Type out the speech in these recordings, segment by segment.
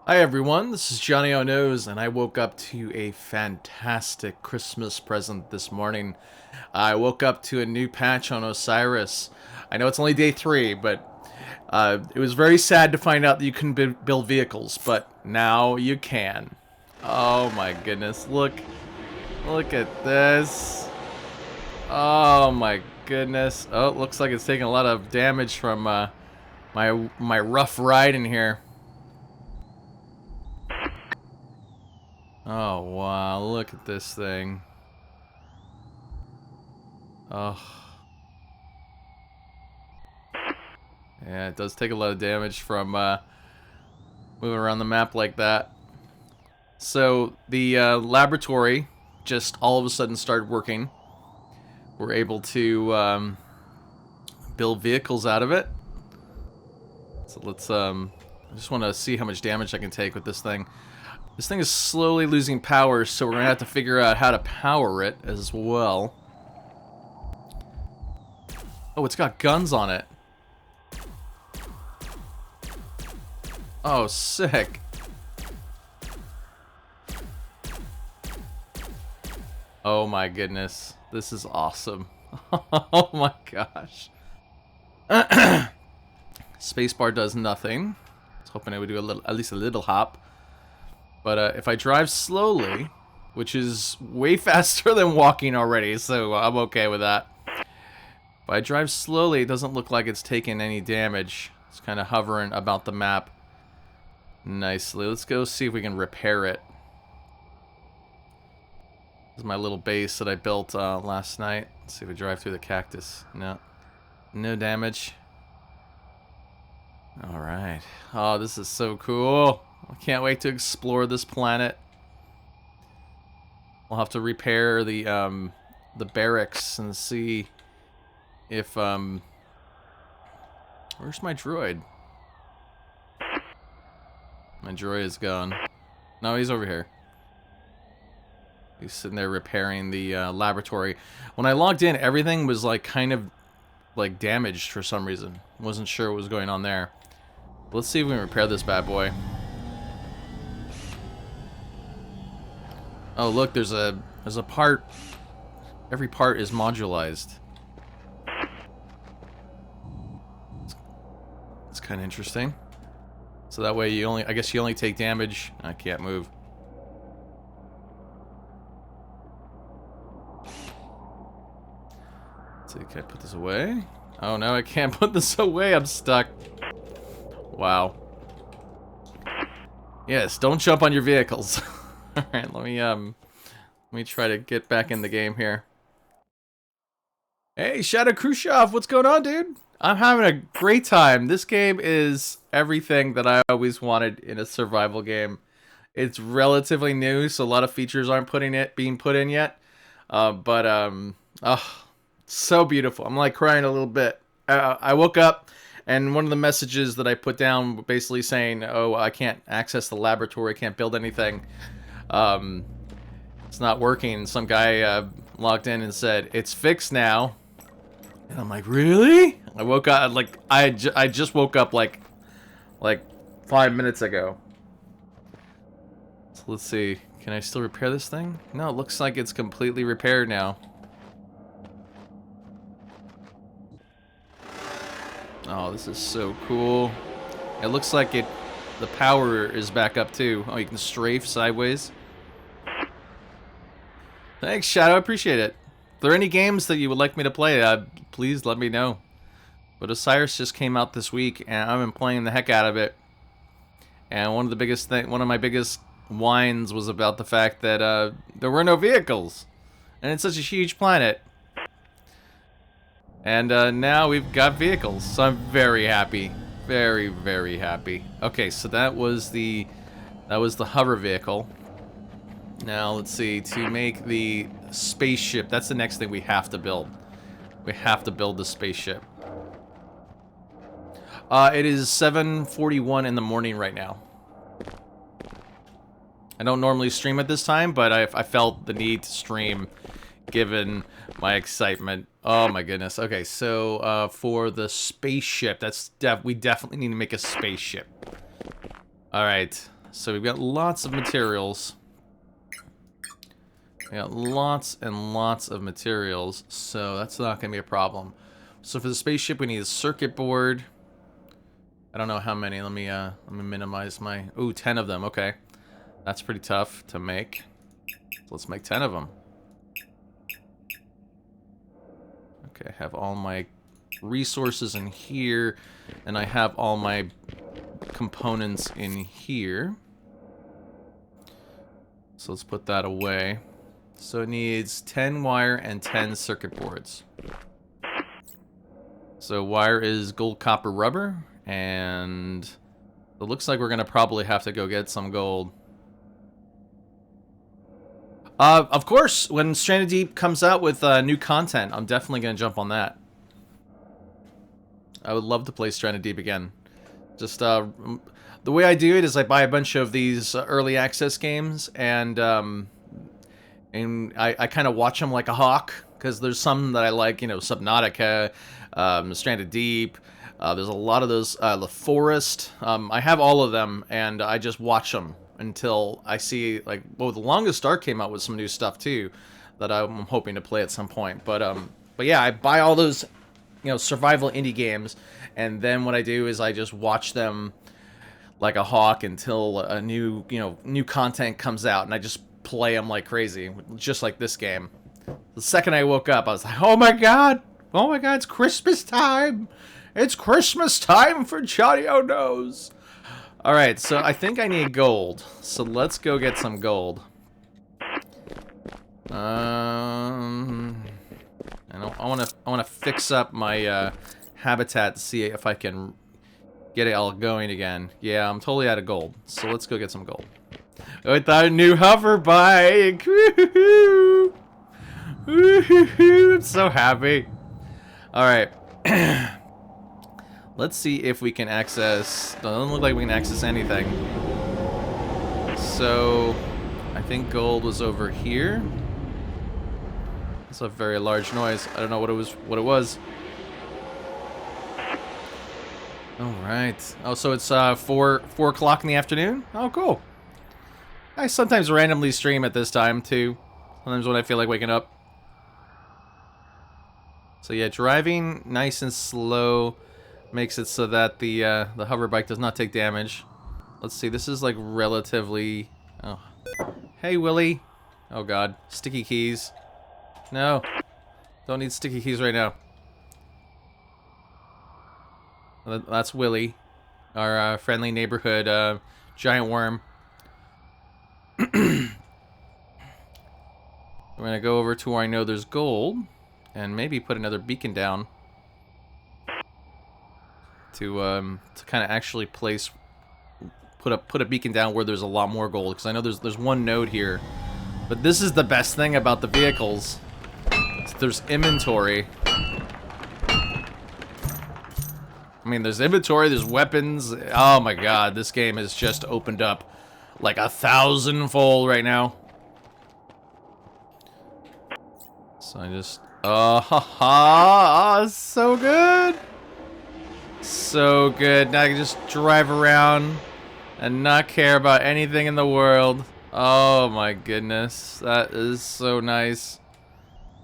Hi everyone, this is Johnnyonoes, and I woke up to a fantastic Christmas present this morning. I woke up to a new patch on Osiris. I know it's only day 3, but it was very sad to find out that you couldn't build vehicles, but now you can. Oh my goodness, look at this. Oh my goodness. Oh, it looks like it's taking a lot of damage from my rough ride in here. Oh, wow, look at this thing. Oh. Yeah, it does take a lot of damage from moving around the map like that. So, the laboratory just all of a sudden started working. We're able to build vehicles out of it. So let's, I just want to see how much damage I can take with this thing. This thing is slowly losing power, so we're going to have to figure out how to power it as well. Oh, it's got guns on it. Oh, sick. Oh my goodness. This is awesome. Oh my gosh. Spacebar does nothing. I was hoping it would do a little, at least a little hop. But if I drive slowly, which is way faster than walking already, so I'm okay with that. If I drive slowly, it doesn't look like it's taking any damage. It's kind of hovering about the map nicely. Let's go see if we can repair it. This is my little base that I built last night. Let's see if we drive through the cactus. No. No damage. Alright. Oh, this is so cool. I can't wait to explore this planet. We'll have to repair the barracks and see if where's my droid? My droid is gone. No, he's over here. He's sitting there repairing the laboratory. When I logged in, everything was like kind of like damaged for some reason. Wasn't sure what was going on there. Let's see if we can repair this bad boy. Oh, look, there's a part. Every part is modularized. It's kind of interesting. So that way I guess you only take damage. I can't move. Let's see, can I put this away? Oh no, I can't put this away. I'm stuck. Wow. Yes, don't jump on your vehicles. Alright, let me try to get back in the game here. Hey, Shadow Khrushchev, what's going on, dude? I'm having a great time. This game is everything that I always wanted in a survival game. It's relatively new, so a lot of features aren't being put in yet. Oh, so beautiful. I'm like crying a little bit. I woke up, and one of the messages that I put down basically saying, oh, I can't access the laboratory, can't build anything. It's not working. Some guy logged in and said, it's fixed now. And I'm like, really? I woke up, like, I just woke up like 5 minutes ago. So let's see. Can I still repair this thing? No, it looks like it's completely repaired now. Oh, this is so cool. It looks like the power is back up too. Oh, you can strafe sideways. Thanks, Shadow. I appreciate it. If there are any games that you would like me to play, please let me know. But Osiris just came out this week, and I've been playing the heck out of it. And one of my biggest whines was about the fact that there were no vehicles, and it's such a huge planet. And now we've got vehicles, so I'm very happy, very, very happy. Okay, so that was the hover vehicle. Now let's see, to make the spaceship, that's the next thing we have to build. We have to build the spaceship. It is 7:41 in the morning right now. I don't normally stream at this time, but I felt the need to stream given my excitement. Oh my goodness. Okay, so for the spaceship, we definitely need to make a spaceship. All right. So we've got lots of materials. We got lots and lots of materials, so that's not going to be a problem. So for the spaceship, we need a circuit board. I don't know how many. Let me minimize my... Ooh, 10 of them. Okay. That's pretty tough to make. So let's make 10 of them. Okay, I have all my resources in here, and I have all my components in here. So let's put that away. So it needs 10 wire and 10 circuit boards. So wire is gold, copper, rubber, and it looks like we're gonna probably have to go get some gold. Of course, when Stranded Deep comes out with new content, I'm definitely gonna jump on that. I would love to play Stranded Deep again. Just the way I do it is I buy a bunch of these early access games, and I kind of watch them like a hawk, because there's some that I like, you know, Subnautica, Stranded Deep. There's a lot of those, The Forest. I have all of them, and I just watch them until I see, like, well, The Longest Dark came out with some new stuff too, that I'm hoping to play at some point. But yeah, I buy all those, you know, survival indie games, and then what I do is I just watch them like a hawk until a new content comes out, and I just play them like crazy, just like this game. The second I woke up, I was like, oh my god, it's Christmas time! It's Christmas time for Johnnyonoes! Alright, so I think I need gold, so let's go get some gold. I want to fix up my habitat to see if I can get it all going again. Yeah, I'm totally out of gold, so let's go get some gold. With our new hover bike! Woohoo! Woohoo! I'm so happy. Alright. Let's see if we can access... Doesn't look like we can access anything. So, I think gold was over here. That's a very large noise. I don't know what it was. Alright. Oh, so it's 4 o'clock in the afternoon? Oh, cool. I sometimes randomly stream at this time, too. Sometimes when I feel like waking up. So yeah, driving nice and slow makes it so that the hover bike does not take damage. Let's see, this is like relatively... Oh. Hey, Willie. Oh god, sticky keys. No. Don't need sticky keys right now. That's Willie. Our friendly neighborhood giant worm. I'm gonna go over to where I know there's gold, and maybe put another beacon down to kind of actually put a beacon down where there's a lot more gold, because I know there's one node here. But this is the best thing about the vehicles. There's inventory. I mean, there's inventory, there's weapons. Oh my god, this game has just opened up like 1,000-fold right now. So I just... Oh, ha, so good! So good. Now I can just drive around and not care about anything in the world. Oh my goodness. That is so nice.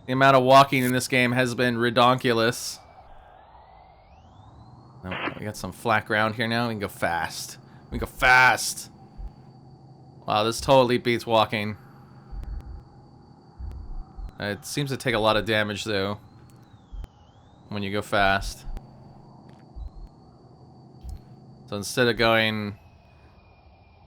The amount of walking in this game has been redonkulous. Oh, we got some flat ground here now. We can go fast. We can go fast! Wow, this totally beats walking. It seems to take a lot of damage, though, when you go fast. So instead of going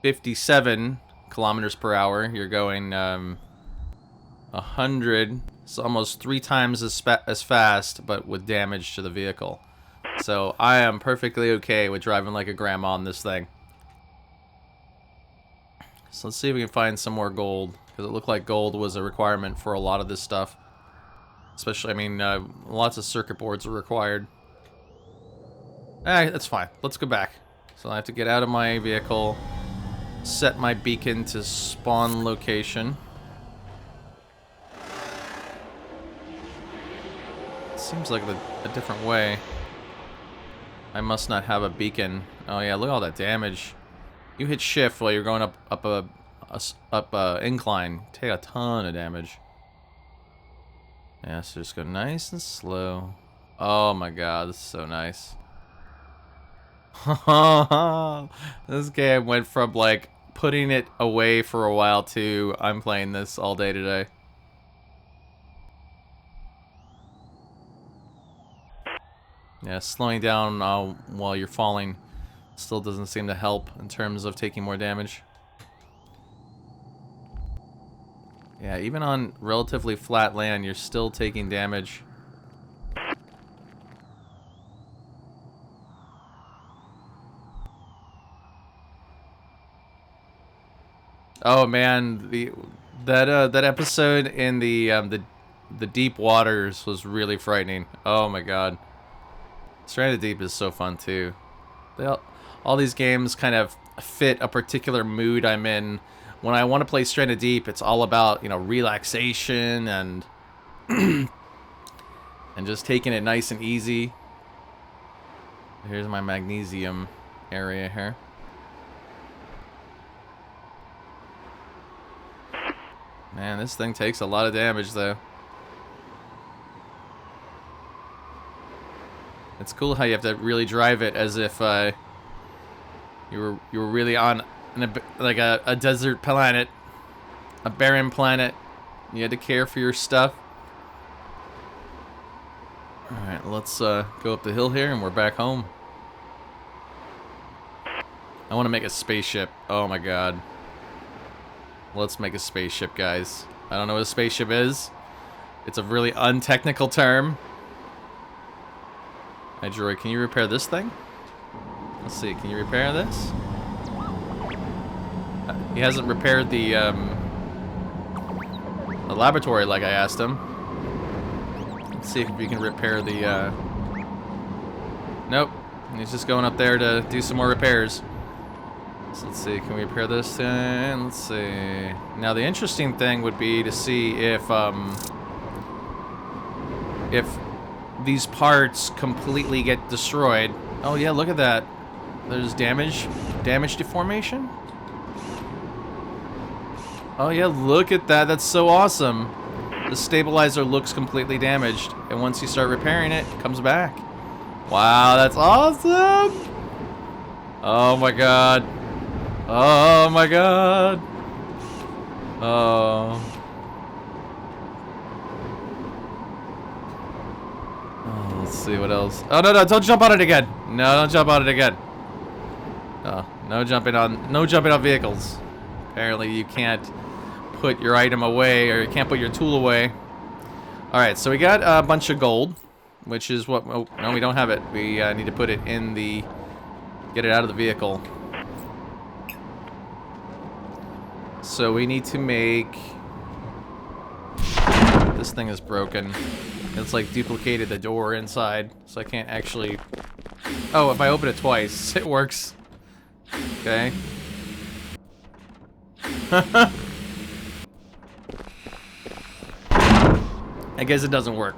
57 kilometers per hour, you're going 100, so almost 3 times as fast, but with damage to the vehicle. So I am perfectly okay with driving like a grandma on this thing. So let's see if we can find some more gold, because it looked like gold was a requirement for a lot of this stuff. Especially, I mean, lots of circuit boards are required. That's fine. Let's go back. So I have to get out of my vehicle, set my beacon to spawn location. It seems like a different way. I must not have a beacon. Oh yeah, look at all that damage. You hit shift while you're going up a incline. Take a ton of damage. Yeah, so just go nice and slow. Oh my god, this is so nice. This game went from like putting it away for a while to I'm playing this all day today. Yeah, slowing down while you're falling still doesn't seem to help in terms of taking more damage. Yeah, even on relatively flat land, you're still taking damage. Oh man, that episode in the deep waters was really frightening. Oh my god. Stranded Deep is so fun too. All these games kind of fit a particular mood I'm in. When I want to play Stranded Deep, it's all about, you know, relaxation and and just taking it nice and easy. Here's my magnesium area here. Man, this thing takes a lot of damage though. It's cool how you have to really drive it as if you were really on a desert planet, a barren planet. You had to care for your stuff. All right, let's go up the hill here, and we're back home. I want to make a spaceship. Oh my god. Let's make a spaceship, guys. I don't know what a spaceship is. It's a really untechnical term. Hey, Droid, can you repair this thing? Let's see, can you repair this? He hasn't repaired the laboratory like I asked him. Let's see if we can repair the, Nope. He's just going up there to do some more repairs. So let's see, can we repair this thing? Let's see. Now the interesting thing would be to see if these parts completely get destroyed. Oh yeah, look at that. There's damage deformation. Oh yeah, look at that. That's so awesome. The stabilizer looks completely damaged, and once you start repairing it, it comes back. Wow, that's awesome. Oh my god. Oh my god. Oh. Oh, let's see what else. Oh no, don't jump on it again. No, don't jump on it again. Oh, no jumping on vehicles. Apparently you can't put your item away, or you can't put your tool away. All right, so we got a bunch of gold, which is what, oh, no, we don't have it. We need to put it in the, get it out of the vehicle. So we need to make, this thing is broken. It's like duplicated the door inside, so I can't actually, oh, if I open it twice, it works. Okay. I guess it doesn't work.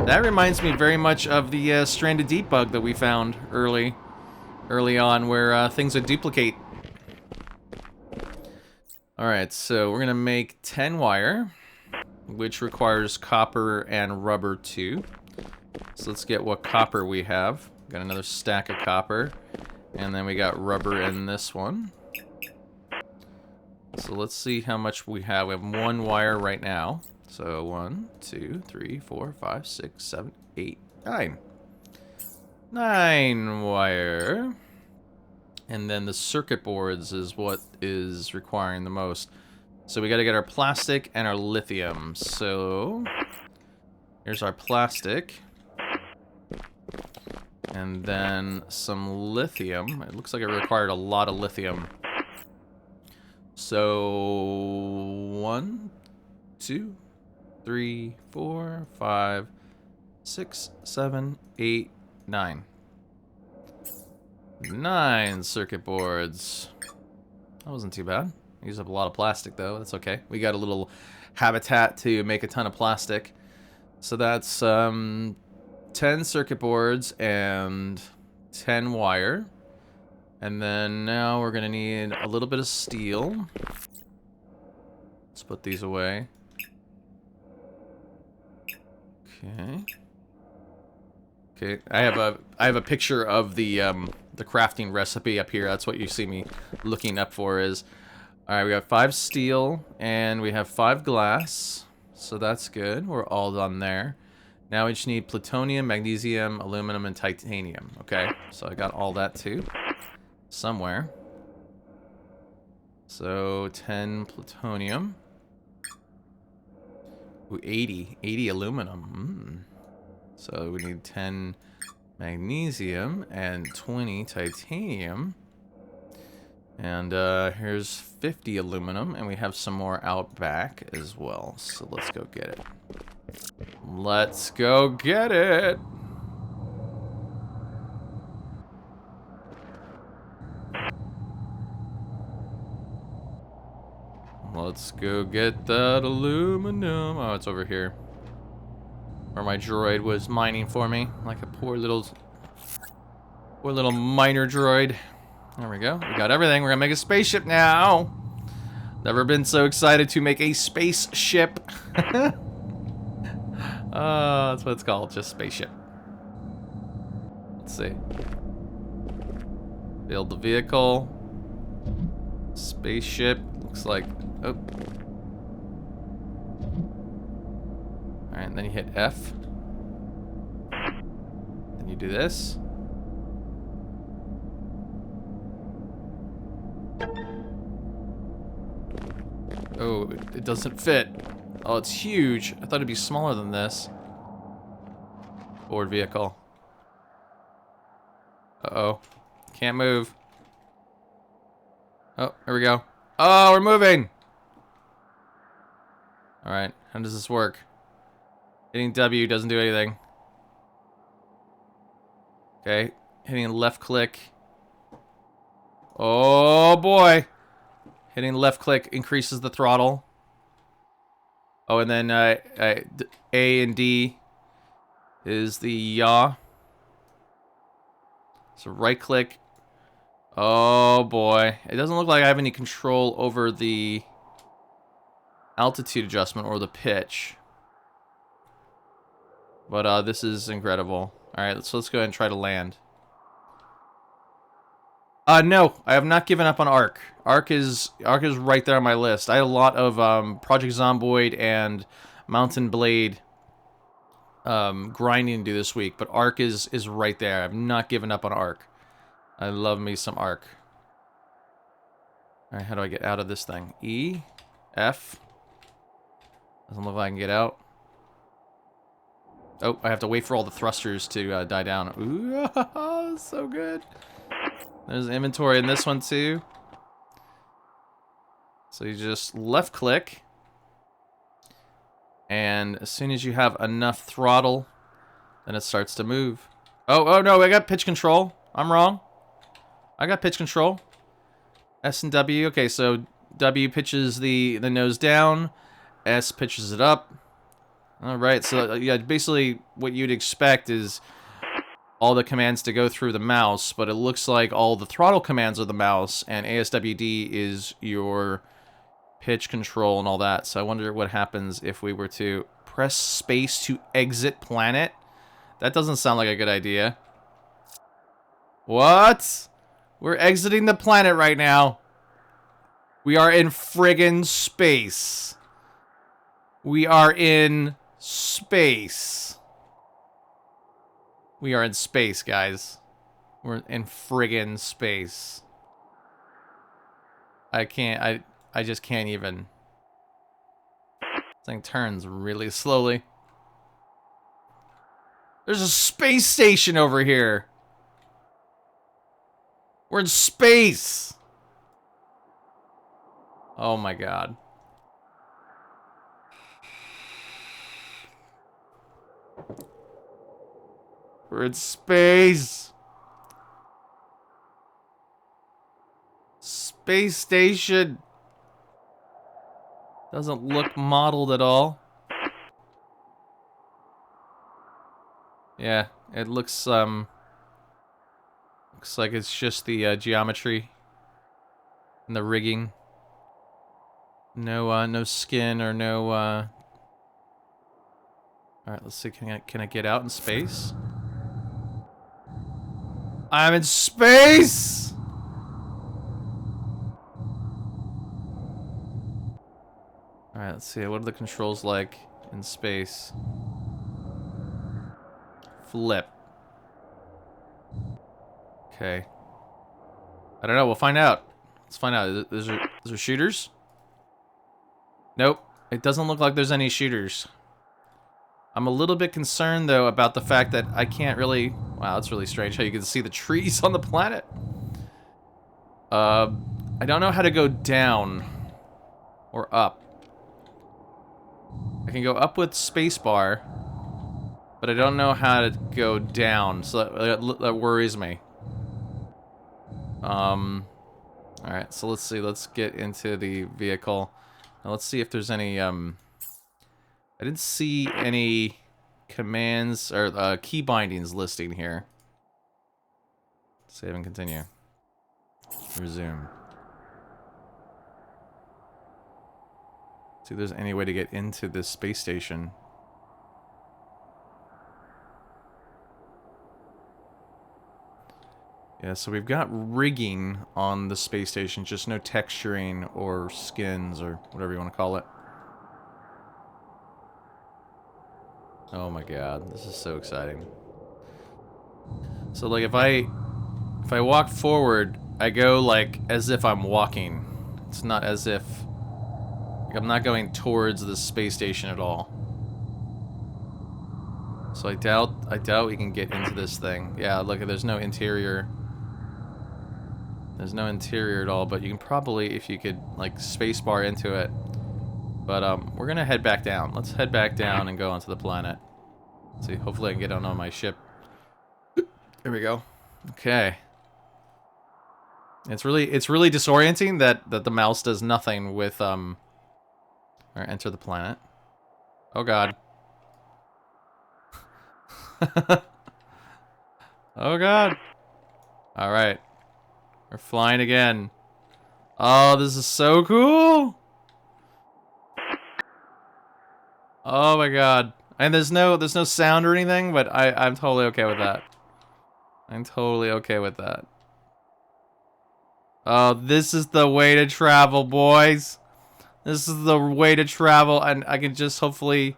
That reminds me very much of the Stranded Deep bug that we found early on, where things would duplicate. Alright, so we're gonna make 10 wire, which requires copper and rubber too. So let's get what copper we have. Got another stack of copper, and then we got rubber in this one. So let's see how much we have. We have 1 wire right now. So 1, 2, 3, 4, 5, 6, 7, 8, 9. 9 wire. And then the circuit boards is what is requiring the most. So we got to get our plastic and our lithium. So here's our plastic. And then some lithium. It looks like it required a lot of lithium. So 1, 2, 3, 4, 5, 6, 7, 8, 9. 9 circuit boards. That wasn't too bad. Used up a lot of plastic though. That's okay. We got a little habitat to make a ton of plastic. So that's 10 circuit boards and 10 wire. And then now we're gonna need a little bit of steel. Let's put these away. Okay. Okay, I have a picture of the crafting recipe up here. That's what you see me looking up for is. Alright, we got 5 steel and we have 5 glass. So that's good. We're all done there. Now we just need plutonium, magnesium, aluminum, and titanium. Okay, so I got all that too. Somewhere. So 10 plutonium. Ooh, 80 aluminum. So we need 10 magnesium and 20 titanium. And here's 50 aluminum, and we have some more out back as well. So let's go get it. Let's go get it! Let's go get that aluminum. Oh, it's over here. Where my droid was mining for me. Like a poor little miner droid. There we go. We got everything. We're gonna make a spaceship now. Never been so excited to make a spaceship. That's what it's called. Just spaceship. Let's see. Build the vehicle. Spaceship. Looks like... Oh. Alright, and then you hit F. Then you do this. Oh, it doesn't fit. Oh, it's huge. I thought it'd be smaller than this. Forward vehicle. Uh-oh. Can't move. Oh, here we go. Oh, we're moving! Alright, how does this work? Hitting W doesn't do anything. Okay, hitting left click. Oh boy! Hitting left click increases the throttle. Oh, and then A and D is the yaw. So right click. Oh boy. It doesn't look like I have any control over the altitude adjustment or the pitch. But this is incredible. Alright, so let's go ahead and try to land. No, I have not given up on Ark. Ark is right there on my list. I had a lot of Project Zomboid and Mountain Blade grinding to do this week, but Ark is right there. I've not given up on Ark. I love me some Ark. Alright, how do I get out of this thing? E, F. Doesn't look like I can get out. Oh, I have to wait for all the thrusters to die down. Ooh, so good. There's inventory in this one too. So you just left click. And as soon as you have enough throttle, then it starts to move. Oh no, I got pitch control. I'm wrong. I got pitch control. S and W. Okay, so W pitches the nose down. S pitches it up. Alright, so yeah, basically what you'd expect is all the commands to go through the mouse, but it looks like all the throttle commands are the mouse, and ASWD is your pitch control and all that. So I wonder what happens if we were to press space to exit planet. That doesn't sound like a good idea. What? We're exiting the planet right now. We are in friggin' space. We are in space. We are in space, guys. We're in friggin' space. I just can't even. This thing turns really slowly. There's a space station over here. We're in space. Oh my god. We're in space. Space station. Doesn't look modeled at all. Yeah, it looks Looks like it's just the geometry and the rigging. No, no skin or no. All right, let's see. Can I get out in space? I'm in space. All right, let's see. What are the controls like in space? Flip. Okay. I don't know. We'll find out. Let's find out. Is there shooters? Nope. It doesn't look like there's any shooters. I'm a little bit concerned, though, about the fact that I can't really... Wow, that's really strange how you can see the trees on the planet. I don't know how to go down or up. I can go up with spacebar, but I don't know how to go down, so that worries me. Alright, so let's see. Let's get into the vehicle. Now let's see if there's any, I didn't see any commands or key bindings listing here. Save and continue. Resume. See if there's any way to get into this space station. Yeah, so we've got rigging on the space station, just no texturing or skins or whatever you want to call it. Oh my god, this is so exciting. So like if I walk forward, I go like as if I'm walking. It's not as if like I'm not going towards the space station at all. So I doubt we can get into this thing. Yeah, look, there's no interior. There's no interior at all, but you can probably, if you could, like, spacebar into it. But, we're gonna head back down. Let's head back down and go onto the planet. Let's see, hopefully I can get on my ship. There we go. Okay. It's really disorienting that the mouse does nothing with, Alright, enter the planet. Oh god. Oh god. Alright. We're flying again. Oh, this is so cool. Oh my god. And there's no sound or anything, but I'm totally okay with that. I'm totally okay with that. Oh, this is the way to travel, boys. This is the way to travel, and I can just hopefully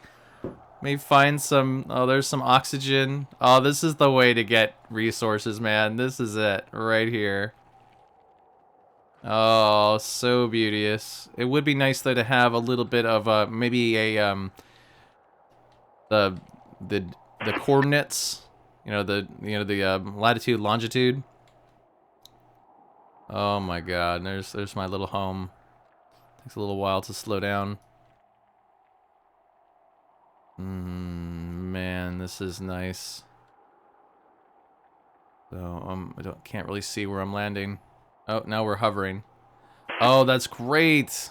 maybe find some... Oh, there's some oxygen. Oh, this is the way to get resources, man. This is it, right here. Oh, so beauteous. It would be nice though to have a little bit of maybe a the coordinates, the latitude, longitude. Oh my god, there's my little home. Takes a little while to slow down. Man, this is nice. So can't really see where I'm landing. Oh, now we're hovering. Oh, that's great.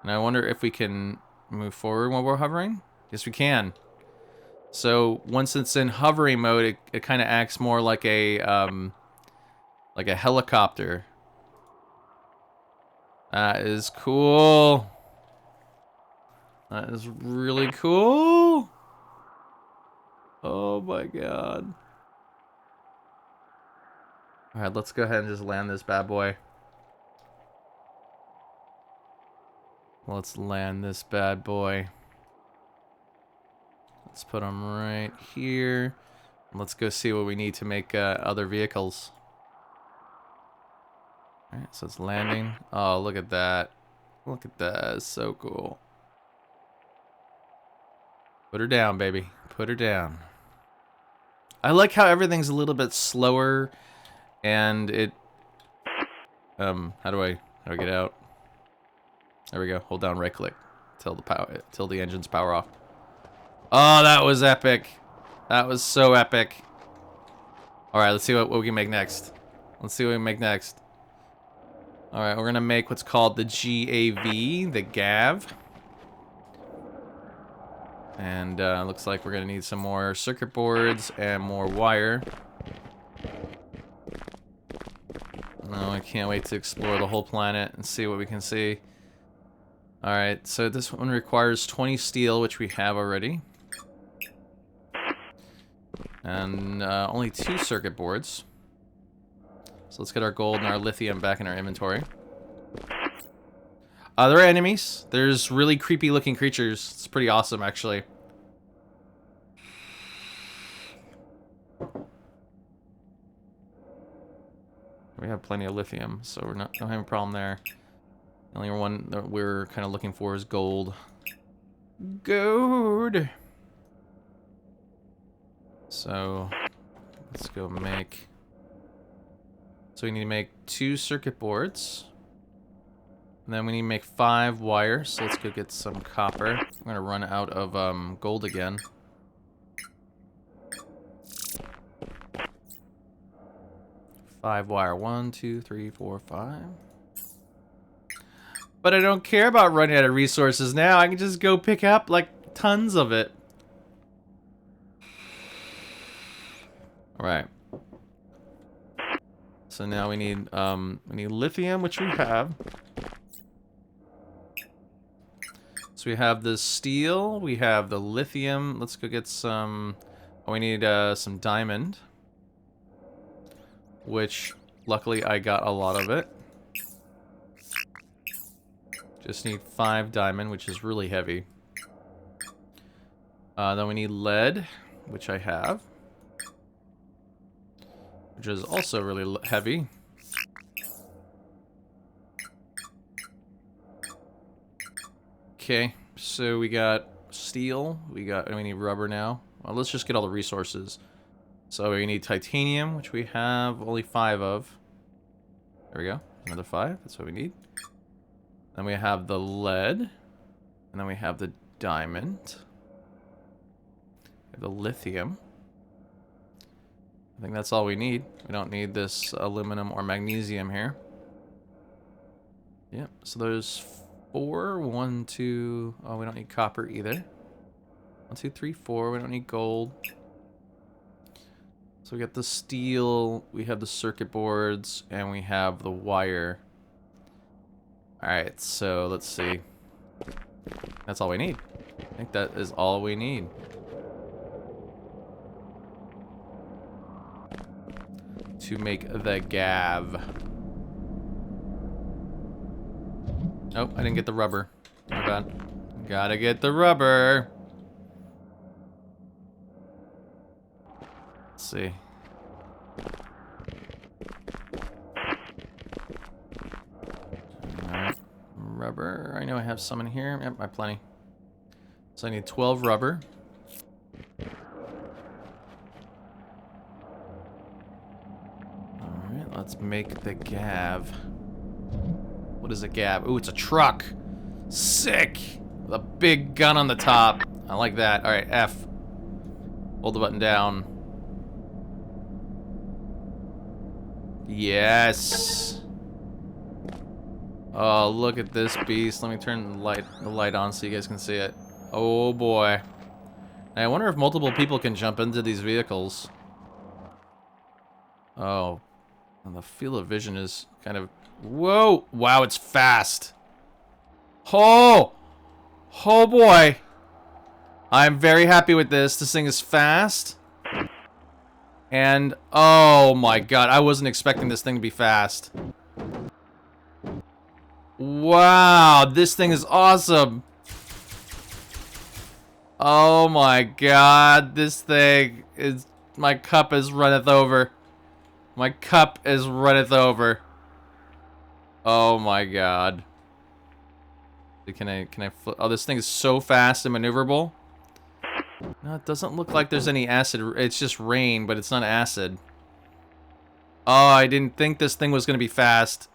And I wonder if we can move forward while we're hovering? Yes, we can. So once it's in hovering mode, it kind of acts more like a helicopter. That is cool. That is really cool. Oh my god. Alright, let's go ahead and just land this bad boy. Let's land this bad boy. Let's put him right here. Let's go see what we need to make other vehicles. Alright, so it's landing. Oh, look at that. Look at that. It's so cool. Put her down, baby. Put her down. I like how everything's a little bit slower. And it, how do I get out? There we go. Hold down right click till the engines power off. Oh, that was epic. That was so epic. All right, let's see what we can make next. Let's see what we can make next. All right, we're gonna make what's called the GAV, the GAV. And looks like we're gonna need some more circuit boards and more wire. No, I can't wait to explore the whole planet and see what we can see. Alright, so this one requires 20 steel, which we have already. And only 2 circuit boards. So let's get our gold and our lithium back in our inventory. There are enemies. There's really creepy looking creatures. It's pretty awesome, actually. We have plenty of lithium, so we're not don't have a problem there. The only one that we're kind of looking for is gold. Gold! So, let's go make... So we need to make 2 circuit boards. And then we need to make 5 wires, so let's go get some copper. I'm gonna run out of gold again. Five wire. 1, 2, 3, 4, 5. But I don't care about running out of resources now. I can just go pick up like tons of it. Alright. So now we need lithium, which we have. So we have the steel, we have the lithium. Let's go get some. Oh, we need some diamond. Which, luckily, I got a lot of it. Just need 5 diamond, which is really heavy. Then we need lead, which I have. Which is also really heavy. Okay, so we got steel. We need rubber now. Well, let's just get all the resources. So we need titanium, which we have only 5 of. There we go. Another 5. That's what we need. Then we have the lead. And then we have the diamond. We have the lithium. I think that's all we need. We don't need this aluminum or magnesium here. Yep. So there's 4. 1, 2. Oh, we don't need copper either. 1, 2, 3, 4. We don't need gold. So we got the steel, we have the circuit boards, and we have the wire. Alright, so let's see. That's all we need. I think that is all we need. To make the gav. Oh, I didn't get the rubber. My bad. Gotta get the rubber. Let's see. Alright. Rubber. I know I have some in here. Yep, I have plenty. So I need 12 rubber. Alright, let's make the gav. What is a gav? Ooh, it's a truck. Sick! With a big gun on the top. I like that. Alright, F. Hold the button down. Yes. Oh, look at this beast. Let me turn the light on so you guys can see it. Oh boy. I wonder if multiple people can jump into these vehicles. Oh. And the field of vision is kind of... Whoa! Wow, it's fast. Oh! Oh boy. I'm very happy with this. This thing is fast. And, oh my god, I wasn't expecting this thing to be fast. Wow, this thing is awesome. Oh my god, this thing is... My cup is runneth over. My cup is runneth over. Oh my god. Can I flip? Oh, this thing is so fast and maneuverable. No, it doesn't look like there's any acid. It's just rain, but it's not acid. Oh, I didn't think this thing was going to be fast.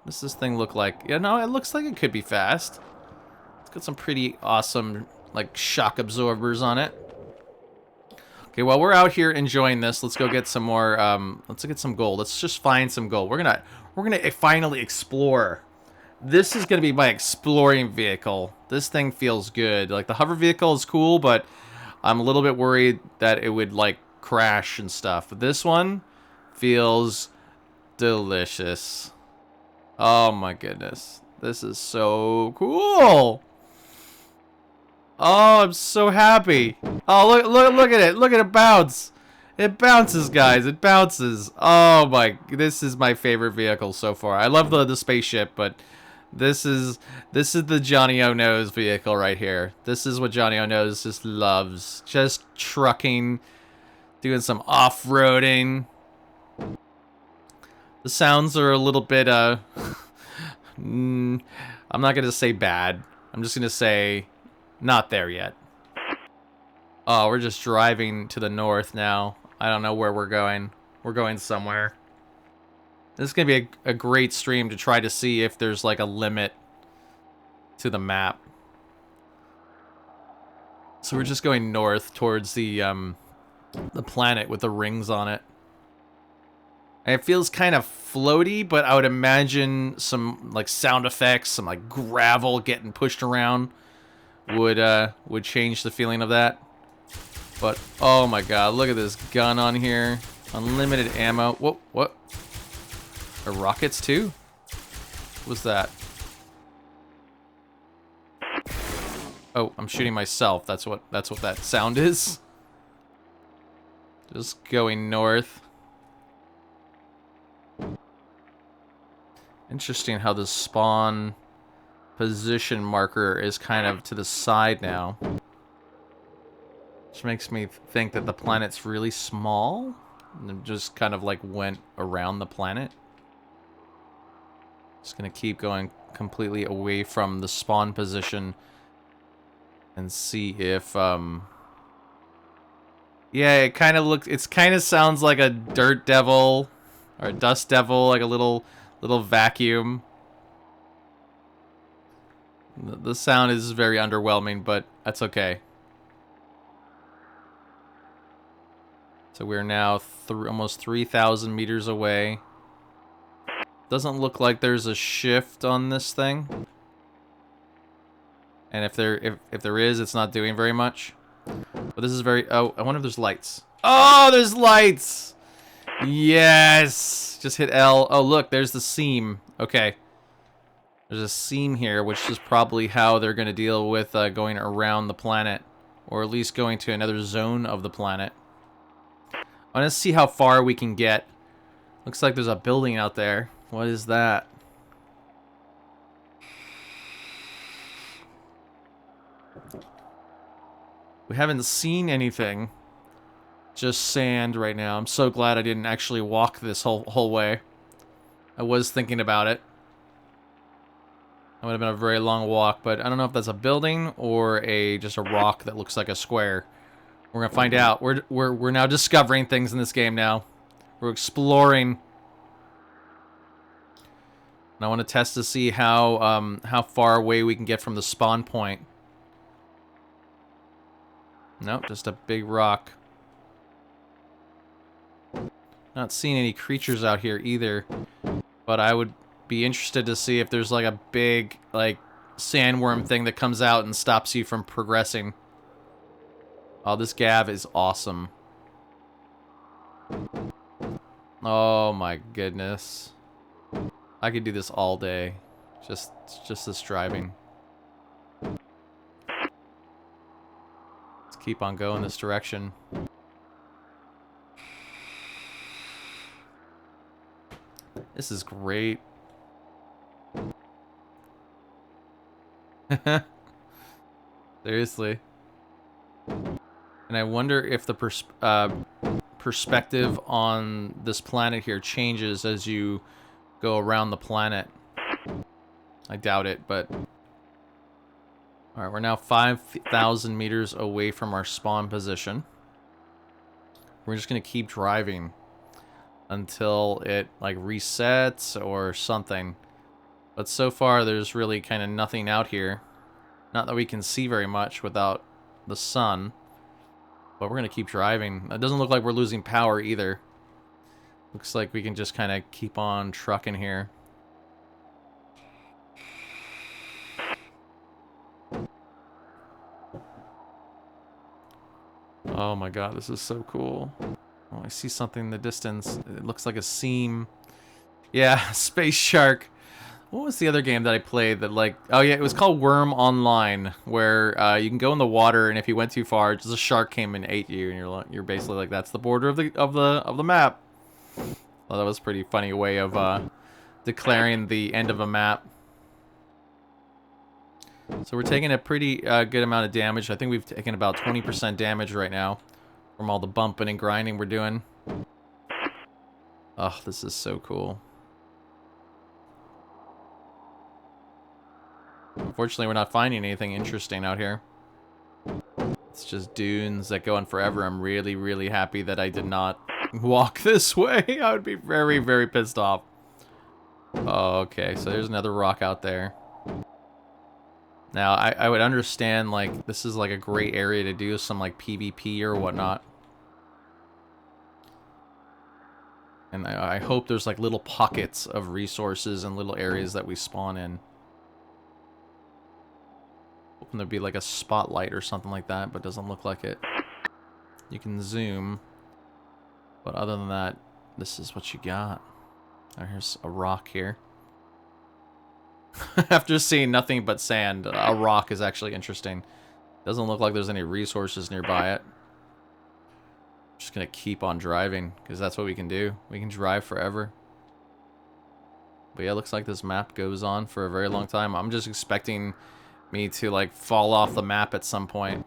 What does this thing look like? Yeah, no, it looks like it could be fast. It's got some pretty awesome, like, shock absorbers on it. Okay, while we're out here enjoying this, let's go get some more, let's get some gold. Let's just find some gold. We're gonna finally explore. This is gonna be my exploring vehicle. This thing feels good. Like, the hover vehicle is cool, but I'm a little bit worried that it would, like, crash and stuff. But this one feels delicious. Oh my goodness. This is so cool. Oh, I'm so happy. Oh, look at it. Look at it bounce. It bounces, guys. It bounces. Oh my, this is my favorite vehicle so far. I love the spaceship, but this is the Johnnyonoes vehicle right here. This is what Johnnyonoes just loves. Just trucking, doing some off-roading. The sounds are a little bit I'm not gonna say bad. I'm just gonna say not there yet. Oh, we're just driving to the north now. I don't know where we're going. We're going somewhere. This is going to be a great stream to try to see if there's like a limit to the map. So we're just going north towards the planet with the rings on it. And it feels kind of floaty, but I would imagine some like sound effects, some like gravel getting pushed around would change the feeling of that. But, oh my god, look at this gun on here. Unlimited ammo. Whoa, what? Are rockets too? What's that? Oh, I'm shooting myself. That's what that sound is. Just going north. Interesting how the spawn position marker is kind of to the side now. Which makes me think that the planet's really small. And just kind of like went around the planet. Just gonna keep going completely away from the spawn position. And see if, yeah, it kind of sounds like a dirt devil. Or a dust devil, like a little vacuum. The sound is very underwhelming, but that's okay. So we're now almost 3,000 meters away. Doesn't look like there's a shift on this thing. And if there is, it's not doing very much. But this is very... Oh, I wonder if there's lights. Oh, there's lights! Yes! Just hit L. Oh, look, there's the seam. Okay. There's a seam here, which is probably how they're going to deal with going around the planet. Or at least going to another zone of the planet. I want to see how far we can get. Looks like there's a building out there. What is that? We haven't seen anything. Just sand right now. I'm so glad I didn't actually walk this whole way. I was thinking about it. That would have been a very long walk, but I don't know if that's a building or just a rock that looks like a square. We're gonna find out. We're now discovering things in this game now. We're exploring. And I want to test to see how far away we can get from the spawn point. Nope, just a big rock. Not seeing any creatures out here either. But I would be interested to see if there's like a big like sandworm thing that comes out and stops you from progressing. Oh, this gav is awesome. Oh my goodness. I could do this all day. Just this driving. Let's keep on going this direction. This is great. Seriously. And I wonder if the perspective on this planet here changes as you go around the planet. I doubt it, but... Alright, we're now 5,000 meters away from our spawn position. We're just going to keep driving until it, like, resets or something. But so far, there's really kind of nothing out here. Not that we can see very much without the sun. But we're going to keep driving. It doesn't look like we're losing power either. Looks like we can just kind of keep on trucking here. Oh my god, this is so cool. Oh, I see something in the distance. It looks like a seam Yeah, Space Shark. What was the other game that I played that like? Oh yeah, it was called Worm Online, where you can go in the water, and if you went too far, just a shark came and ate you, and you're basically like, that's the border of the map. Well, that was a pretty funny way of declaring the end of a map. So we're taking a pretty good amount of damage. I think we've taken about 20% damage right now from all the bumping and grinding we're doing. Oh, this is so cool. Unfortunately, we're not finding anything interesting out here. It's just dunes that go on forever. I'm really, really happy that I did not walk this way. I would be very, very pissed off. Oh, okay, so there's another rock out there. Now, I would understand, like, this is like a great area to do some, like, PvP or whatnot. And I hope there's, like, little pockets of resources and little areas that we spawn in. Hoping there'd be, like, a spotlight or something like that, but doesn't look like it. You can zoom. But other than that, this is what you got. Oh, here's a rock here. After seeing nothing but sand, a rock is actually interesting. Doesn't look like there's any resources nearby it. Just gonna keep on driving, because that's what we can do. We can drive forever. But yeah, it looks like this map goes on for a very long time. I'm just expecting me to, like, fall off the map at some point.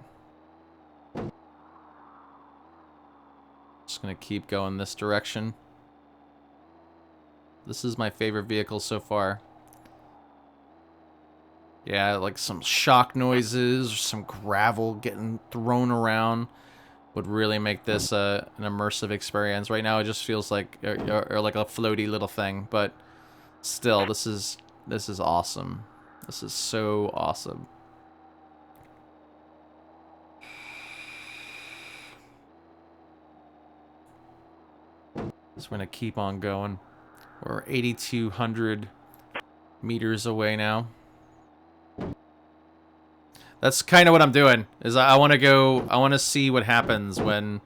Just gonna keep going this direction. This is my favorite vehicle so far. Yeah, like some shock noises, or some gravel getting thrown around would really make this an immersive experience. Right now, it just feels like or like a floaty little thing, but still, this is awesome. This is so awesome. So we're gonna keep on going. We're 8,200 meters away now. That's kind of what I'm doing, is I want to go, I want to see what happens when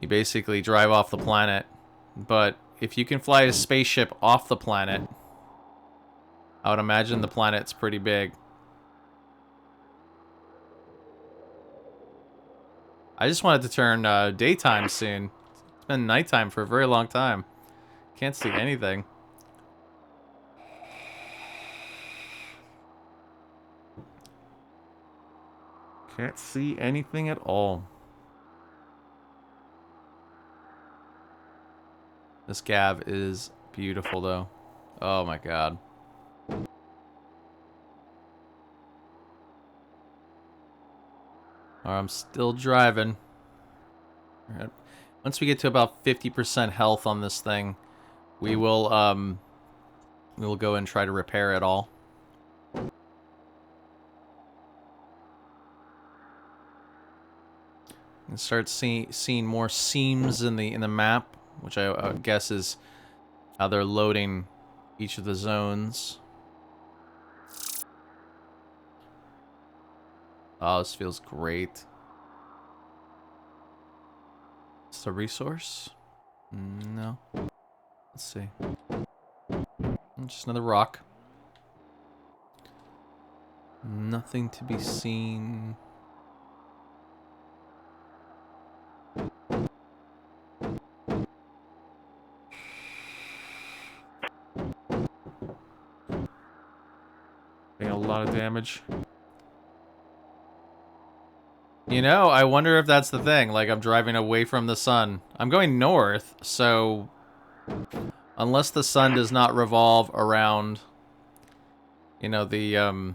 you basically drive off the planet. But if you can fly a spaceship off the planet, I would imagine the planet's pretty big. I just wanted to turn daytime soon. It's been nighttime for a very long time. Can't see anything. Can't see anything at all. This Gav is beautiful, though. Oh my god. I'm still driving. Alright. Once we get to about 50% health on this thing, we will go and try to repair it all. And start seeing more seams in the map, which I guess is how they're loading each of the zones. Oh, this feels great. It's a resource? No. Let's see. Just another rock. Nothing to be seen. Doing a lot of damage. You know, I wonder if that's the thing. Like, I'm driving away from the sun. I'm going north, so unless the sun does not revolve around, you know, the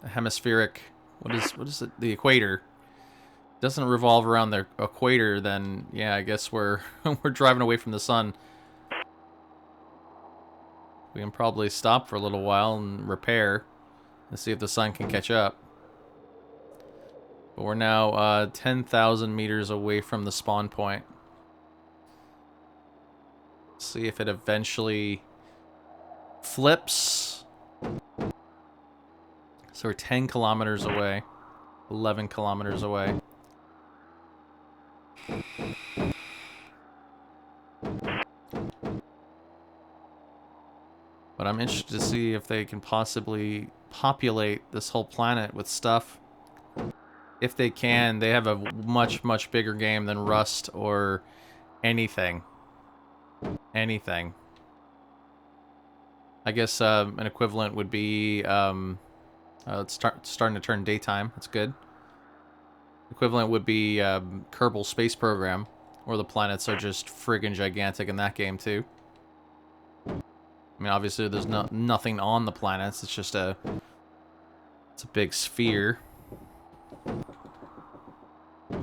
hemispheric, what is it? The equator. Doesn't revolve around the equator, then yeah, I guess we're we're driving away from the sun. We can probably stop for a little while and repair and see if the sun can catch up. But we're now 10,000 meters away from the spawn point. See if it eventually flips. So we're 10 kilometers away. 11 kilometers away. But I'm interested to see if they can possibly populate this whole planet with stuff. If they can, they have a much, much bigger game than Rust or anything. Anything. I guess an equivalent would be, it's starting to turn daytime. That's good. Equivalent would be Kerbal Space Program, where the planets are just friggin' gigantic in that game, too. I mean, obviously, there's nothing on the planets. It's just it's a big sphere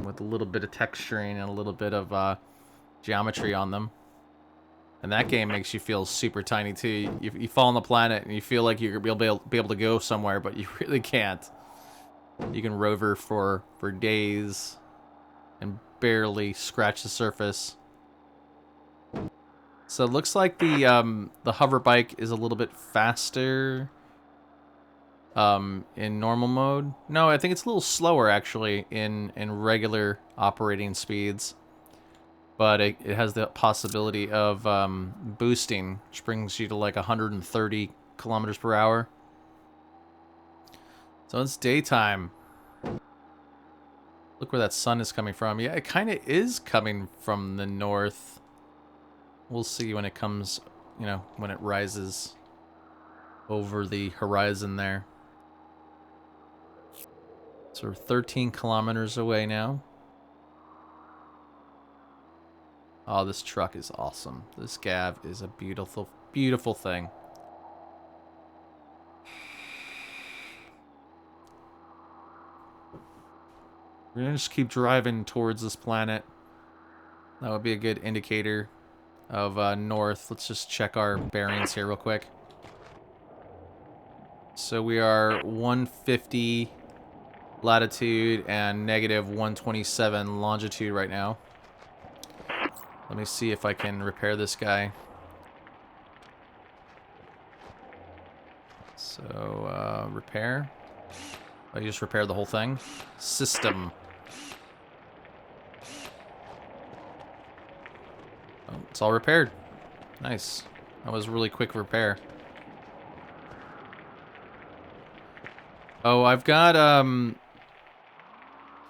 with a little bit of texturing and a little bit of geometry on them. And that game makes you feel super tiny, too. You fall on the planet and you feel like you're going to be able to go somewhere, but you really can't. You can rover for days and barely scratch the surface. So it looks like the hover bike is a little bit faster in normal mode. No, I think it's a little slower, actually, in regular operating speeds. But it has the possibility of boosting, which brings you to like 130 kilometers per hour. So it's daytime. Look where that sun is coming from. Yeah, it kind of is coming from the north. We'll see when it comes, you know, when it rises over the horizon there. So we're 13 kilometers away now. Oh, this truck is awesome. This Gav is a beautiful, beautiful thing. We're gonna just keep driving towards this planet. That would be a good indicator of north. Let's just check our bearings here real quick. So we are 150 latitude and negative 127 longitude right now. Let me see if I can repair this guy. So, repair. I just repaired the whole thing. System. Oh, it's all repaired. Nice. That was really quick repair. Oh, I've got,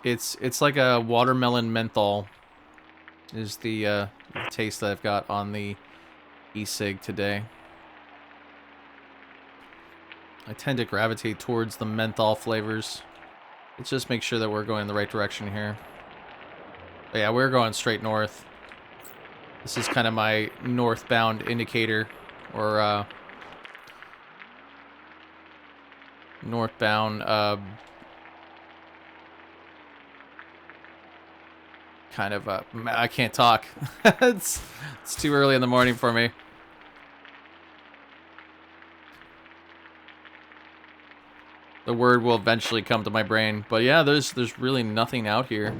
it's like a watermelon menthol is the taste that I've got on the e-cig today. I tend to gravitate towards the menthol flavors. Let's just make sure that we're going in the right direction here. But yeah, we're going straight north. This is kind of my northbound indicator, or northbound kind of I can't talk. it's too early in the morning for me. The word will eventually come to my brain, but yeah, there's really nothing out here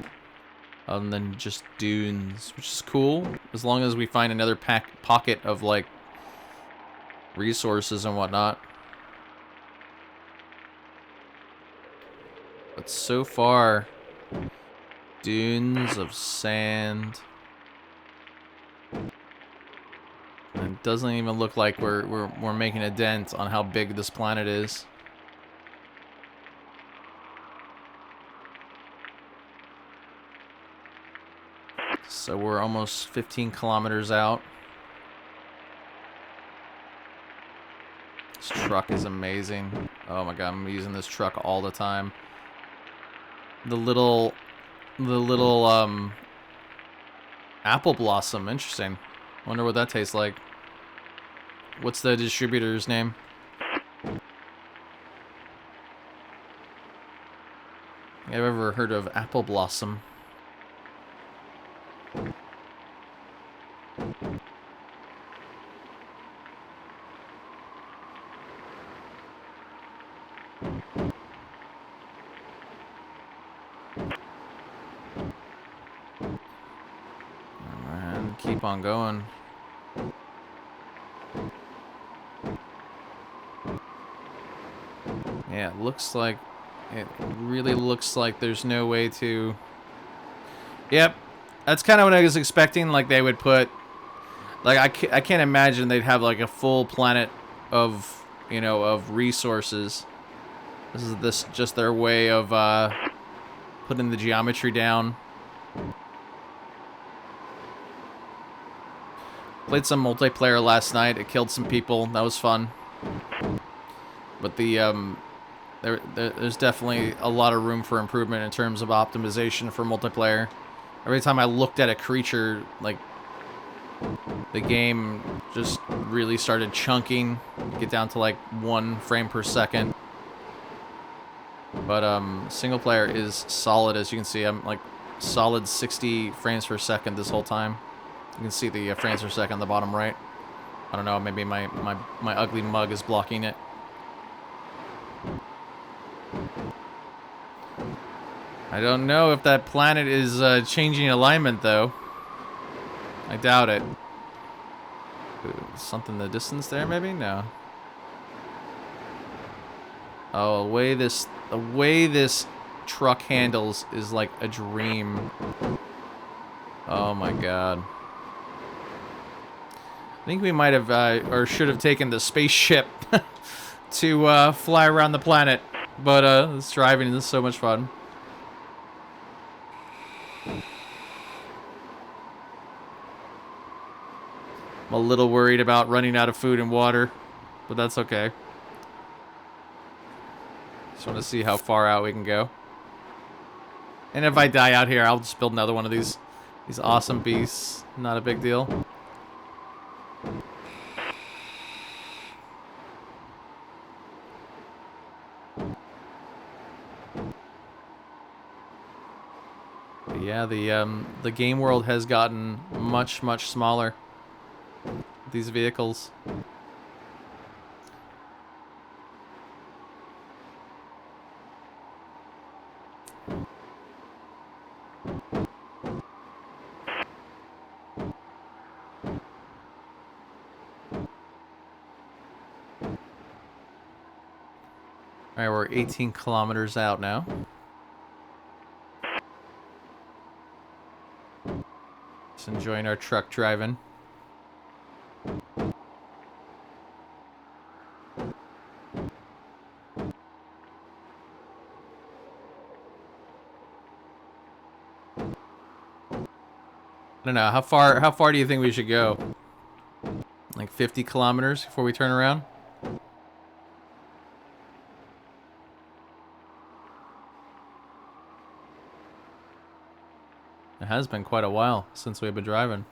other than just dunes, which is cool as long as we find another pocket of like resources and whatnot. But so far, dunes of sand. And it doesn't even look like we're making a dent on how big this planet is. So we're almost 15 kilometers out. This truck is amazing. Oh my god, I'm using this truck all the time. The little apple blossom, interesting. Wonder what that tastes like. What's the distributor's name? I've ever heard of apple blossom. And keep on going. Yeah, it really looks like there's no way to... Yep, that's kind of what I was expecting, like they would put... Like, I can't imagine they'd have like a full planet of, you know, of resources. This is just their way of putting the geometry down. Played some multiplayer last night. It killed some people. That was fun. But there's definitely a lot of room for improvement in terms of optimization for multiplayer. Every time I looked at a creature, like, the game just really started chunking. Get down to like 1 frame per second. But single player is solid, as you can see. I'm like solid 60 frames per second this whole time. You can see the frames per second on the bottom right. I don't know, maybe my ugly mug is blocking it. I don't know if that planet is changing alignment, though. I doubt it. Ooh, something in the distance there, maybe? No. Oh, the way this truck handles is like a dream. Oh my god. I think we might have, or should have taken the spaceship to fly around the planet. But this driving is so much fun. I'm a little worried about running out of food and water, but that's okay. Just want to see how far out we can go. And if I die out here, I'll just build another one of these awesome beasts. Not a big deal. But yeah, the game world has gotten much smaller. These vehicles. Alright, we're 18 kilometers out now. Just enjoying our truck driving. I don't know, how far do you think we should go? Like 50 kilometers before we turn around? It has been quite a while since we've been driving.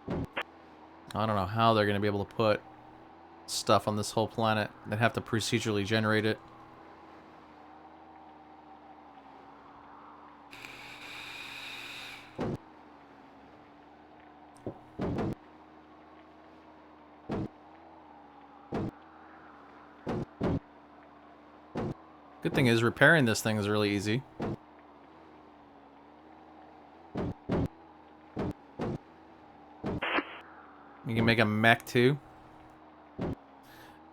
I don't know how they're going to be able to put stuff on this whole planet. They'd have to procedurally generate it. Good thing is repairing this thing is really easy. You can make a mech too.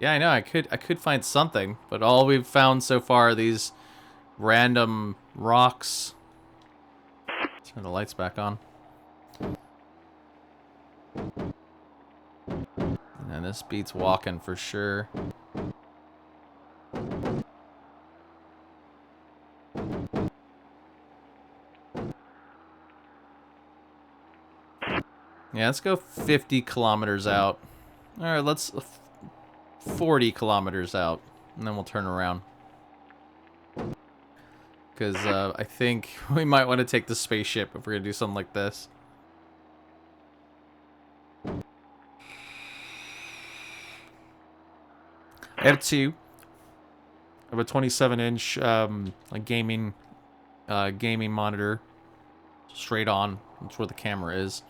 Yeah, I know. I could find something, but all we've found so far are these random rocks. Turn the lights back on. And this beats walking for sure. Yeah, let's go 50 kilometers out. Alright, let's 40 kilometers out. And then we'll turn around. Because I think we might want to take the spaceship if we're going to do something like this. I have two. I have a 27-inch gaming monitor. Straight on. That's where the camera is.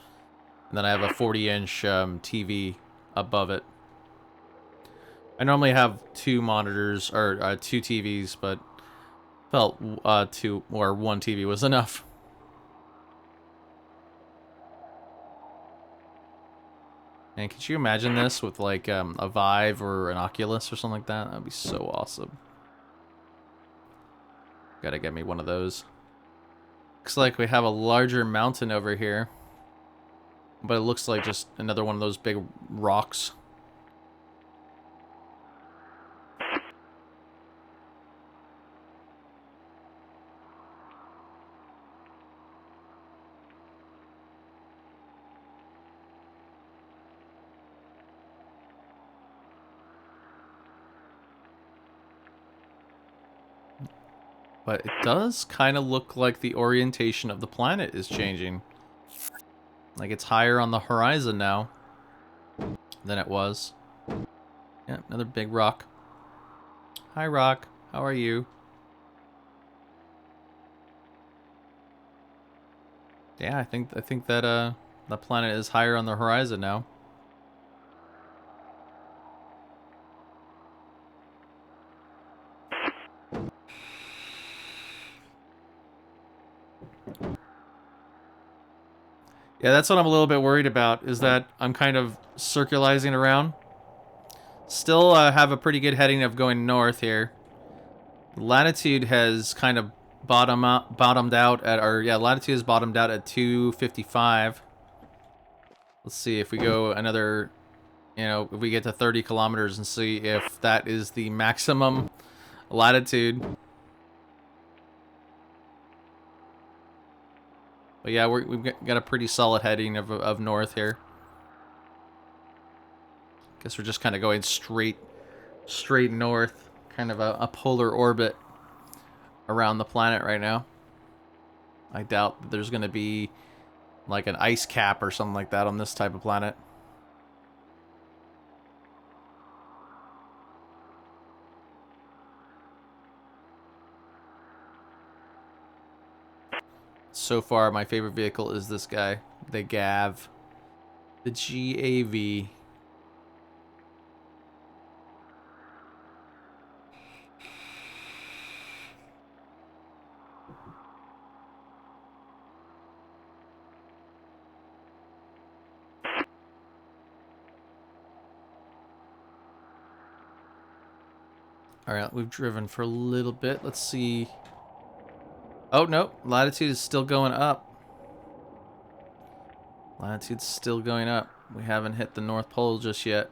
And then I have a 40-inch TV above it. I normally have 2 monitors, or 2 TVs, but felt 2 or 1 TV was enough. And could you imagine this with like a Vive or an Oculus or something like that? That would be so awesome. Gotta get me one of those. Looks like we have a larger mountain over here. But it looks like just another one of those big rocks. But it does kind of look like the orientation of the planet is changing. Like it's higher on the horizon now than it was. Yeah, another big rock. Hi, rock. How are you? Yeah, I think that the planet is higher on the horizon now. Yeah, that's what I'm a little bit worried about, is that I'm kind of circularizing around. Still have a pretty good heading of going north here. Latitude has kind of bottomed out at, or yeah, latitude has bottomed out at 255. Let's see if we go another, you know, if we get to 30 kilometers and see if that is the maximum latitude. But yeah, we've got a pretty solid heading of north here. Guess we're just kind of going straight north, kind of a polar orbit around the planet right now. I doubt that there's going to be like an ice cap or something like that on this type of planet. So far, my favorite vehicle is this guy, the GAV. The GAV. Alright, we've driven for a little bit. Let's see. Oh, no. Latitude is still going up. Latitude's still going up. We haven't hit the North Pole just yet.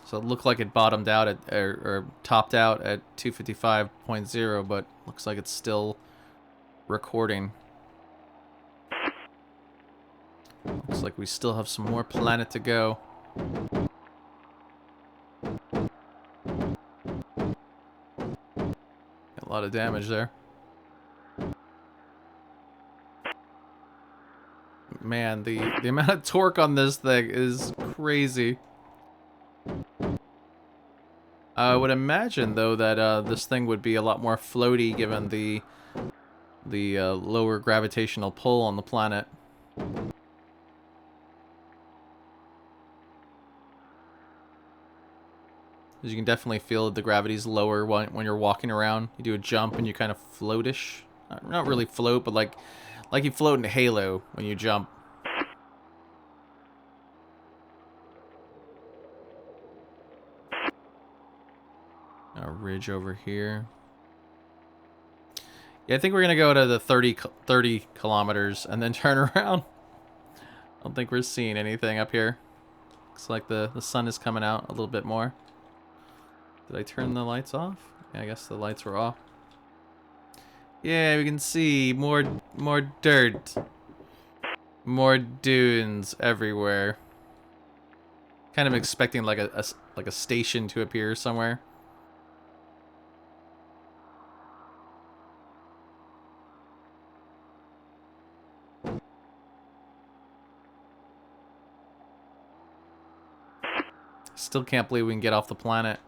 So it looked like it bottomed out at, or topped out at 255.0, but looks like it's still recording. Looks like we still have some more planet to go. Got a lot of damage there. Man, the amount of torque on this thing is crazy. I would imagine, though, that this thing would be a lot more floaty given the lower gravitational pull on the planet. As you can definitely feel the gravity's lower when you're walking around. You do a jump and you kind of floatish. Not really float, but like you float in Halo when you jump. A ridge over here. Yeah, I think we're going to go to the 30 kilometers and then turn around. I don't think we're seeing anything up here. Looks like the sun is coming out a little bit more. Did I turn the lights off? Yeah, I guess the lights were off. Yeah, we can see more dirt. More dunes everywhere. Kind of expecting like a station to appear somewhere. Still can't believe we can get off the planet.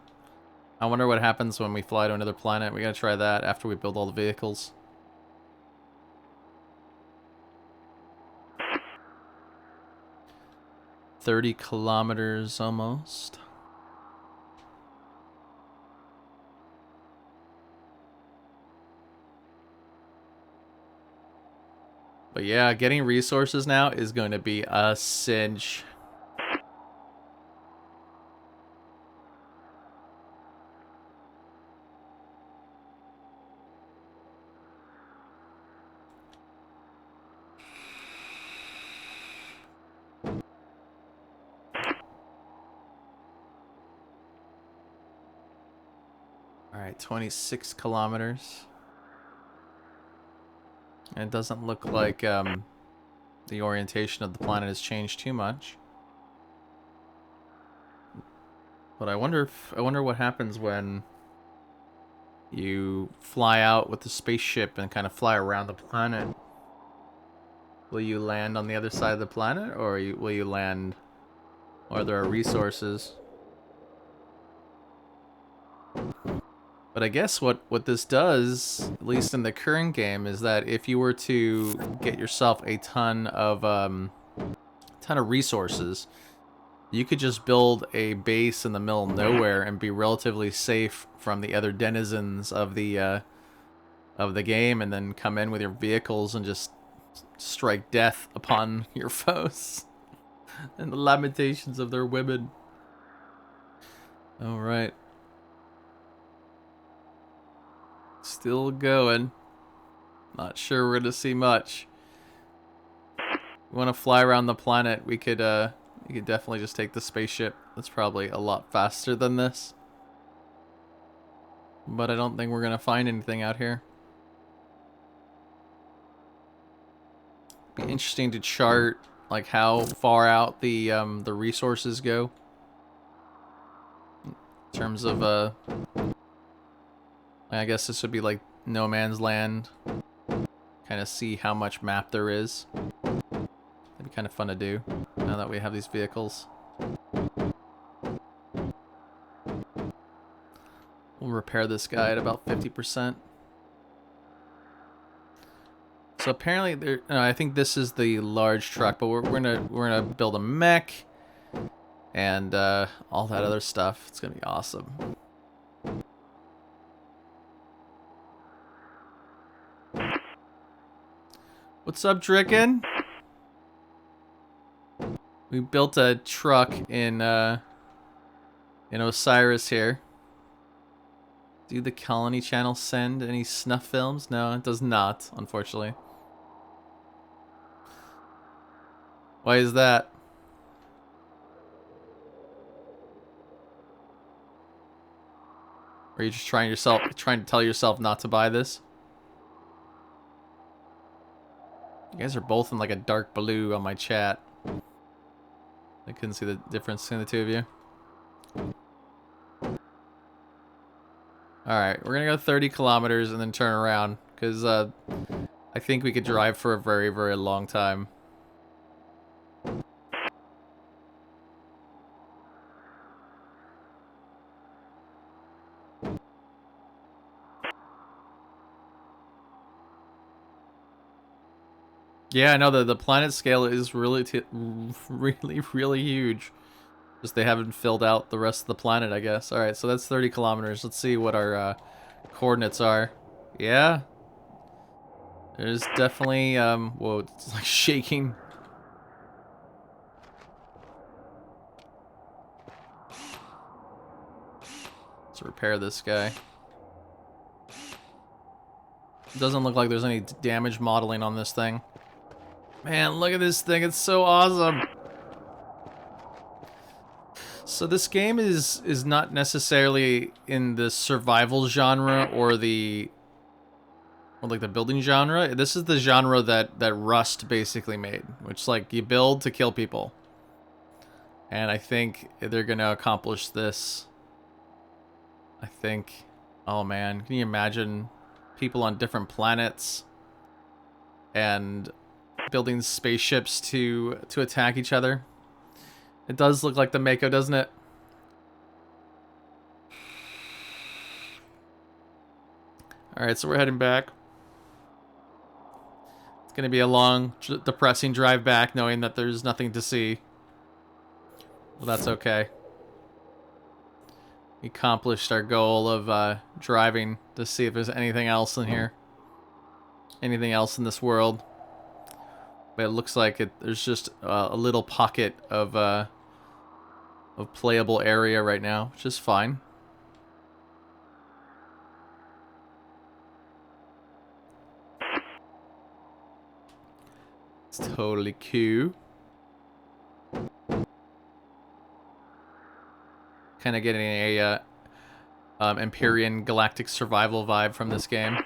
I wonder what happens when we fly to another planet. We gotta try that after we build all the vehicles. "30 kilometers almost. But yeah, getting resources now is going to be a cinch. Alright, 26 kilometers. And it doesn't look like the orientation of the planet has changed too much. But I wonder what happens when you fly out with the spaceship and kind of fly around the planet. Will you land on the other side of the planet, or will you land where there are resources? But I guess what this does, at least in the current game, is that if you were to get yourself a ton of resources, you could just build a base in the middle of nowhere and be relatively safe from the other denizens of the game, and then come in with your vehicles and just strike death upon your foes and the lamentations of their women. All right. Still going. Not sure we're gonna see much. We want to fly around the planet. We could definitely just take the spaceship. That's probably a lot faster than this. But I don't think we're gonna find anything out here. Be interesting to chart like how far out the resources go. In terms of I guess this would be like no man's land. Kind of see how much map there is. That'd be kind of fun to do now that we have these vehicles. We'll repair this guy at about 50%. So apparently there, I think this is the large truck, but we're gonna build a mech and all that other stuff. It's gonna be awesome. What's up, Dricken? We built a truck in Osiris here. Do the Colony Channel send any snuff films? No, it does not, unfortunately. Why is that? Or are you just trying to tell yourself not to buy this? You guys are both in like a dark blue on my chat. I couldn't see the difference between the two of you. Alright, we're gonna go 30 kilometers and then turn around, because I think we could drive for a very, very long time. Yeah, I know the planet scale is really, really huge. Just they haven't filled out the rest of the planet, I guess. Alright, so that's 30 kilometers. Let's see what our coordinates are. Yeah. There's definitely, whoa, it's like shaking. Let's repair this guy. Doesn't look like there's any damage modeling on this thing. Man, look at this thing. It's so awesome. So this game is not necessarily in the survival genre or like the building genre. This is the genre that Rust basically made, which like you build to kill people. And I think they're gonna accomplish this. I think, oh man, can you imagine people on different planets and building spaceships to attack each other? It does look like the Mako, doesn't it? Alright, so we're heading back. It's going to be a long, depressing drive back, knowing that there's nothing to see. Well, that's okay. We accomplished our goal of driving to see if there's anything else in here. Anything else in this world. But it looks like there's just a little pocket of playable area right now, which is fine. It's totally cool. Kind of getting a Empyrean galactic survival vibe from this game.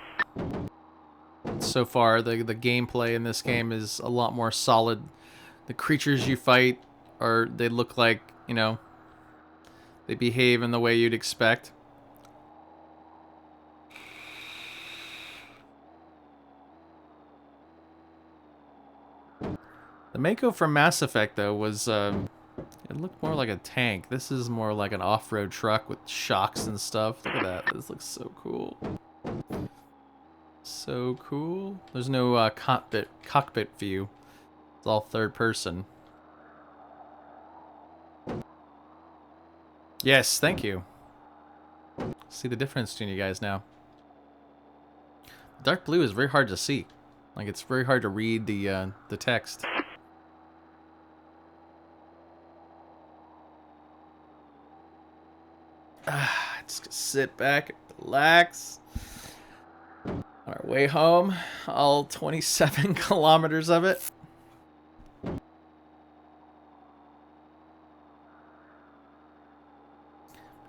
So far, the gameplay in this game is a lot more solid. The creatures you fight they look like, you know, they behave in the way you'd expect. The Mako from Mass Effect, though, was, it looked more like a tank. This is more like an off-road truck with shocks and stuff. Look at that. This looks so cool. So cool. There's no cockpit view. It's all third person. Yes, thank you. See the difference between you guys now. Dark blue is very hard to see. Like, it's very hard to read the text. Just sit back and relax. Our way home, all 27 kilometers of it.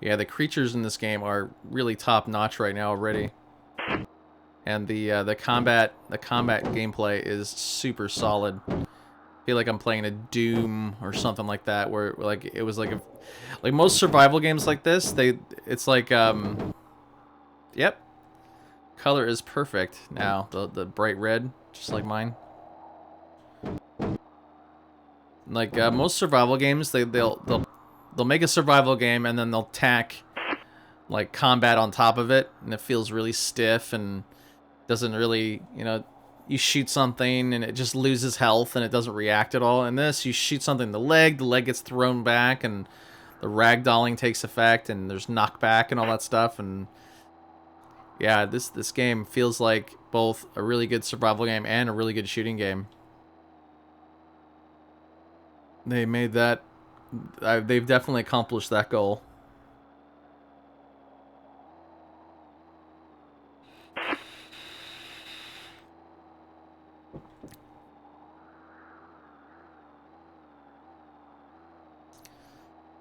Yeah, the creatures in this game are really top notch right now already, and the combat gameplay is super solid. I feel like I'm playing a Doom or something like that, where like it was like like most survival games like this, it's like yep. Color is perfect now. The bright red, just like mine. Like most survival games, they'll make a survival game and then they'll tack like combat on top of it, and it feels really stiff and doesn't really, you know, you shoot something and it just loses health and it doesn't react at all. In this, you shoot something in the leg gets thrown back and the ragdolling takes effect and there's knockback and all that stuff. And yeah, this game feels like both a really good survival game and a really good shooting game. They made that. They've definitely accomplished that goal.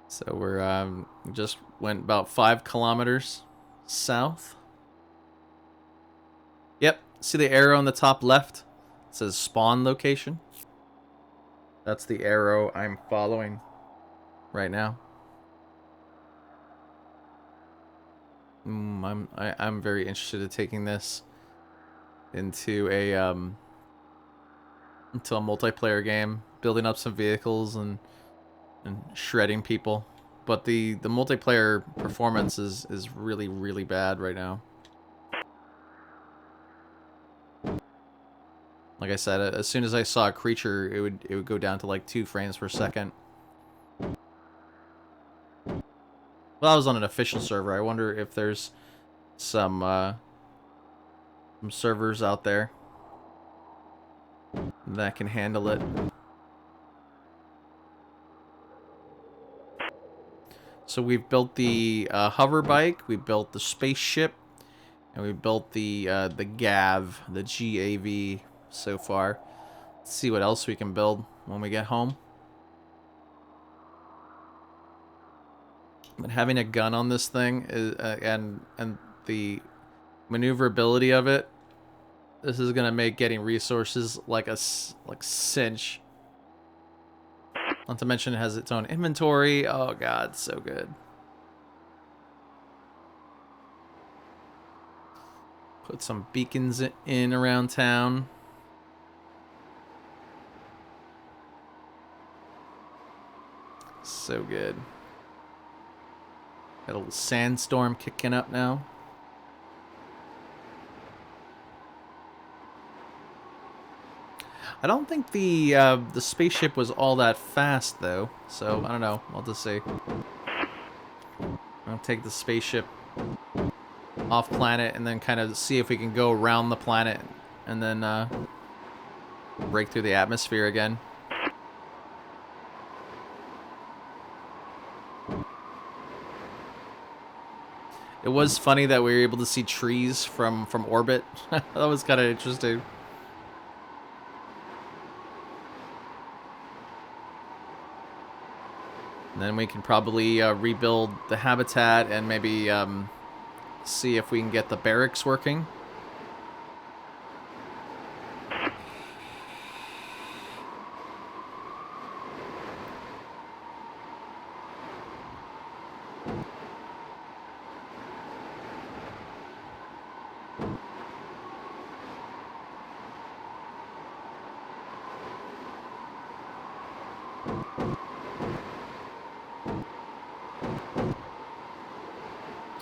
So we're just went about 5 kilometers south. Yep, see the arrow on the top left? It says spawn location. That's the arrow I'm following right now. I'm very interested in taking this into a multiplayer game, building up some vehicles and shredding people. But the multiplayer performance is really, really bad right now. Like I said, as soon as I saw a creature, it would go down to like 2 frames per second. Well, I was on an official server. I wonder if there's some servers out there that can handle it. So we've built the hover bike, we built the spaceship, and we built the GAV, the GAV so far. Let's see what else we can build when we get home. But having a gun on this thing is, and the maneuverability of it, this is gonna make getting resources like a cinch. Not to mention it has its own inventory. Oh god, so good. Put some beacons in around town. So good. Got a little sandstorm kicking up now. I don't think the spaceship was all that fast though, so I don't know. We'll just see. I'll take the spaceship off planet and then kind of see if we can go around the planet and then break through the atmosphere again. It was funny that we were able to see trees from orbit. That was kind of interesting. And then we can probably rebuild the habitat and maybe see if we can get the barracks working.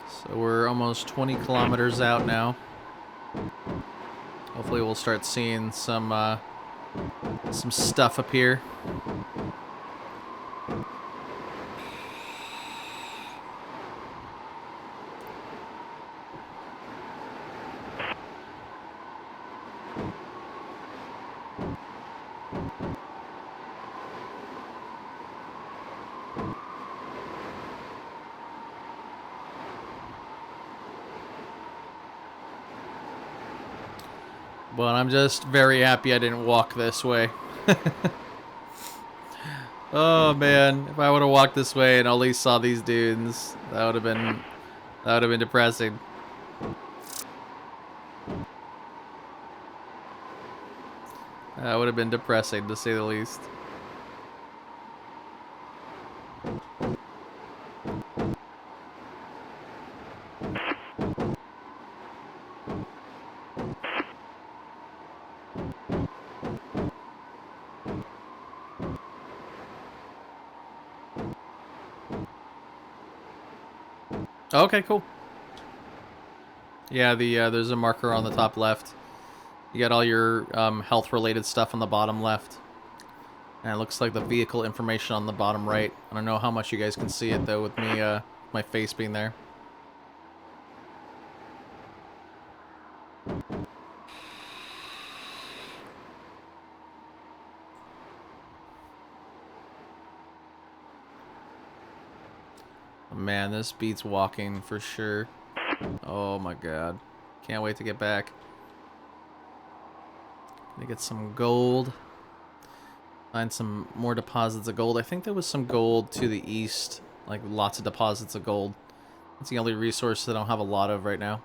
So we're almost 20 kilometers out now. Hopefully we'll start seeing some stuff up here. But I'm just very happy I didn't walk this way. Oh man, if I would have walked this way and only saw these dunes, that would have been depressing. That would have been depressing, to say the least. Okay, cool. Yeah, there's a marker on the top left. You got all your health-related stuff on the bottom left. And it looks like the vehicle information on the bottom right. I don't know how much you guys can see it, though, with me, my face being there. Man, this beats walking for sure. Oh my god. Can't wait to get back. Gonna get some gold. Find some more deposits of gold. I think there was some gold to the east. Like lots of deposits of gold. That's the only resource that I don't have a lot of right now.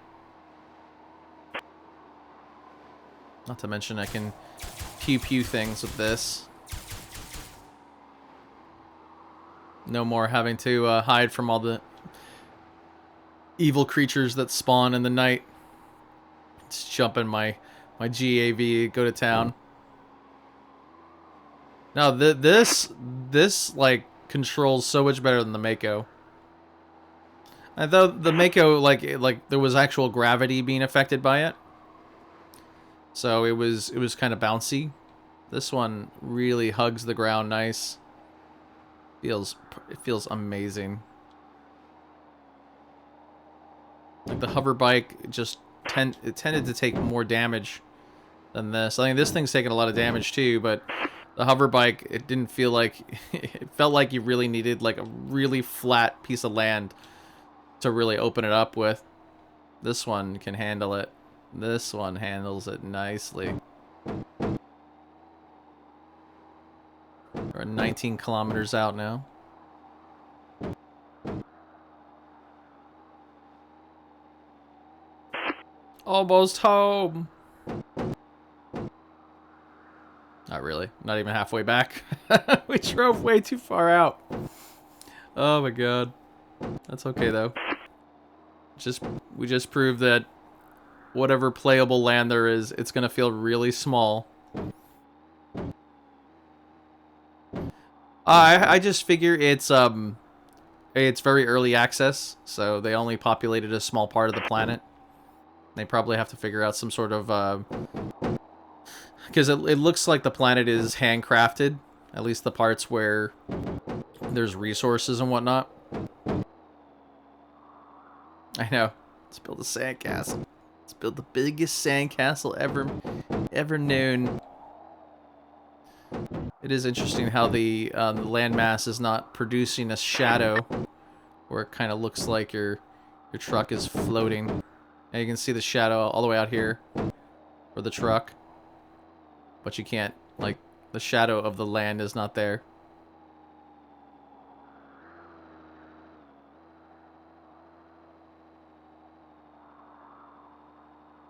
Not to mention I can pew things with this. No more having to hide from all the evil creatures that spawn in the night. Just jump in my GAV, go to town. Now this like controls so much better than the Mako. I thought the Mako like there was actual gravity being affected by it, so it was kind of bouncy. This one really hugs the ground nice. It feels amazing. Like the hover bike just tended to take more damage than this. I think this thing's taking a lot of damage too, but the hover bike, it didn't feel like it felt like you really needed like a really flat piece of land to really open it up with. This one can handle it. This one handles it nicely. We're 19 kilometers out now. Almost home. Not really. Not even halfway back. We drove way too far out. Oh my god. That's okay though. We just proved that whatever playable land there is, it's gonna feel really small. I just figure it's very early access, so they only populated a small part of the planet. They probably have to figure out some sort of because it looks like the planet is handcrafted, at least the parts where there's resources and whatnot. I know. Let's build a sandcastle. Let's build the biggest sandcastle ever known. It is interesting how the landmass is not producing a shadow, where it kind of looks like your truck is floating. And you can see the shadow all the way out here for the truck, but you can't, like, the shadow of the land is not there.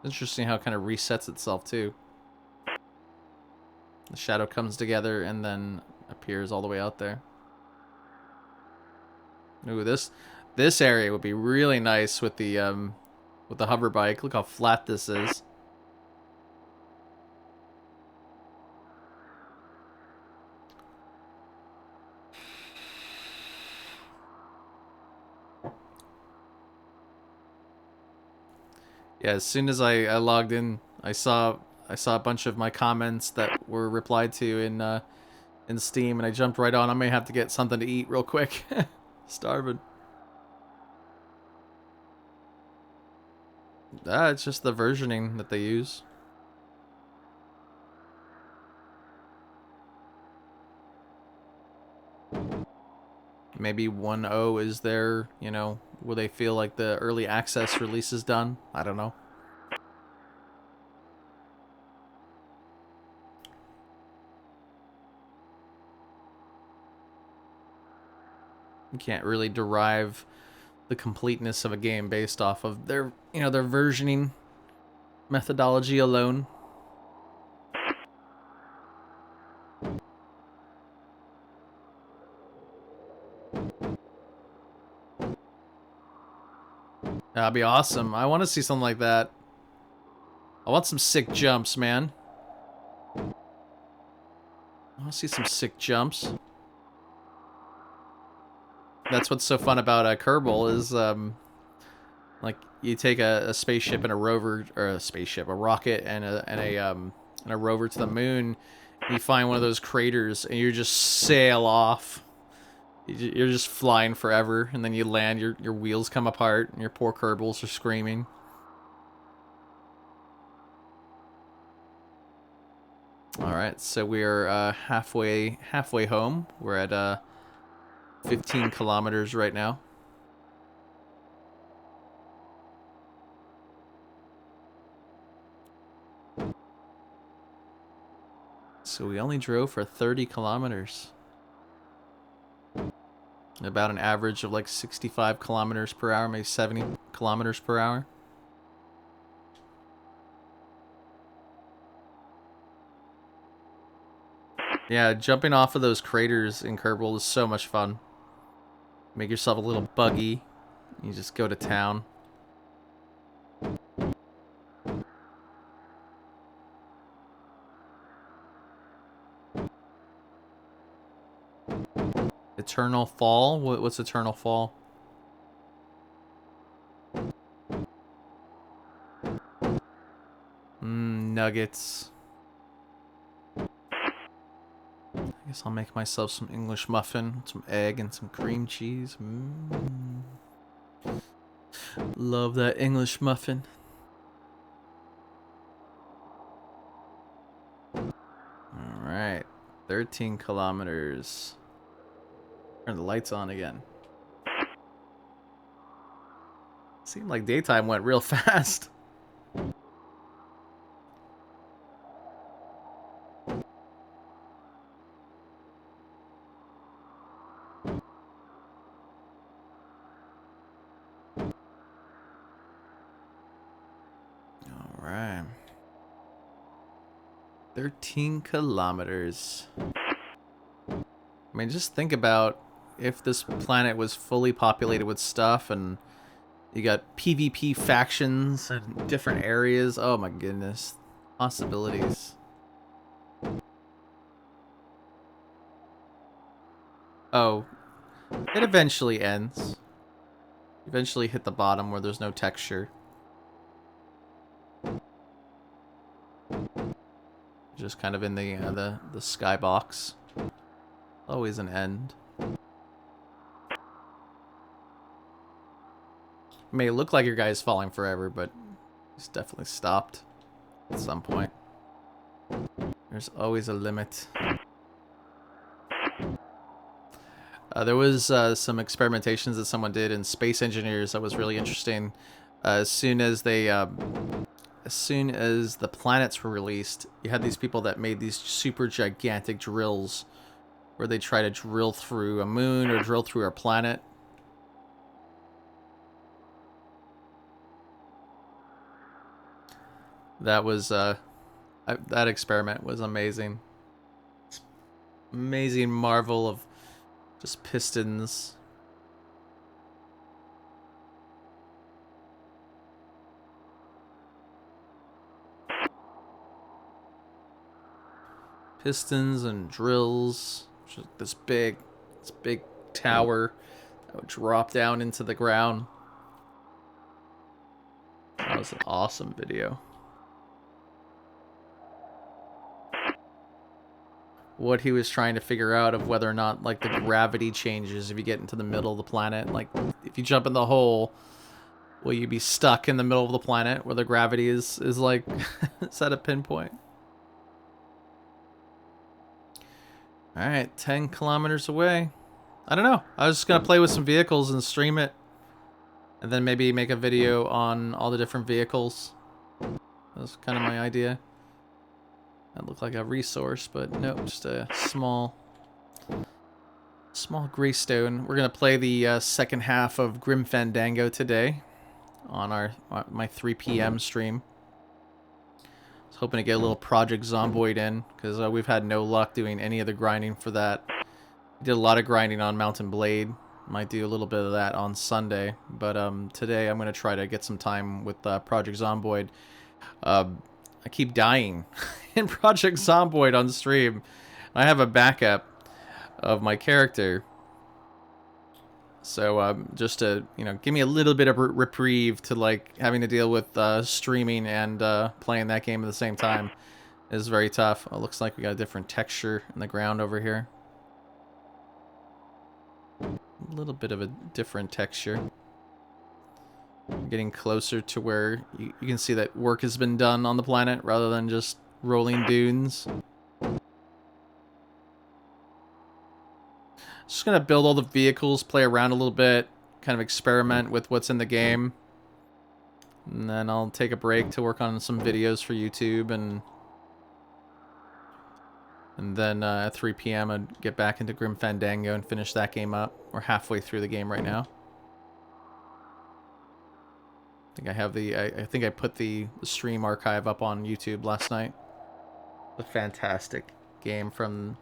Interesting how it kind of resets itself too. The shadow comes together and then appears all the way out there. Ooh, this area would be really nice with the hover bike. Look how flat this is. Yeah, as soon as I logged in, I saw a bunch of my comments that were replied to in Steam, and I jumped right on. I may have to get something to eat real quick. Starving. It's just the versioning that they use. Maybe 1.0 is there, you know, will they feel like the early access release is done? I don't know. You can't really derive the completeness of a game based off of their, you know, their versioning methodology alone. That'd be awesome. I want to see something like that. I want some sick jumps, man. I want to see some sick jumps. That's what's so fun about Kerbal is, like, you take a spaceship and a rover, or a rocket and a rover to the moon. You find one of those craters and you just sail off. You're just flying forever, and then you land. Your wheels come apart, and your poor Kerbals are screaming. All right, so we're halfway home. We're at 15 kilometers right now. So we only drove for 30 kilometers. About an average of like 65 kilometers per hour, maybe 70 kilometers per hour. Yeah, jumping off of those craters in Kerbal is so much fun. Make yourself a little buggy. You just go to town. Eternal Fall? What's Eternal Fall? Nuggets. I guess I'll make myself some English muffin, some egg, and some cream cheese. Love that English muffin. Alright. 13 kilometers. Turn the lights on again. Seemed like daytime went real fast. Alright. 13 kilometers. I mean, just think about if this planet was fully populated with stuff and you got PvP factions and different areas. Oh my goodness. Possibilities. Oh. It eventually ends. Eventually hit the bottom where there's no texture. Just kind of in the skybox. Always an end. It may look like your guy's falling forever, but it's definitely stopped at some point. There's always a limit. There was some experimentations that someone did in Space Engineers that was really interesting. As soon as the planets were released, you had these people that made these super gigantic drills where they try to drill through a moon or drill through a planet. That was that experiment was amazing. Amazing marvel of just pistons. Pistons and drills. Just this big tower that would drop down into the ground. That was an awesome video. What he was trying to figure out of whether or not like the gravity changes if you get into the middle of the planet. Like if you jump in the hole, will you be stuck in the middle of the planet where the gravity is like set a pinpoint? Alright, 10 kilometers away. I don't know. I was just gonna play with some vehicles and stream it. And then maybe make a video on all the different vehicles. That was kind of my idea. That looked like a resource, but nope, just a small greystone. We're gonna play the second half of Grim Fandango today on my 3 p.m. stream. I was hoping to get a little Project Zomboid in because we've had no luck doing any of the grinding for that. We did a lot of grinding on Mountain Blade. Might do a little bit of that on Sunday, but today I'm gonna try to get some time with Project Zomboid. I keep dying in Project Zomboid on stream. I have a backup of my character. So just to, you know, give me a little bit of reprieve to like having to deal with streaming and playing that game at the same time is very tough. It looks like we got a different texture in the ground over here. A little bit of a different texture. Getting closer to where you can see that work has been done on the planet rather than just rolling dunes. Just gonna build all the vehicles, play around a little bit, kind of experiment with what's in the game. And then I'll take a break to work on some videos for YouTube, and then at 3 p.m. I'd get back into Grim Fandango and finish that game up. We're halfway through the game right now. I think I have I think I put the stream archive up on YouTube last night. A fantastic game from,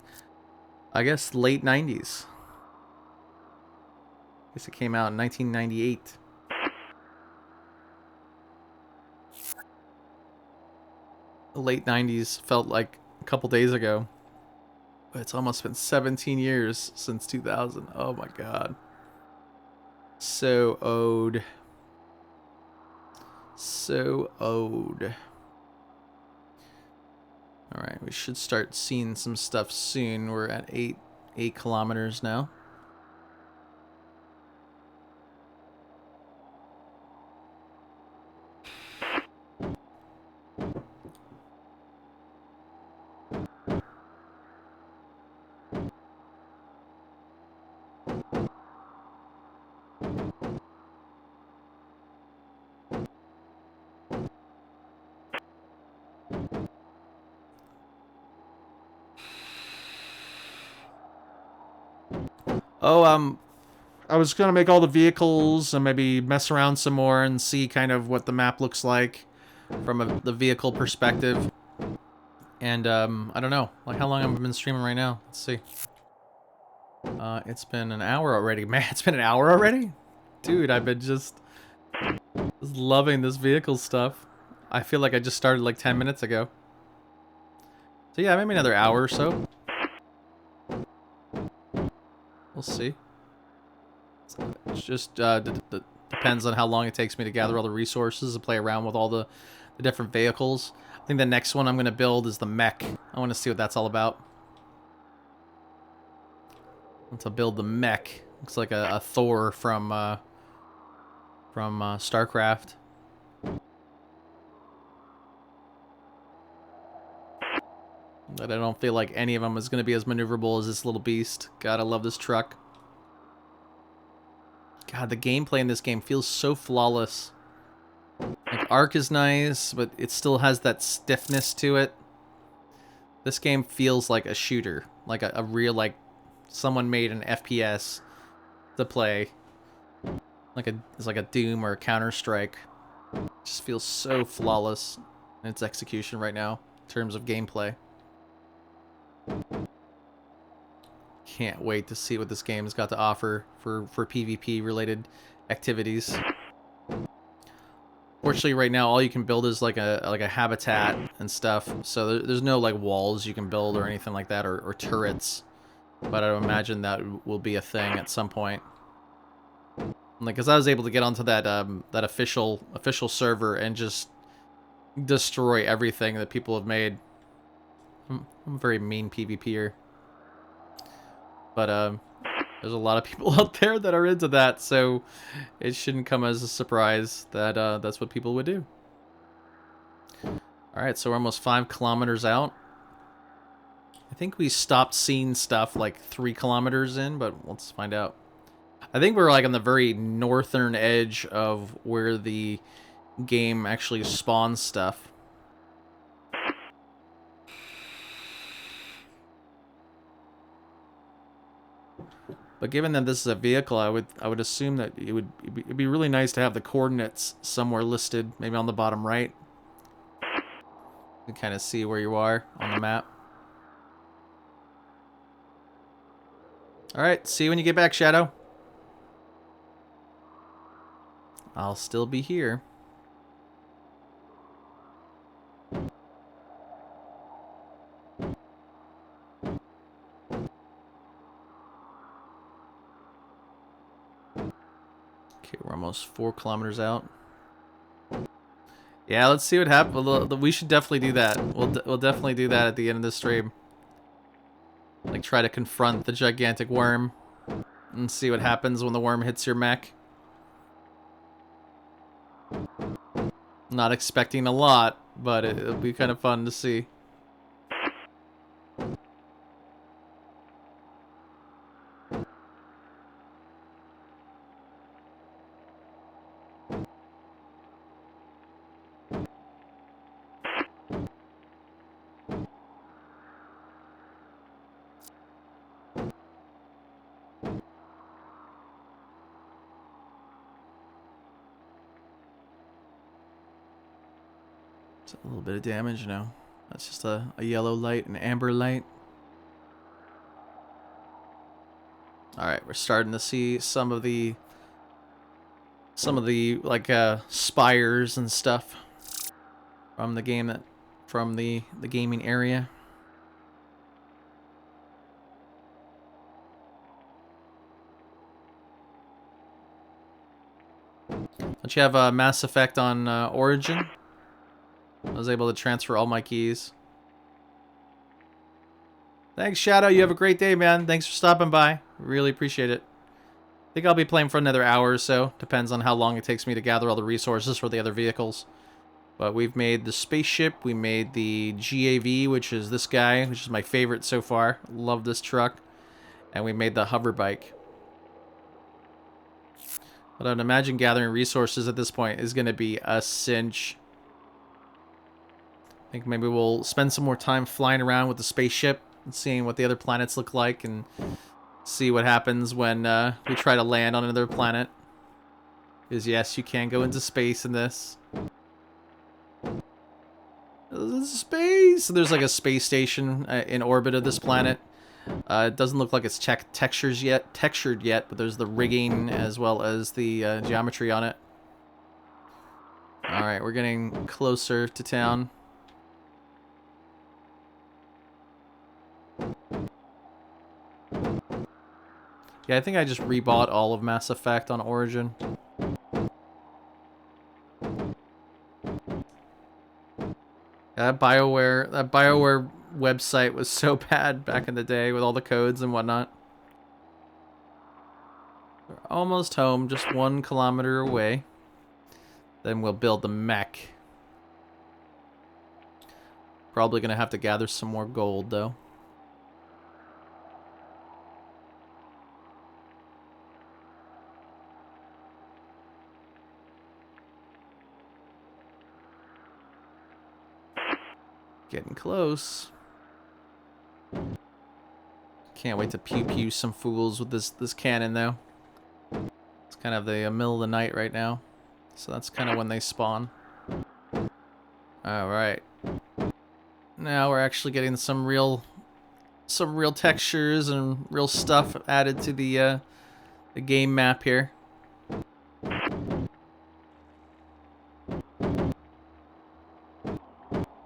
I guess, late 90s. I guess it came out in 1998. The late 90s felt like a couple days ago. But it's almost been 17 years since 2000. Oh my god. So owed. So owed. Alright, we should start seeing some stuff soon. We're at 8 kilometers now. Oh, I was gonna make all the vehicles and maybe mess around some more and see kind of what the map looks like from the vehicle perspective. And I don't know, like how long have I been streaming right now? Let's see. It's been an hour already. Man, it's been an hour already? Dude, I've been just loving this vehicle stuff. I feel like I just started like 10 minutes ago. So yeah, maybe another hour or so. We'll see. It just depends on how long it takes me to gather all the resources and play around with all the different vehicles. I think the next one I'm going to build is the mech. I want to see what that's all about. I want to build the mech. Looks like a Thor from StarCraft. But I don't feel like any of them is going to be as maneuverable as this little beast. God, I love this truck. God, the gameplay in this game feels so flawless. Like, Arc is nice, but it still has that stiffness to it. This game feels like a shooter. Like a real, like, someone made an FPS to play. It's like a Doom or a Counter-Strike. It just feels so flawless. in its execution right now in terms of gameplay. Can't wait to see what this game's got to offer for PvP related activities. Fortunately, right now all you can build is like a habitat and stuff. So there's no like walls you can build or anything like that, or turrets. But I would imagine that will be a thing at some point. Like, cause I was able to get onto that that official server and just destroy everything that people have made. I'm a very mean PvPer. But there's a lot of people out there that are into that, so it shouldn't come as a surprise that that's what people would do. Alright, so we're almost 5 kilometers out. I think we stopped seeing stuff like 3 kilometers in, but let's find out. I think we're like on the very northern edge of where the game actually spawns stuff. But given that this is a vehicle, I would assume that it'd be really nice to have the coordinates somewhere listed, maybe on the bottom right. You can kind of see where you are on the map. Alright, see you when you get back, Shadow. I'll still be here. Okay, we're almost 4 kilometers out. Yeah, let's see what happens. We should definitely do that. We'll definitely do that at the end of the stream. Like, try to confront the gigantic worm and see what happens when the worm hits your mech. Not expecting a lot, but it'll be kind of fun to see. A little bit of damage now. That's just a yellow light, an amber light. Alright, we're starting to see some of the like spires and stuff from the game from the gaming area. Don't you have Mass Effect on Origin? I was able to transfer all my keys. Thanks, Shadow. You have a great day, man. Thanks for stopping by. Really appreciate it. I think I'll be playing for another hour or so. Depends on how long it takes me to gather all the resources for the other vehicles. But we've made the spaceship. We made the GAV, which is this guy, which is my favorite so far. Love this truck. And we made the hover bike. But I'd imagine gathering resources at this point is going to be a cinch. I think maybe we'll spend some more time flying around with the spaceship and seeing what the other planets look like and see what happens when we try to land on another planet. Because yes, you can go into space in this. Space! So there's like a space station in orbit of this planet. It doesn't look like it's textured yet, but there's the rigging as well as the geometry on it. Alright, we're getting closer to town. Yeah, I think I just rebought all of Mass Effect on Origin. That BioWare website was so bad back in the day with all the codes and whatnot. We're almost home, just 1 kilometer away. Then we'll build the mech. Probably gonna have to gather some more gold, though. Getting close. Can't wait to pew some fools with this cannon, though. It's kind of the middle of the night right now, so that's kind of when they spawn. All right. Now we're actually getting some real textures and real stuff added to the game map here.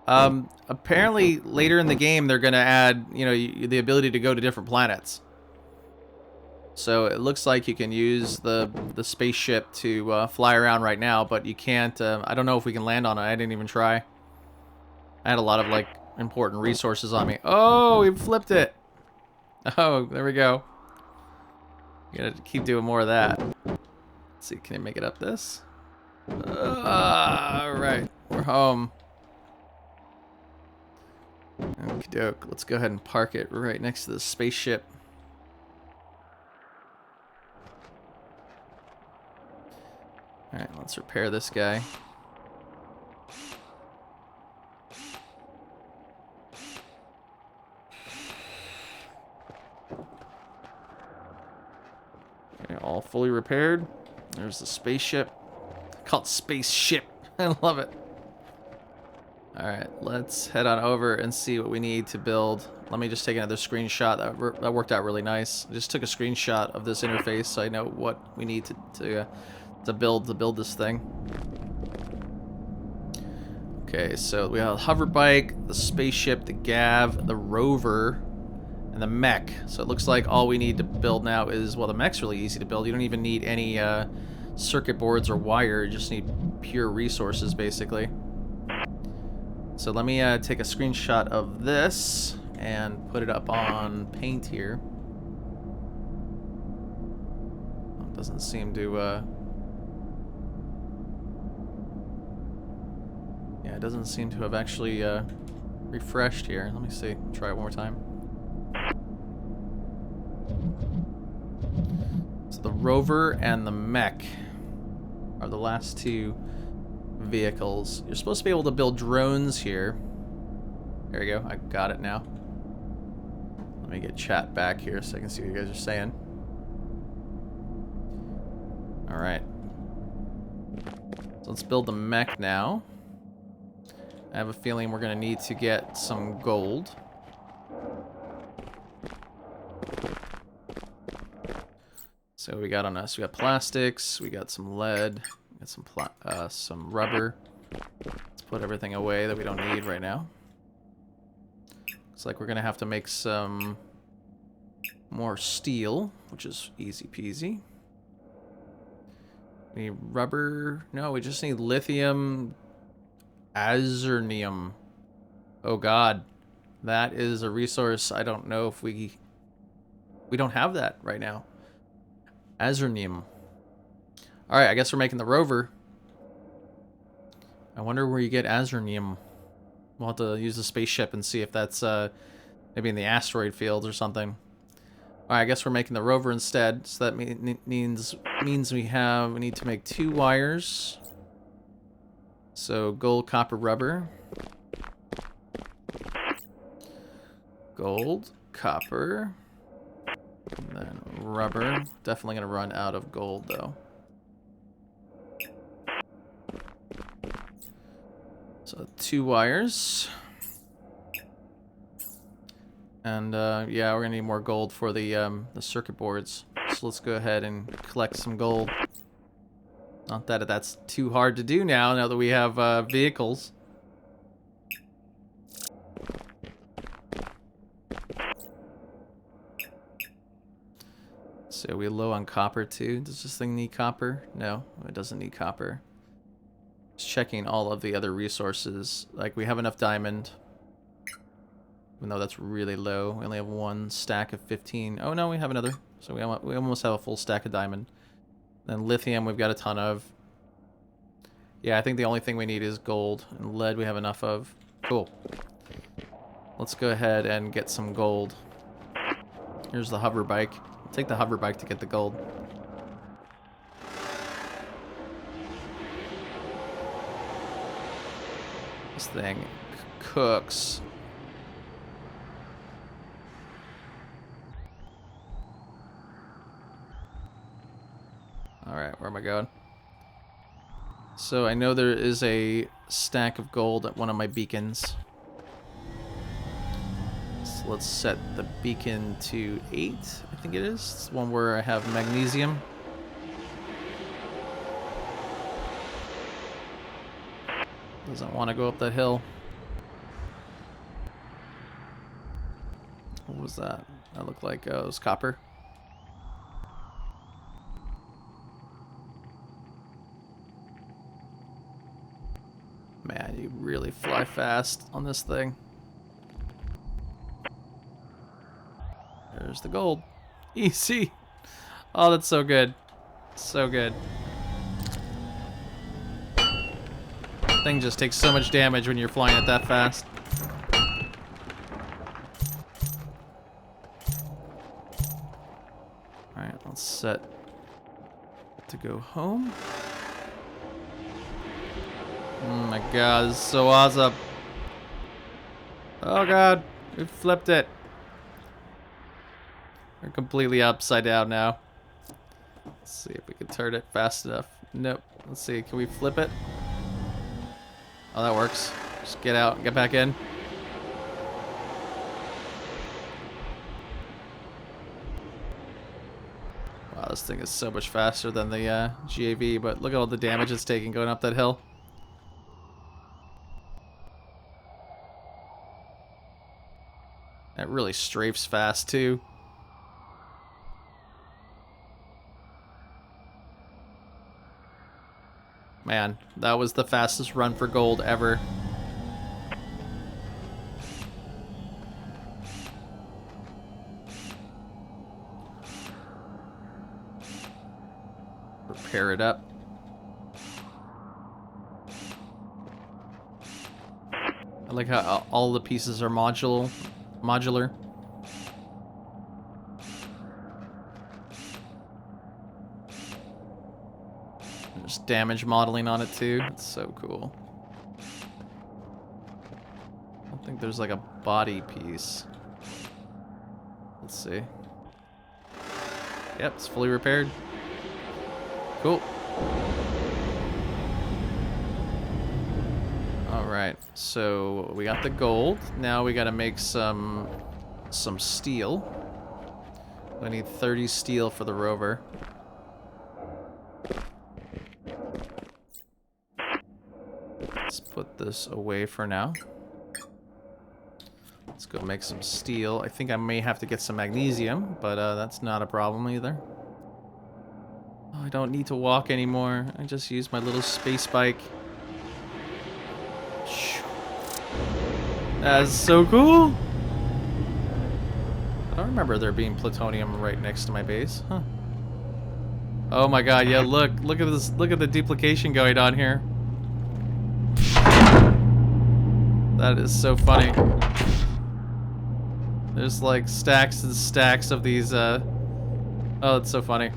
Apparently later in the game they're gonna add, you know, the ability to go to different planets. So it looks like you can use the spaceship to fly around right now, but you can't. I don't know if we can land on it. I didn't even try. I had a lot of like important resources on me. Oh, we flipped it. Oh, there we go. Gotta keep doing more of that. Let's see, can I make it up this? Alright, we're home. Okie doke, let's go ahead and park it right next to the spaceship. Alright, let's repair this guy. Okay, all fully repaired. There's the spaceship. I call it spaceship. I love it. Alright, let's head on over and see what we need to build. Let me just take another screenshot. That worked out really nice. I just took a screenshot of this interface so I know what we need to build this thing. Okay, so we have the hover bike, the spaceship, the gav, the rover, and the mech. So it looks like all we need to build now is, well, the mech's really easy to build. You don't even need any circuit boards or wire. You just need pure resources, basically. So let me take a screenshot of this and put it up on Paint here. It doesn't seem to, yeah, it doesn't seem to have actually refreshed here. Let me see. Try it one more time. So the rover and the mech are the last two vehicles. You're supposed to be able to build drones here. There you go. I got it now. Let me get chat back here so I can see what you guys are saying. Alright. So let's build the mech now. I have a feeling we're going to need to get some gold. So we got on us. We got plastics. We got some lead. We got some rubber. Let's put everything away that we don't need right now. Looks like we're going to have to make some more steel, which is easy peasy. We need rubber. No, we just need lithium. Azurnium. Oh god. That is a resource I don't know if we don't have that right now. Azurnium. Alright, I guess we're making the rover. I wonder where you get Azurnium. We'll have to use the spaceship and see if that's maybe in the asteroid field or something. Alright, I guess we're making the rover instead. So that means we need to make 2 wires. So gold, copper, rubber. Gold, copper, and then rubber. Definitely gonna run out of gold though. So 2 wires. And yeah, we're gonna need more gold for the circuit boards. So let's go ahead and collect some gold. Not that that's too hard to do now that we have vehicles. So we're low on copper too. Does this thing need copper? No, it doesn't need copper. Just checking all of the other resources. Like we have enough diamond. Even though that's really low. We only have 1 stack of 15. Oh no, we have another. So we almost have a full stack of diamond. Then lithium we've got a ton of. Yeah, I think the only thing we need is gold. And lead we have enough of. Cool. Let's go ahead and get some gold. Here's the hover bike. I'll take the hover bike to get the gold. This thing cooks. Alright, where am I going? So I know there is a stack of gold at one of my beacons. So let's set the beacon to 8, I think it is. It's one where I have magnesium. Doesn't want to go up that hill. What was that? That looked like it was copper. Man, you really fly fast on this thing. There's the gold. Easy. Oh, that's so good. So good. Thing just takes so much damage when you're flying it that fast. Alright, let's set to go home. Oh my god, this is so awesome. Oh god, we flipped it. We're completely upside down now. Let's see if we can turn it fast enough. Nope. Let's see, can we flip it? Oh, that works. Just get out and get back in. Wow, this thing is so much faster than the GAV, but look at all the damage it's taking going up that hill. It really strafes fast, too. Man, that was the fastest run for gold ever. Repair it up. I like how all the pieces are modular. There's damage modeling on it too. It's so cool. I don't think there's like a body piece. Let's see. Yep, it's fully repaired. Cool. Alright, so we got the gold. Now we gotta make some steel. I need 30 steel for the rover. Let's put this away for now. Let's go make some steel. I think I may have to get some magnesium, but that's not a problem either. Oh, I don't need to walk anymore. I just use my little space bike. That's so cool! I don't remember there being plutonium right next to my base. Huh. Oh my god, yeah, look at this, look at the duplication going on here. That is so funny. There's like stacks and stacks of these, oh, it's so funny.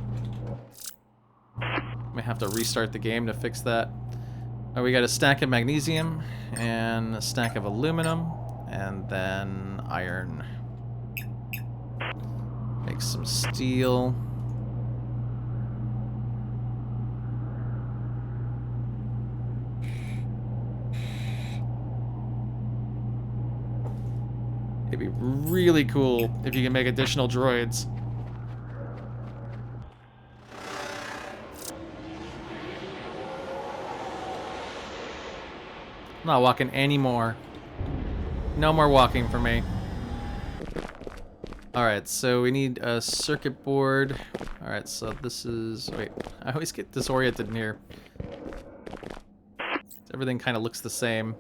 May have to restart the game to fix that. Oh, we got a stack of magnesium, and a stack of aluminum, and then iron. Make some steel. It'd be really cool if you can make additional droids. I'm not walking anymore. No more walking for me. Alright, so we need a circuit board. Alright, so this is... Wait, I always get disoriented in here. Everything kind of looks the same.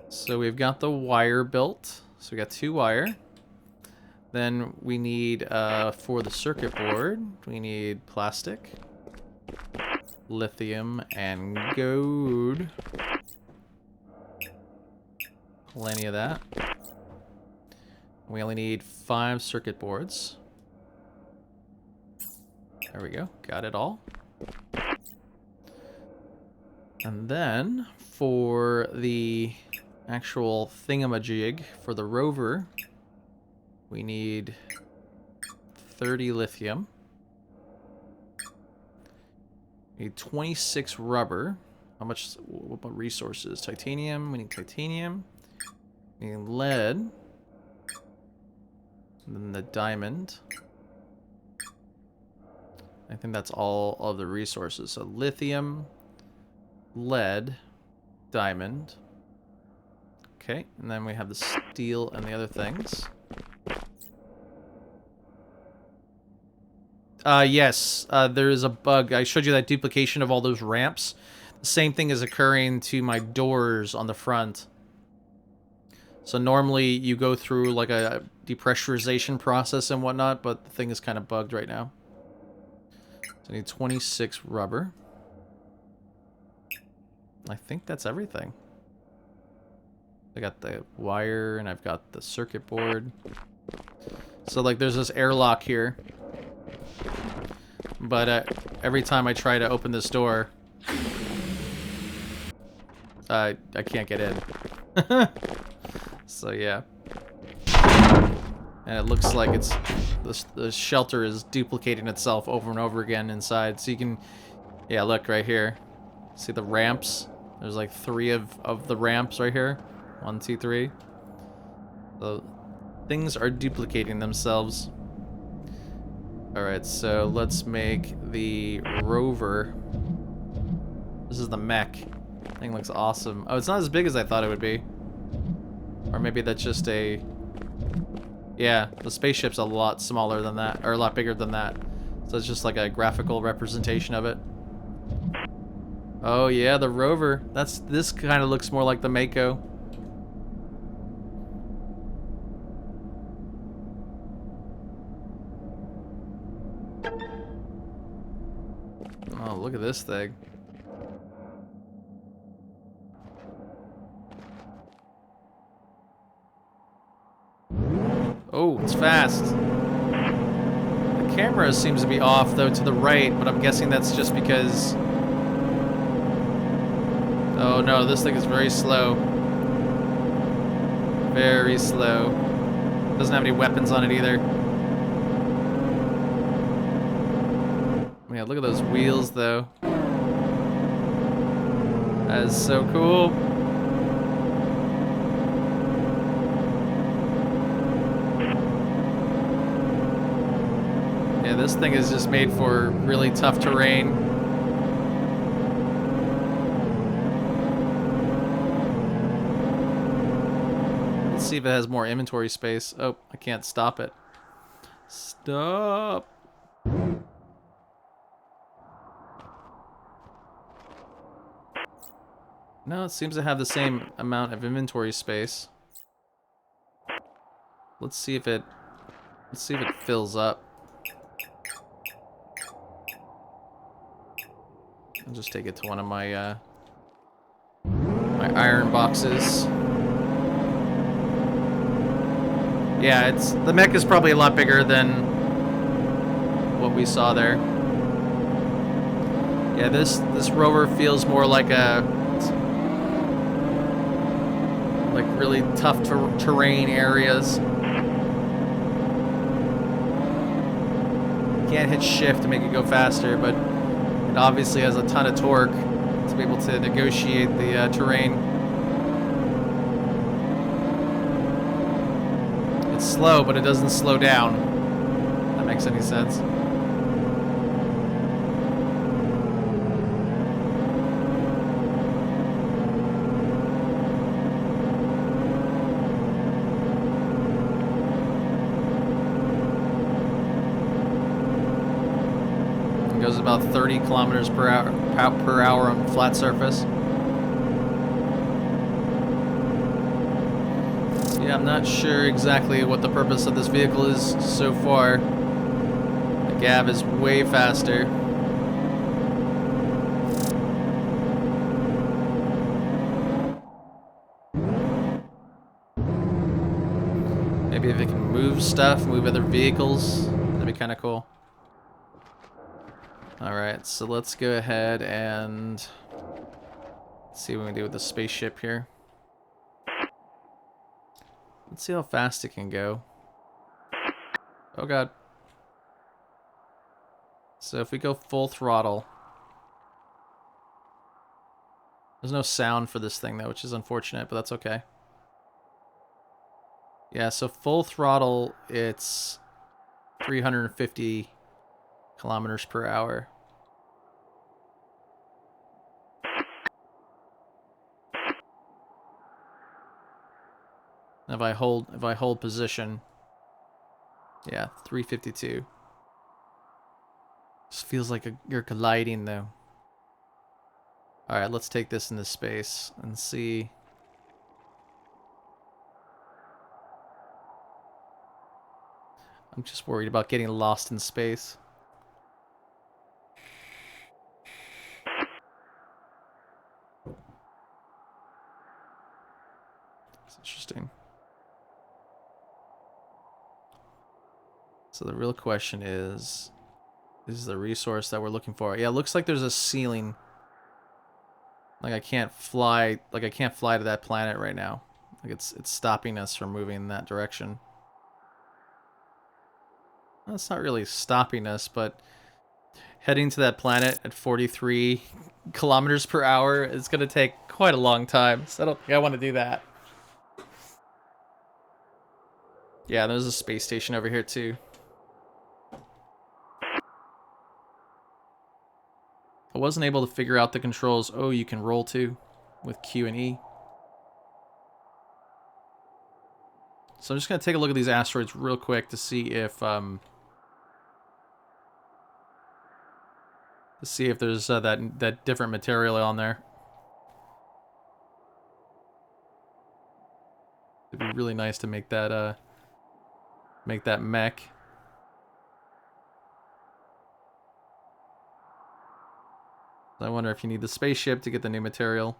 So we've got the wire built. So we got 2 wire. Then we need, for the circuit board, we need plastic, lithium, and gold. Plenty of that. We only need 5 circuit boards. There we go. Got it all. And then for the actual thingamajig for the rover, we need 30 lithium. We need 26 rubber. How much? What about resources? Titanium. We need titanium. We need lead. And then the diamond. I think that's all of the resources. So lithium, lead, diamond. Okay, and then we have the steel and the other things. Yes, there is a bug. I showed you that duplication of all those ramps. The same thing is occurring to my doors on the front. So normally you go through like a depressurization process and whatnot, but the thing is kind of bugged right now. So I need 26 rubber. I think that's everything. I got the wire and I've got the circuit board. So like there's this airlock here. But every time I try to open this door, I can't get in. So yeah. And it looks like it's the shelter is duplicating itself over and over again inside. So you can, yeah, look right here. See the ramps? There's like 3 of the ramps right here. 1, 2, 3. So things are duplicating themselves. Alright, so let's make the rover. This is the mech. Thing looks awesome. Oh, it's not as big as I thought it would be. Or maybe that's just a... Yeah, the spaceship's a lot smaller than that, or a lot bigger than that. So it's just like a graphical representation of it. Oh yeah, the rover. This kind of looks more like the Mako. Oh, look at this thing. Oh, it's fast. The camera seems to be off, though, to the right, but I'm guessing that's just because... Oh, no, this thing is very slow. Very slow. Doesn't have any weapons on it, either. Yeah, look at those wheels, though. That is so cool. Yeah, this thing is just made for really tough terrain. Let's see if it has more inventory space. Oh, I can't stop it. Stop. No, it seems to have the same amount of inventory space. Let's see if it fills up. I'll just take it to one of my my iron boxes. Yeah, the mech is probably a lot bigger than what we saw there. Yeah, this rover feels more like a really tough terrain areas. Can't hit shift to make it go faster, but it obviously has a ton of torque to be able to negotiate the terrain. It's slow, but it doesn't slow down. If that makes any sense. Goes about 30 kilometers per hour on flat surface. Yeah, I'm not sure exactly what the purpose of this vehicle is so far. The Gav is way faster. Maybe if it can move stuff, move other vehicles, that'd be kind of cool. Alright, so let's go ahead and see what we can do with the spaceship here. Let's see how fast it can go. Oh god. So if we go full throttle. There's no sound for this thing, though, which is unfortunate, but that's okay. Yeah, so full throttle, it's 350 kilometers per hour. If I hold position, yeah, 352. Just feels like you're gliding, though. All right, let's take this into space and see. I'm just worried about getting lost in space. It's interesting. So the real question is the resource that we're looking for. Yeah, it looks like there's a ceiling. Like I can't fly to that planet right now. Like it's stopping us from moving in that direction. Well, it's not really stopping us, but heading to that planet at 43 kilometers per hour is going to take quite a long time. So I don't think I want to do that. Yeah, there's a space station over here too. I wasn't able to figure out the controls. Oh, you can roll too with Q and E. So I'm just going to take a look at these asteroids real quick to see if there's that different material on there. It'd be really nice to make that mech. I wonder if you need the spaceship to get the new material.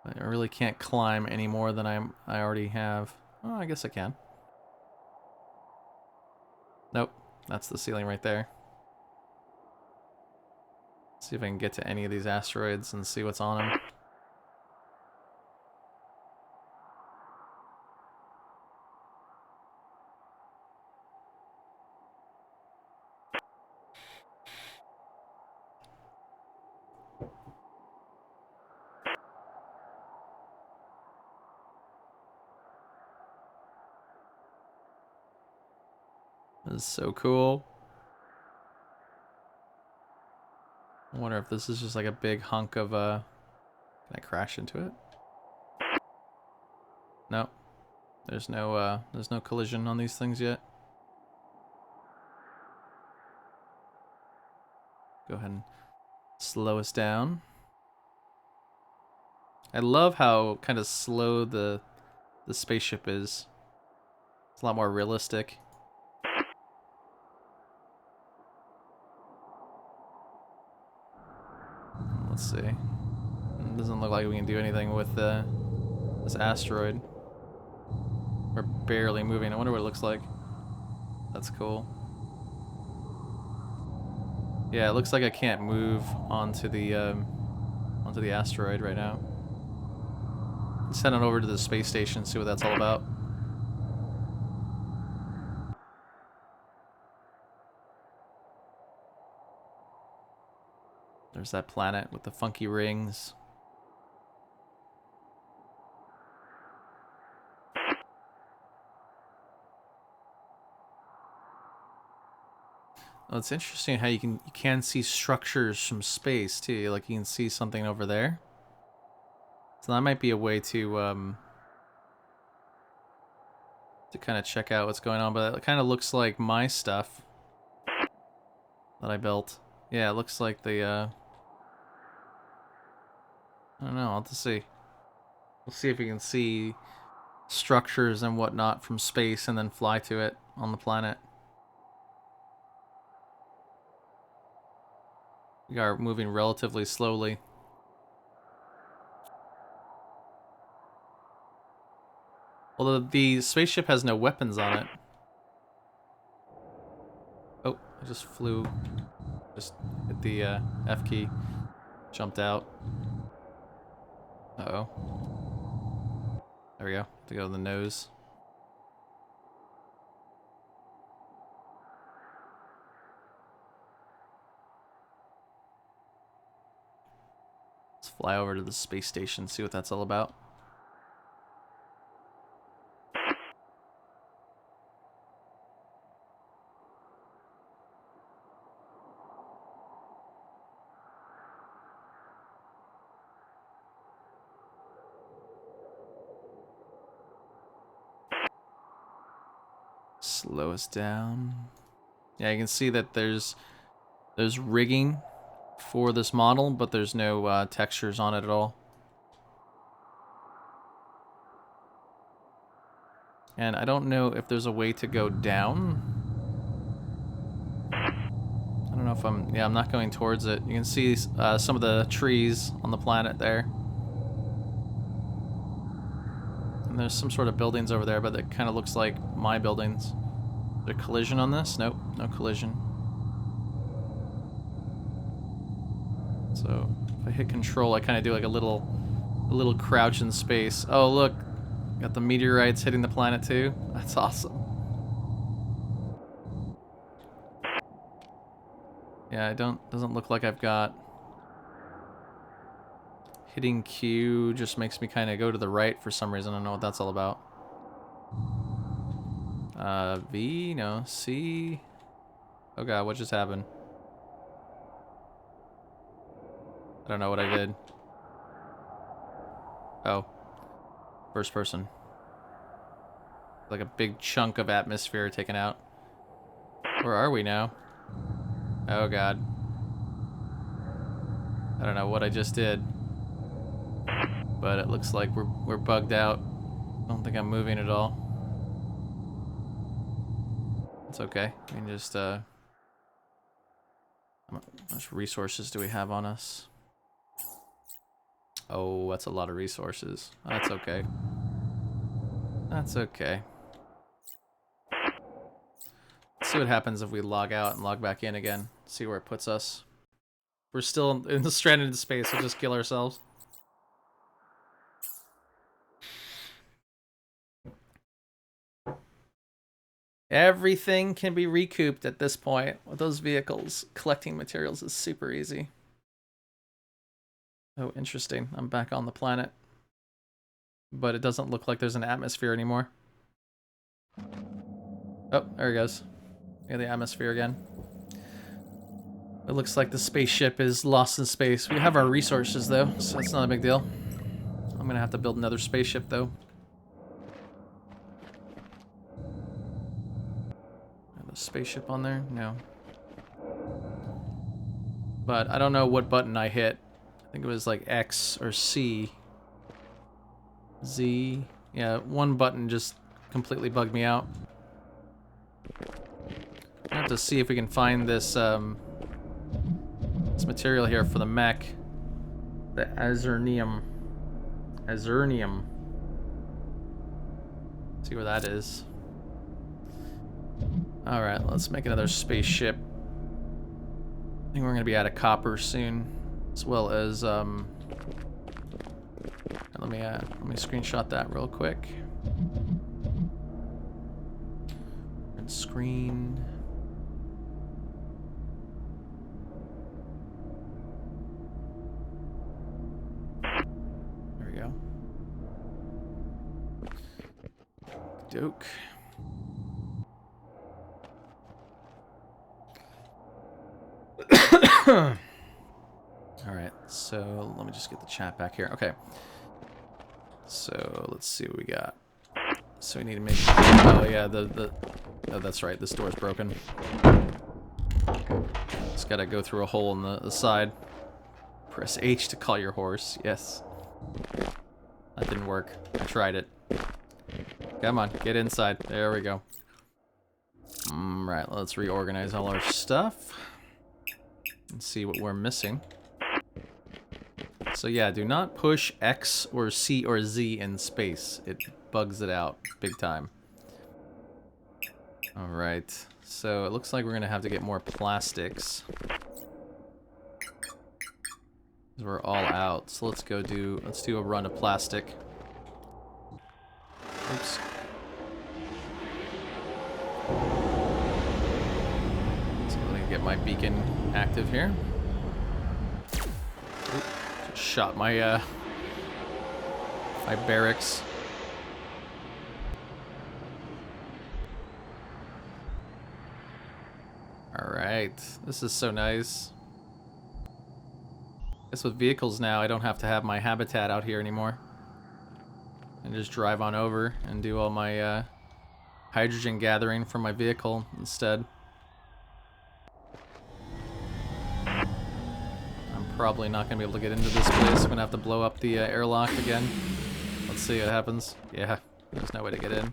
I really can't climb any more than I already have. Oh, I guess I can. Nope, that's the ceiling right there. See if I can get to any of these asteroids and see what's on them. This is so cool. I wonder if this is just like a big hunk of can I crash into it? No. There's no collision on these things yet. Go ahead and slow us down. I love how kind of slow the spaceship is. It's a lot more realistic. Let's see. It doesn't look like we can do anything with this asteroid. We're barely moving. I wonder what it looks like. That's cool. Yeah, it looks like I can't move onto the asteroid right now. Let's head on over to the space station and see what that's all about. There's that planet with the funky rings. Well, it's interesting how you can see structures from space too. Like you can see something over there. So that might be a way to kind of check out what's going on. But it kind of looks like my stuff that I built. Yeah, it looks like the I don't know. I'll have to see. We'll see if we can see structures and whatnot from space and then fly to it on the planet. We are moving relatively slowly. Although the spaceship has no weapons on it. Oh, I just flew. Just hit the F key. Jumped out. Uh-oh. There we go. Have to go to the nose. fly over to the space station, see what that's all about. Slow us down. Yeah, you can see that there's rigging for this model, but there's no textures on it at all. And I don't know if there's a way to go down. I don't know if I'm not going towards it. You can see some of the trees on the planet there. And there's some sort of buildings over there, but it kind of looks like my buildings. Is there a collision on this? Nope, no collision. So if I hit control, I kind of do like a little crouch in space. Oh, look. Got the meteorites hitting the planet too. That's awesome. Yeah, doesn't look like I've got... Hitting Q just makes me kind of go to the right for some reason. I don't know what that's all about. V, no, C. Oh god, what just happened? I don't know what I did. Oh. First person. Like a big chunk of atmosphere taken out. Where are we now? Oh god. I don't know what I just did. But it looks like we're bugged out. I don't think I'm moving at all. It's okay. We can just how much resources do we have on us? Oh, that's a lot of resources. That's okay. That's okay. Let's see what happens if we log out and log back in again. See where it puts us. We're still in the stranded in space. We'll just kill ourselves. Everything can be recouped at this point with those vehicles. Collecting materials is super easy. Oh, interesting. I'm back on the planet. But it doesn't look like there's an atmosphere anymore. Oh, there it goes. Yeah, the atmosphere again. It looks like the spaceship is lost in space. We have our resources, though, so it's not a big deal. I'm gonna have to build another spaceship, though. Have a spaceship on there? No. But I don't know what button I hit. I think it was like X or C. Z. Yeah, one button just completely bugged me out. I have to see if we can find this this material here for the mech. The Azurnium. Azurnium. See where that is. Alright, let's make another spaceship. I think we're gonna be out of copper soon. As well as let me screenshot that real quick. And screen. There we go. Doke. Alright, so let me just get the chat back here. Okay. So let's see what we got. So we need to make... Oh yeah, oh, that's right, this door's broken. Just gotta go through a hole in the side. Press H to call your horse. Yes. That didn't work. I tried it. Come on, get inside. There we go. Right, let's reorganize all our stuff. And see what we're missing. So yeah, do not push X or C or Z in space. It bugs it out big time. Alright, so it looks like we're gonna have to get more plastics. We're all out, so let's do a run of plastic. Oops. So let me get my beacon active here. Oop. shot my my barracks. Alright, this is so nice. Guess with vehicles now, I don't have to have my habitat out here anymore. And just drive on over and do all my hydrogen gathering from my vehicle instead. I'm probably not going to be able to get into this place. I'm going to have to blow up the airlock again. Let's see what happens. Yeah, there's no way to get in.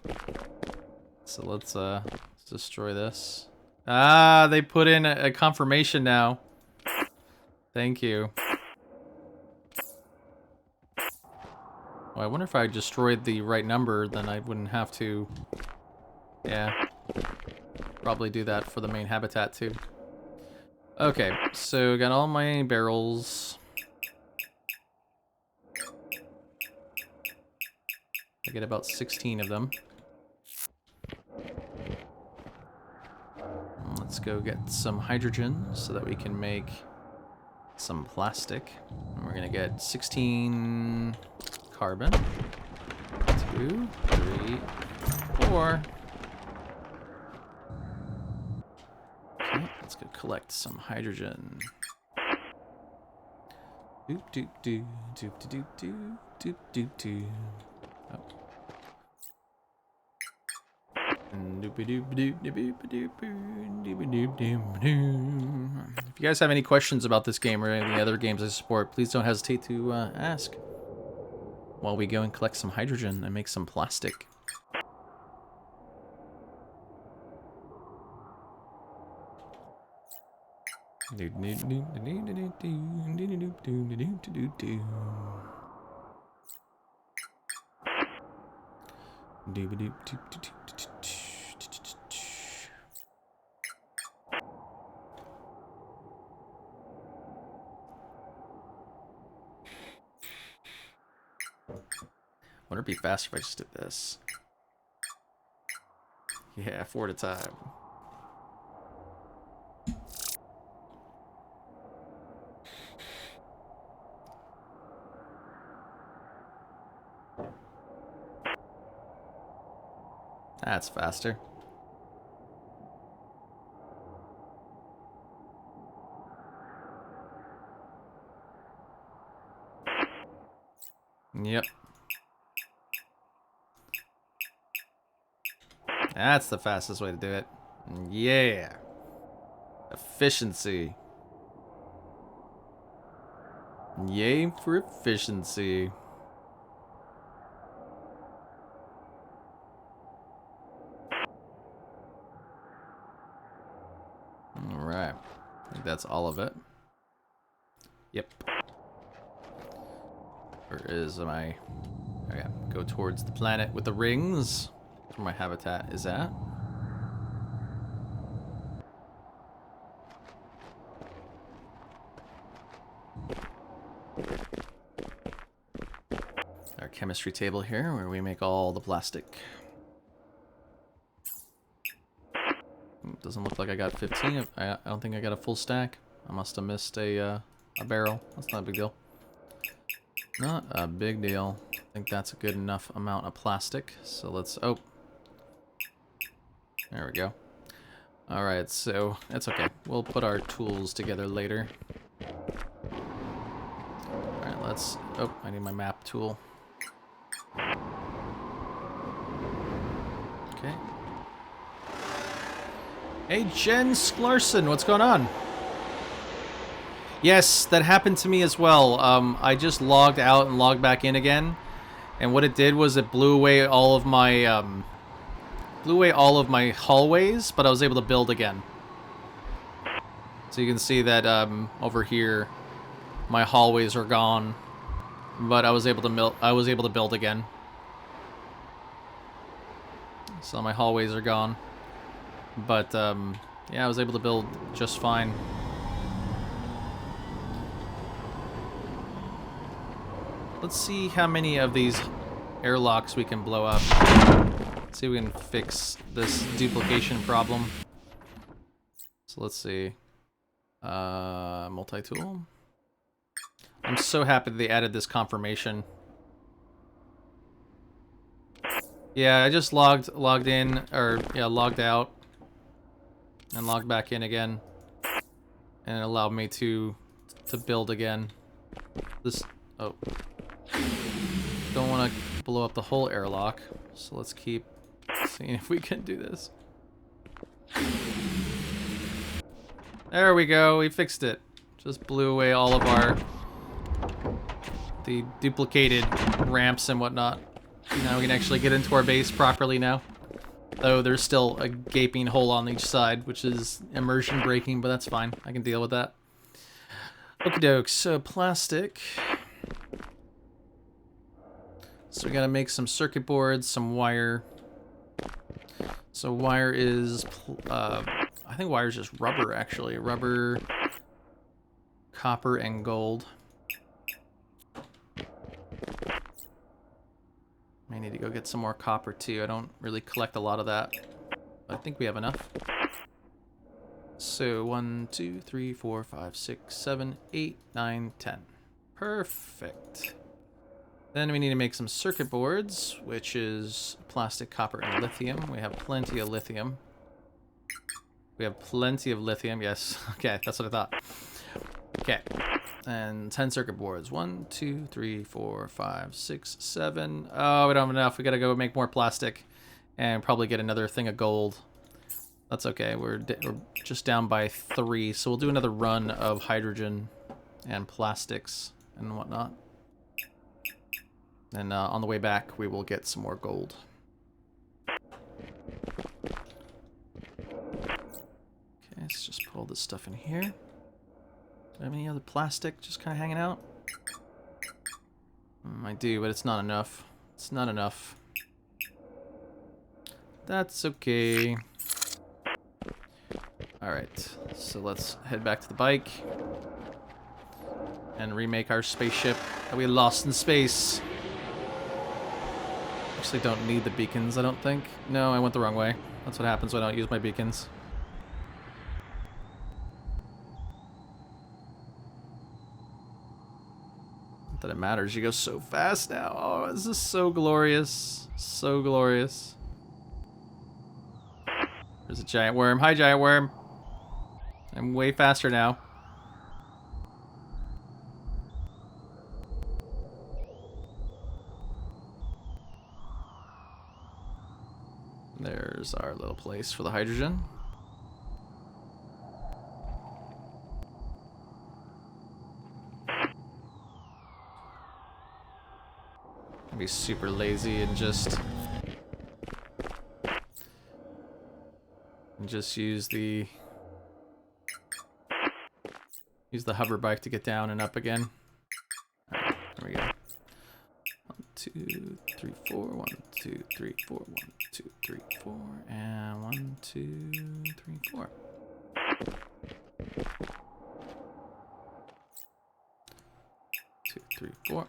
So let's destroy this. Ah, they put in a confirmation now. Thank you. Well, I wonder if I destroyed the right number, then I wouldn't have to... Yeah. Probably do that for the main habitat, too. Okay, so got all my barrels. I get about 16 of them. Let's go get some hydrogen so that we can make some plastic. And we're gonna get 16 carbon. 2, 3, 4. Okay, let's go collect some hydrogen. Doop doop doo, doop doop doo, doop doop doo. Oh. If you guys have any questions about this game or any other games I support, please don't hesitate to ask while we go and collect some hydrogen and make some plastic. Wouldn't it be faster if I just did this? Yeah, 4 at a time. That's faster. Yep. That's the fastest way to do it. Yeah. Efficiency. Yay for efficiency. Alright. I think that's all of it. Yep. Where is my... Okay, go towards the planet with the rings. That's where my habitat is at. Our chemistry table here, where we make all the plastic. Doesn't look like I got 15. I don't think I got a full stack. I must have missed a barrel. That's not a big deal. Not a big deal. I think that's a good enough amount of plastic. So let's... Oh. There we go. Alright, so that's okay. We'll put our tools together later. Alright, let's... Oh, I need my map tool. Okay. Hey, Jen Sklarson, what's going on? Yes, that happened to me as well. I just logged out and logged back in again, and what it did was it blew away all of my hallways, but I was able to build again. So you can see that over here, my hallways are gone, but I was able to build again. So my hallways are gone. But, yeah, I was able to build just fine. Let's see how many of these airlocks we can blow up. Let's see if we can fix this duplication problem. So let's see. Multi-tool. I'm so happy they added this confirmation. Yeah, I just logged in, or yeah, logged out, and logged back in again, and it allowed me to build again. This, oh, don't want to blow up the whole airlock, so let's keep seeing if we can do this. There we go, we fixed it. Just blew away all of the duplicated ramps and whatnot. Now we can actually get into our base properly now. Though there's still a gaping hole on each side, which is immersion breaking, but that's fine. I can deal with that. Okie doke, so plastic. So we gotta make some circuit boards, some wire. So wire is, I think wire is just rubber actually. Rubber, copper, and gold. May need to go get some more copper too. I don't really collect a lot of that. I think we have enough. So 1, 2, 3, 4, 5, 6, 7, 8, 9, 10. Perfect. Then we need to make some circuit boards, which is plastic, copper, and lithium. We have plenty of lithium. We have plenty of lithium, yes. Okay, that's what I thought. Okay. And 10 circuit boards. 1, 2, 3, 4, 5, 6, 7. Oh, we don't have enough. We gotta go make more plastic and probably get another thing of gold. That's okay. We're just down by 3, so we'll do another run of hydrogen and plastics and whatnot. And on the way back, we will get some more gold. Okay, let's just put all this stuff in here. Do I have any other plastic just kind of hanging out? I do, but it's not enough. It's not enough. That's okay. Alright, so let's head back to the bike. And remake our spaceship that we lost in space. Actually don't need the beacons, I don't think. No, I went the wrong way. That's what happens when I don't use my beacons. Not that it matters, you go so fast now. Oh, this is so glorious. So glorious. There's a giant worm. Hi, giant worm. I'm way faster now. There's our little place for the hydrogen. I'll be super lazy and just use the hover bike to get down and up again. Alright, there we go. 1, 2, 3, 4. 1, 2, 3, 4. 1, 2, 3, 4. And 1, 2, 3, 4. 2, 3, 4.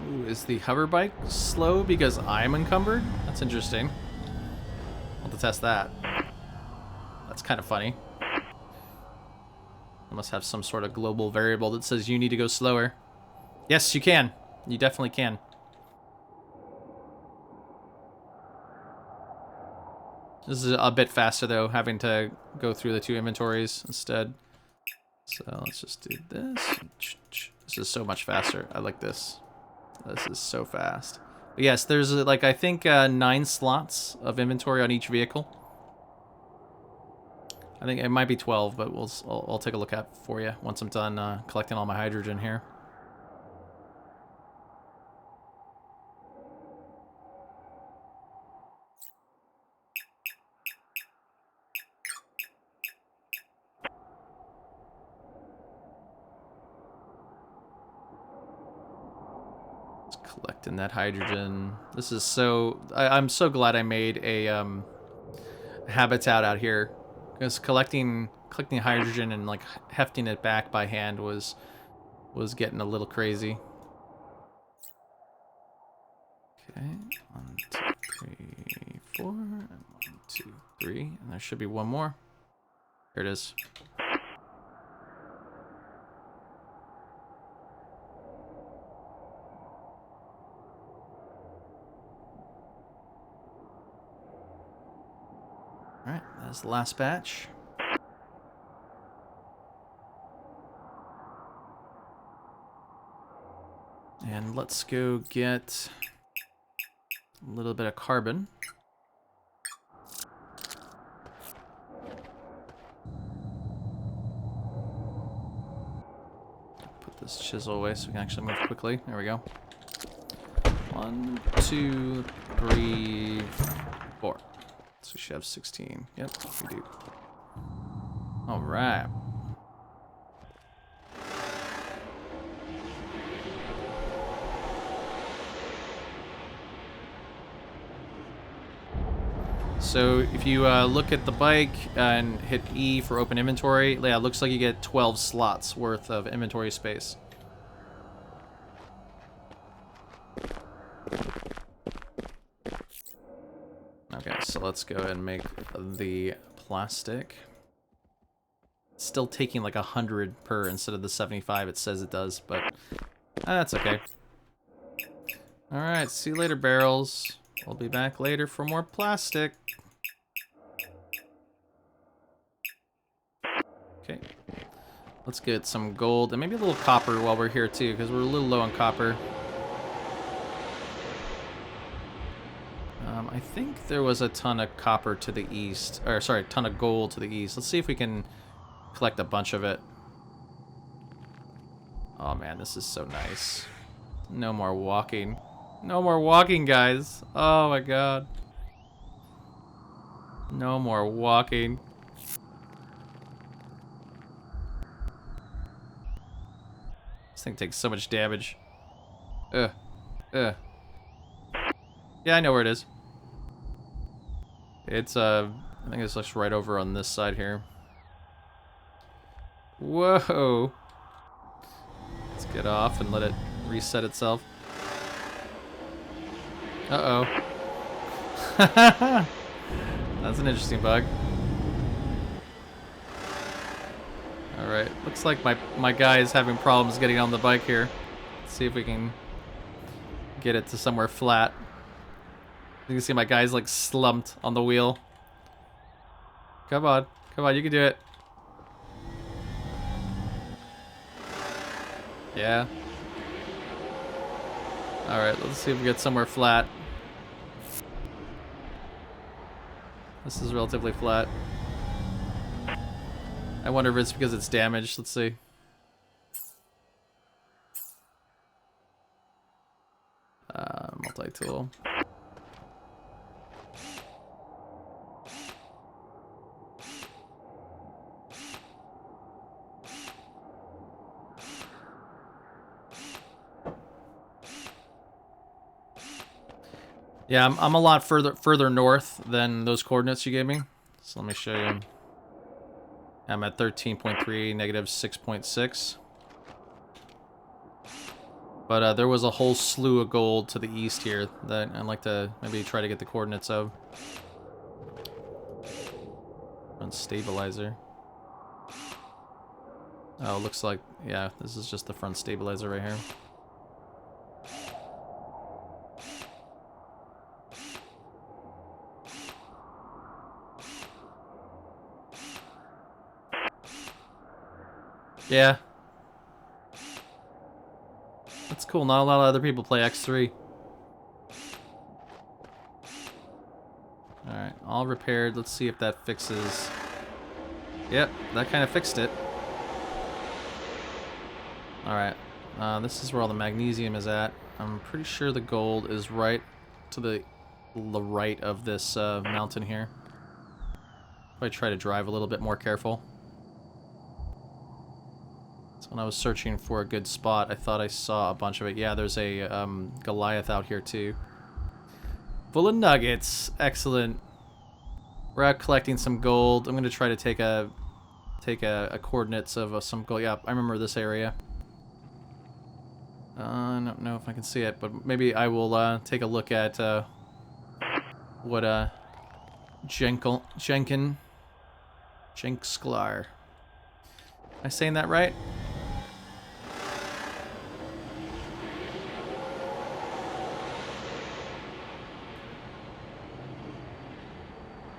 Ooh, is the hover bike slow because I'm encumbered? That's interesting. I'll have to test that. That's kind of funny. I must have some sort of global variable that says you need to go slower. Yes, you can. You definitely can. This is a bit faster though, having to go through the 2 inventories instead. So let's just do this. This is so much faster. I like this. This is so fast. But yes, there's like I think 9 slots of inventory on each vehicle. I think it might be 12, but I'll take a look at for you once I'm done collecting all my hydrogen here. Collecting that hydrogen. This is so... I'm so glad I made a habitat out here. Because collecting hydrogen and like hefting it back by hand was getting a little crazy. Okay, 1, 2, 3, 4. 1, 2, 3. And there should be one more. Here it is. Alright, that's the last batch. And let's go get a little bit of carbon. Put this chisel away so we can actually move quickly. There we go. 1, 2, 3, 4. So we should have 16. Yep, we do. Alright. So if you look at the bike and hit E for open inventory, yeah, it looks like you get 12 slots worth of inventory space. Okay, so let's go ahead and make the plastic. It's still taking like 100 per instead of the 75 it says it does, but that's okay. Alright, see you later, barrels. We'll be back later for more plastic. Okay. Let's get some gold and maybe a little copper while we're here too, because we're a little low on copper. I think there was a ton of copper to the east, or sorry, a ton of gold to the east. Let's see if we can collect a bunch of it. Oh man, this is so nice. No more walking. No more walking, guys. Oh my god. No more walking. This thing takes so much damage. Ugh. Ugh. Yeah, I know where it is. It's, I think it's just right over on this side here. Whoa. Let's get off and let it reset itself. Uh-oh. That's an interesting bug. Alright, looks like my guy is having problems getting on the bike here. Let's see if we can get it to somewhere flat. You can see my guy's like slumped on the wheel. Come on, you can do it. Yeah. Alright, let's see if we get somewhere flat. This is relatively flat. I wonder if it's because it's damaged. Let's see. Multi-tool. Yeah, I'm a lot further north than those coordinates you gave me. So let me show you. I'm at 13.3, negative 6.6. But there was a whole slew of gold to the east here that I'd like to maybe try to get the coordinates of. On stabilizer. Oh, looks like, yeah, this is just the front stabilizer right here. Yeah. That's cool. Not a lot of other people play X3. Alright, all repaired. Let's see if that fixes. Yep, that kind of fixed it. Alright, this is where all the magnesium is at. I'm pretty sure the gold is right to the right of this mountain here. Probably try to drive a little bit more careful. So when I was searching for a good spot, I thought I saw a bunch of it. Yeah, there's a Goliath out here too. Full of nuggets. Excellent. We're out collecting some gold. I'm gonna try to take a coordinates of some gold. Yeah, I remember this area. I don't know if I can see it, but maybe I will take a look at what Jenkin. Jenksklar. Am I saying that right?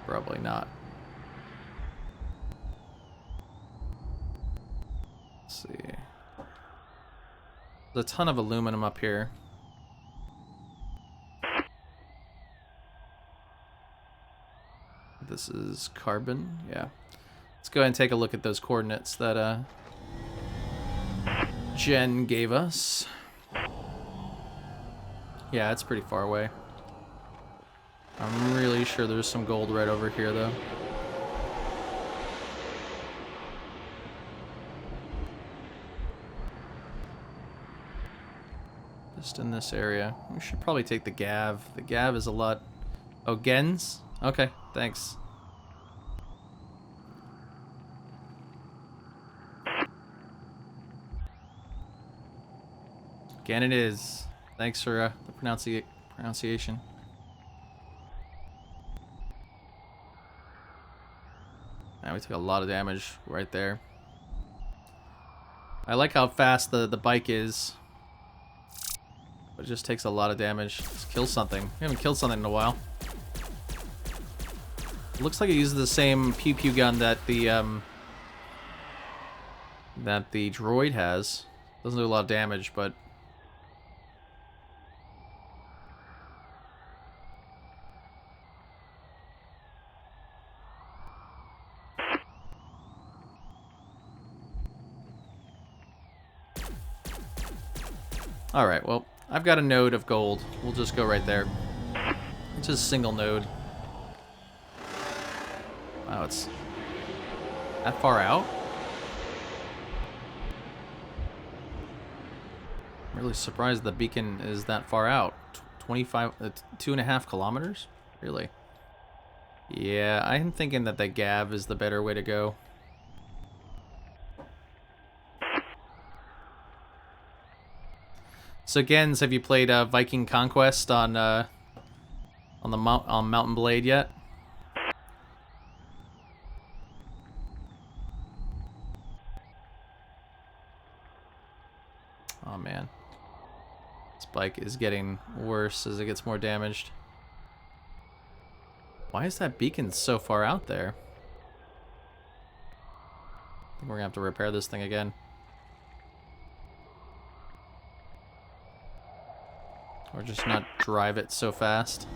Probably not. Let's see. There's a ton of aluminum up here. This is carbon, yeah. Let's go ahead and take a look at those coordinates that Jen gave us. Yeah, it's pretty far away. I'm really sure there's some gold right over here, though. Just in this area. We should probably take the Gav. The Gav is a lot... Oh, Gens? Okay, thanks. Again it is. Thanks for the pronunciation. Man, we took a lot of damage right there. I like how fast the bike is. But it just takes a lot of damage. Let's kill something. We haven't killed something in a while. It looks like it uses the same pew-pew gun that the droid has. Doesn't do a lot of damage, but... Alright, well, I've got a node of gold. We'll just go right there. It's just a single node. Wow, it's that far out? I'm really surprised the beacon is that far out. 2.5 kilometers? Really? Yeah, I'm thinking that the Gav is the better way to go. So Gens, have you played Viking Conquest on Mountain Blade yet? Oh man, this bike is getting worse as it gets more damaged. Why is that beacon so far out there? I think we're gonna have to repair this thing again. Or just not drive it so fast.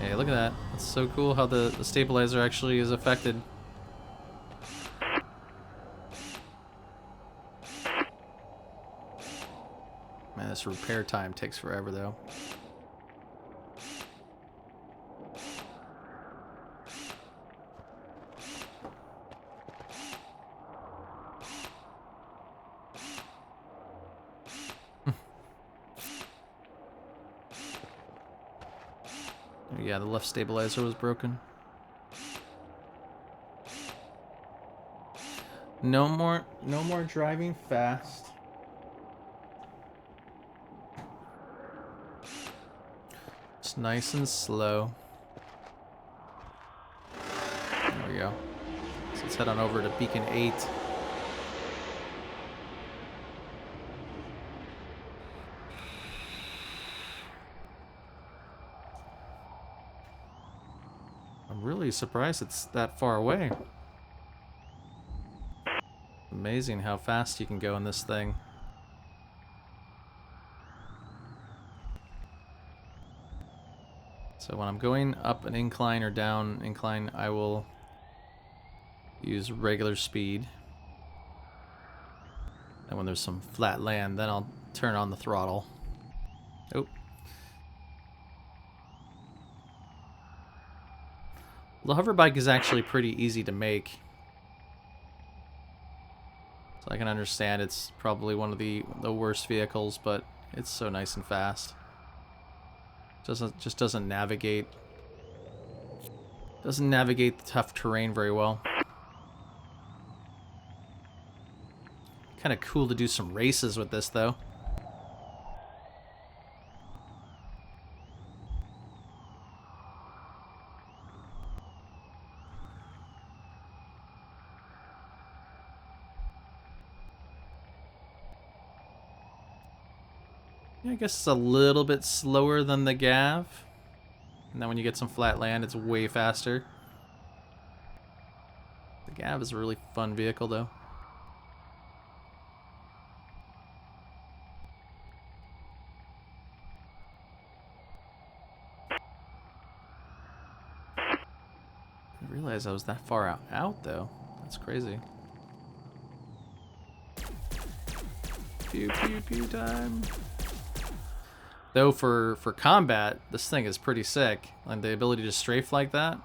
Hey, look at that. That's so cool how the stabilizer actually is affected. Man, this repair time takes forever, though. Yeah, the left stabilizer was broken. No more driving fast. It's nice and slow. There we go. So let's head on over to Beacon 8. I'm really surprised it's that far away. Amazing how fast you can go in this thing. So when I'm going up an incline or down incline, I will use regular speed. And when there's some flat land, then I'll turn on the throttle. Oh. The hover bike is actually pretty easy to make. So I can understand it's probably one of the worst vehicles, but it's so nice and fast. Just doesn't navigate the tough terrain very well. Kind of cool to do some races with this though. Yeah, I guess it's a little bit slower than the Gav. And then when you get some flat land, it's way faster. The Gav is a really fun vehicle, though. I didn't realize I was that far out though. That's crazy. Pew pew pew time. Though for combat, this thing is pretty sick. And the ability to strafe like that.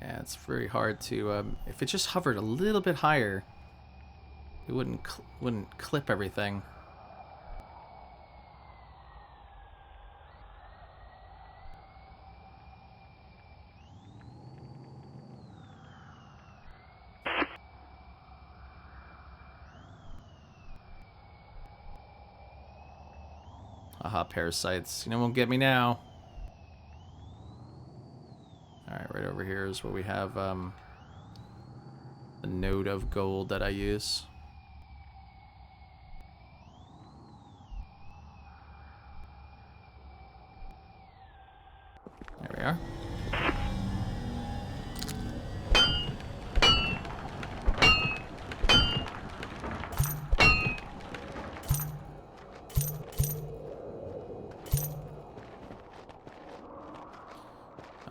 Yeah, it's very hard to. If it just hovered a little bit higher, it wouldn't clip everything. Aha, parasites. You know, won't get me now. Alright, right over here is where we have a node of gold that I use. There we are.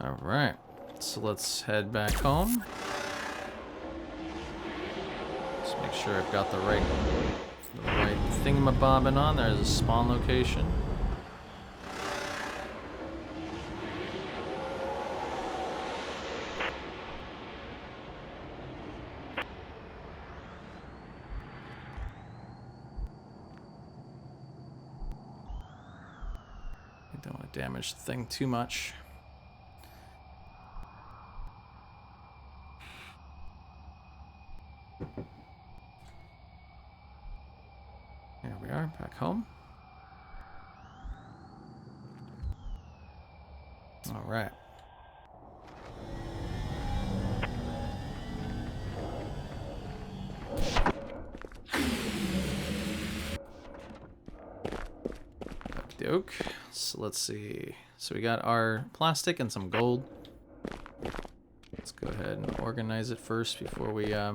Alright, so let's head back home. Just make sure I've got the right thingamabobbing on. There's a spawn location. I don't want to damage the thing too much. Here we are, back home. All right. Doke. So let's see. So we got our plastic and some gold. Let's go ahead and organize it first before we I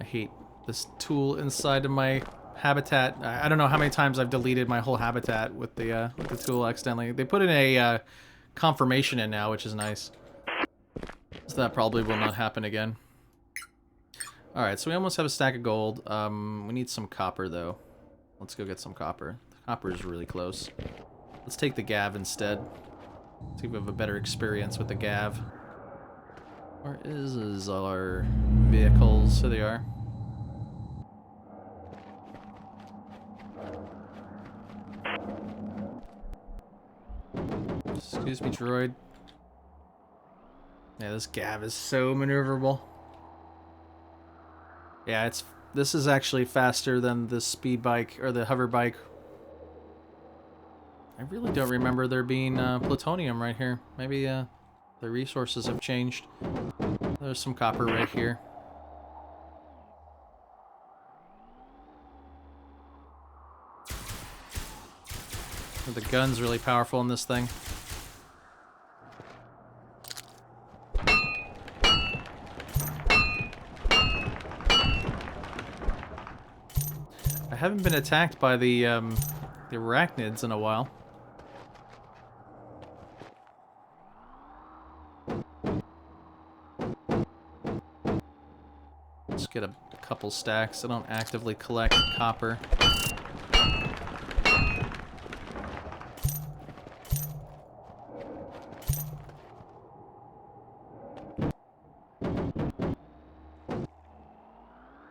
hate this tool inside of my habitat. I don't know how many times I've deleted my whole habitat with the tool accidentally. They put in a confirmation in now, which is nice. So that probably will not happen again. Alright, so we almost have a stack of gold. We need some copper though. Let's go get some copper. Copper is really close. Let's take the Gav instead. See if we have a better experience with the Gav. Where is our vehicles? Here they are. Excuse me, droid. Yeah, this Gav is so maneuverable. Yeah, this is actually faster than the speed bike or the hover bike. I really don't remember there being plutonium right here. Maybe the resources have changed. There's some copper right here. The gun's really powerful in this thing. I haven't been attacked by the arachnids in a while. Let's get a couple stacks. I don't actively collect copper.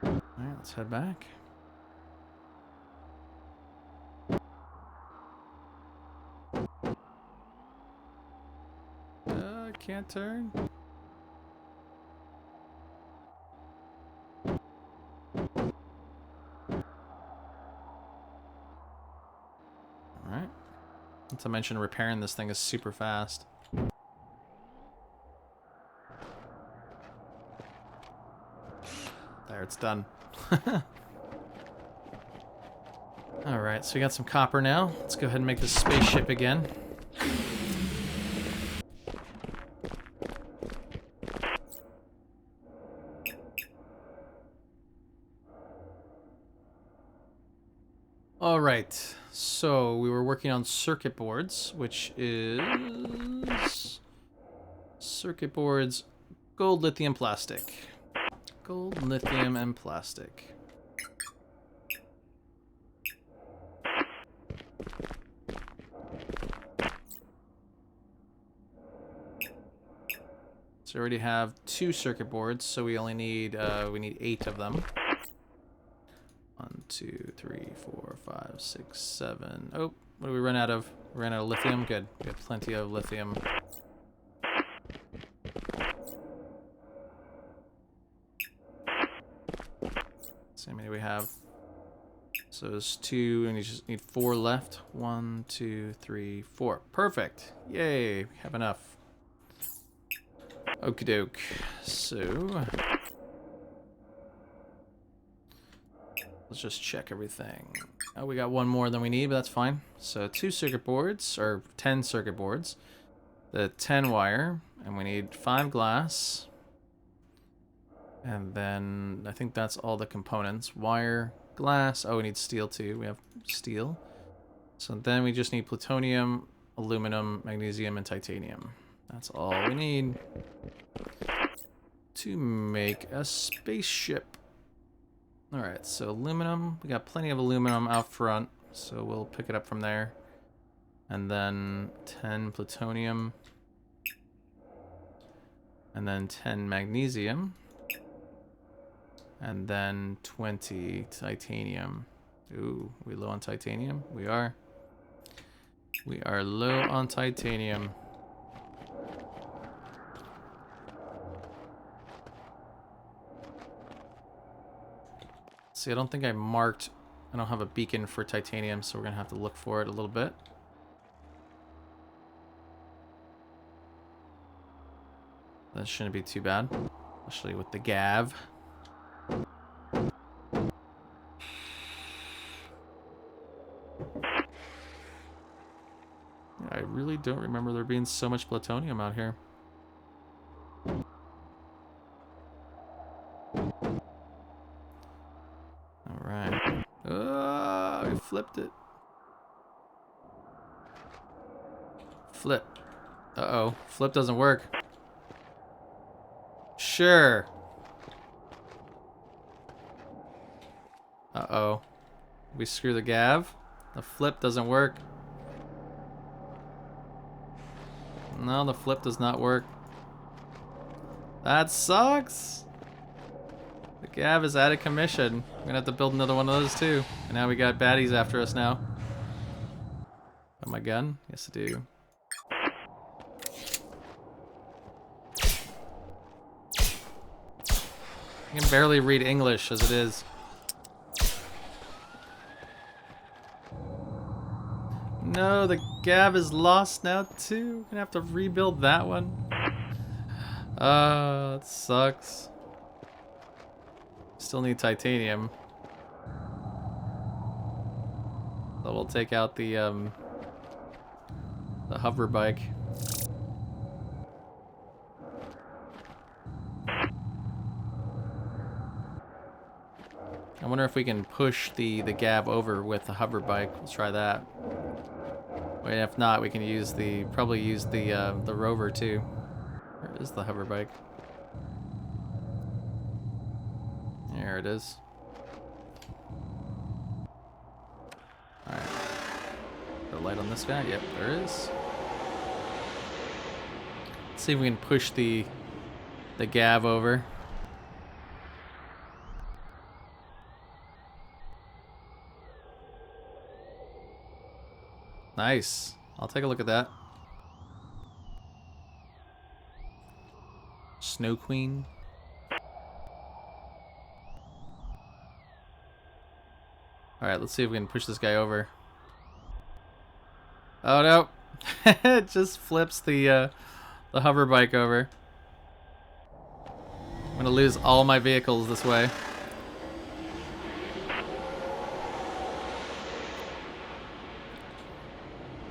Alright, let's head back. Can't turn. Alright. Not to mention repairing this thing is super fast. There, it's done. Alright, so we got some copper now. Let's go ahead and make this spaceship again. Alright, so we were working on circuit boards, which is... circuit boards, gold, lithium, plastic. Gold, lithium, and plastic. So we already have 2 circuit boards, so we only need we need 8 of them. 1, 2, 3, 4, 5, 6, 7. Oh, what do we run out of? We ran out of lithium. Good. We have plenty of lithium. So how many do we have? So there's 2, and you just need 4 left. 1, 2, 3, 4. Perfect. Yay, we have enough. Okie doke. So let's just check everything. Oh, we got 1 more than we need, but that's fine. So 2 circuit boards, or 10 circuit boards. The 10 wire, and we need 5 glass. And then I think that's all the components. Wire, glass. Oh, we need steel too. We have steel. So then we just need plutonium, aluminum, magnesium, and titanium. That's all we need to make a spaceship. Alright, so aluminum. We got plenty of aluminum out front, so we'll pick it up from there. And then 10 plutonium. And then 10 magnesium. And then 20 titanium. Ooh, we low on titanium? We are. We are low on titanium. See, I don't think I marked... I don't have a beacon for titanium, so we're going to have to look for it a little bit. That shouldn't be too bad, especially with the gav. I really don't remember there being so much plutonium out here. Alright. Oh, we flipped it. Flip. Uh-oh. Flip doesn't work. Sure. Uh-oh. We screw the gav. The flip doesn't work. No, the flip does not work. That sucks. The gav is out of commission. We're gonna have to build another one of those too. And now we got baddies after us now. Oh, my gun? Yes, I do. I can barely read English as it is. No, the gav is lost now too. We're gonna have to rebuild that one. It sucks. Still need titanium. So we'll take out the hover bike. I wonder if we can push the gav over with the hover bike. Let's try that. Wait, if not, we can use probably use the rover too. Where is the hover bike? There it is. Alright. Put a light on this guy? Yep, there is. Let's see if we can push the gav over. Nice. I'll take a look at that. Snow Queen. Alright, let's see if we can push this guy over. Oh no! It just flips the hover bike over. I'm gonna lose all my vehicles this way.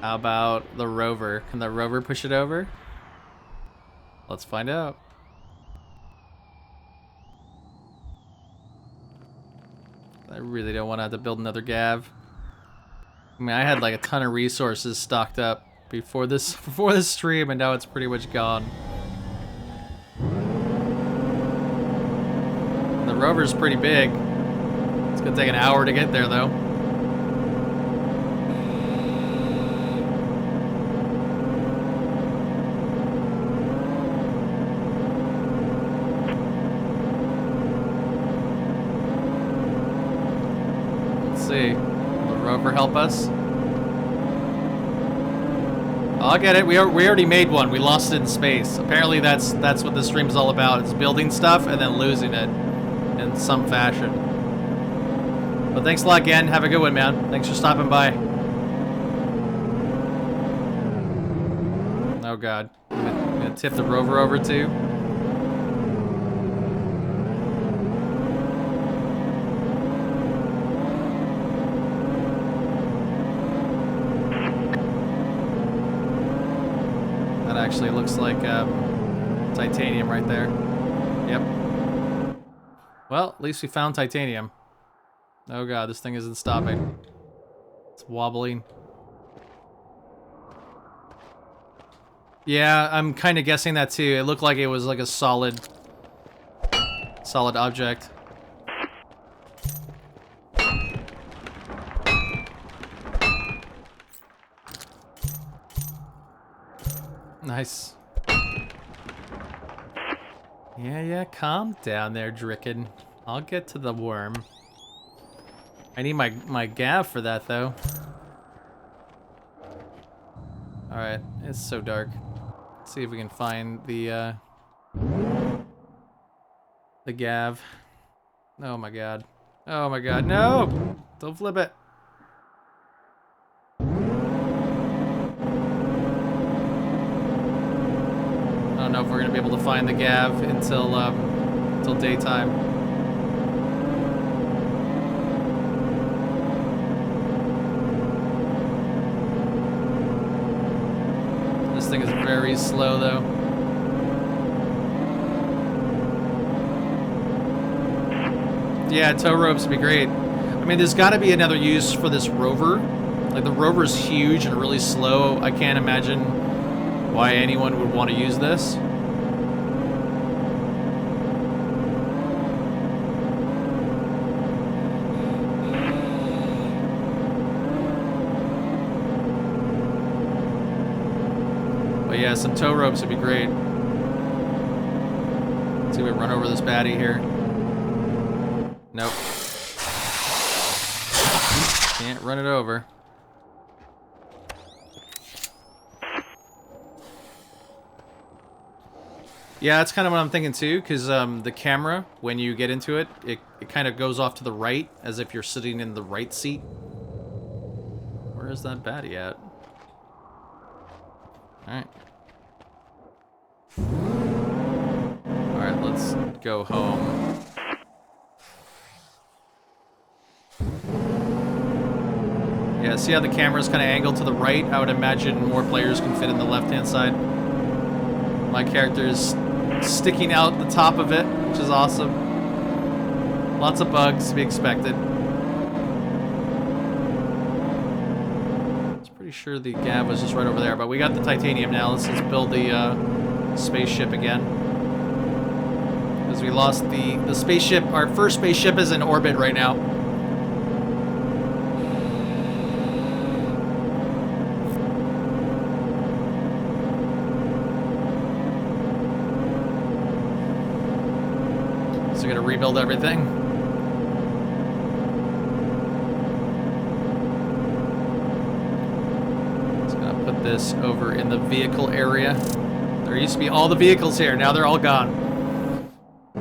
How about the rover? Can the rover push it over? Let's find out. I really don't want to have to build another gav. I mean, I had like a ton of resources stocked up before this stream, and now it's pretty much gone. The rover's pretty big. It's gonna take an hour to get there, though. Let's see. Will the rover help us? I'll get it. We already made one. We lost it in space. Apparently, that's what this stream is all about. It's building stuff and then losing it in some fashion. But thanks a lot again. Have a good one, man. Thanks for stopping by. Oh God, I'm gonna tip the rover over too. That actually looks like titanium right there. Yep. Well, at least we found titanium. Oh God, this thing isn't stopping. It's wobbling. Yeah, I'm kind of guessing that too. It looked like it was like a solid object. Nice. Yeah, calm down there, Dricken. I'll get to the worm. I need my gav for that, though. Alright, it's so dark. Let's see if we can find the gav. Oh my God. Oh my God, no! Don't flip it. I don't know if we're gonna be able to find the gav until daytime. This thing is very slow, though. Yeah, tow ropes would be great. I mean, there's got to be another use for this rover. Like, the rover's huge and really slow. I can't imagine why anyone would want to use this. But yeah, some tow ropes would be great. Let's see if we run over this baddie here. Nope. Can't run it over. Yeah, that's kind of what I'm thinking too, because the camera, when you get into it, it kind of goes off to the right, as if you're sitting in the right seat. Where is that baddie at? Alright. Alright, let's go home. Yeah, see how the camera's kind of angled to the right? I would imagine more players can fit in the left-hand side. My character is sticking out the top of it, which is awesome. Lots of bugs to be expected. I was pretty sure the gav was just right over there, but we got the titanium now. Let's just build the spaceship again. Because we lost the spaceship. Our first spaceship is in orbit right now. So we're gonna rebuild everything. Just gonna put this over in the vehicle area. There used to be all the vehicles here, now they're all gone. I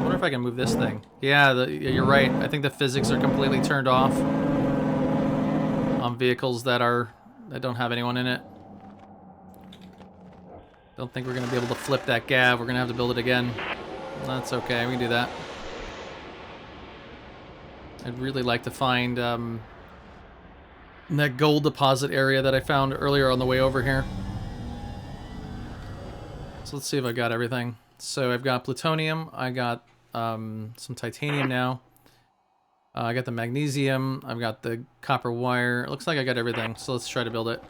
wonder if I can move this thing. Yeah, you're right. I think the physics are completely turned off on vehicles that don't have anyone in it. Don't think we're gonna be able to flip that gav. We're gonna have to build it again. That's okay, we can do that. I'd really like to find in that gold deposit area that I found earlier on the way over here. So let's see if I got everything. So I've got plutonium, I got some titanium now. I got the magnesium, I've got the copper wire. It looks like I got everything, so let's try to build it.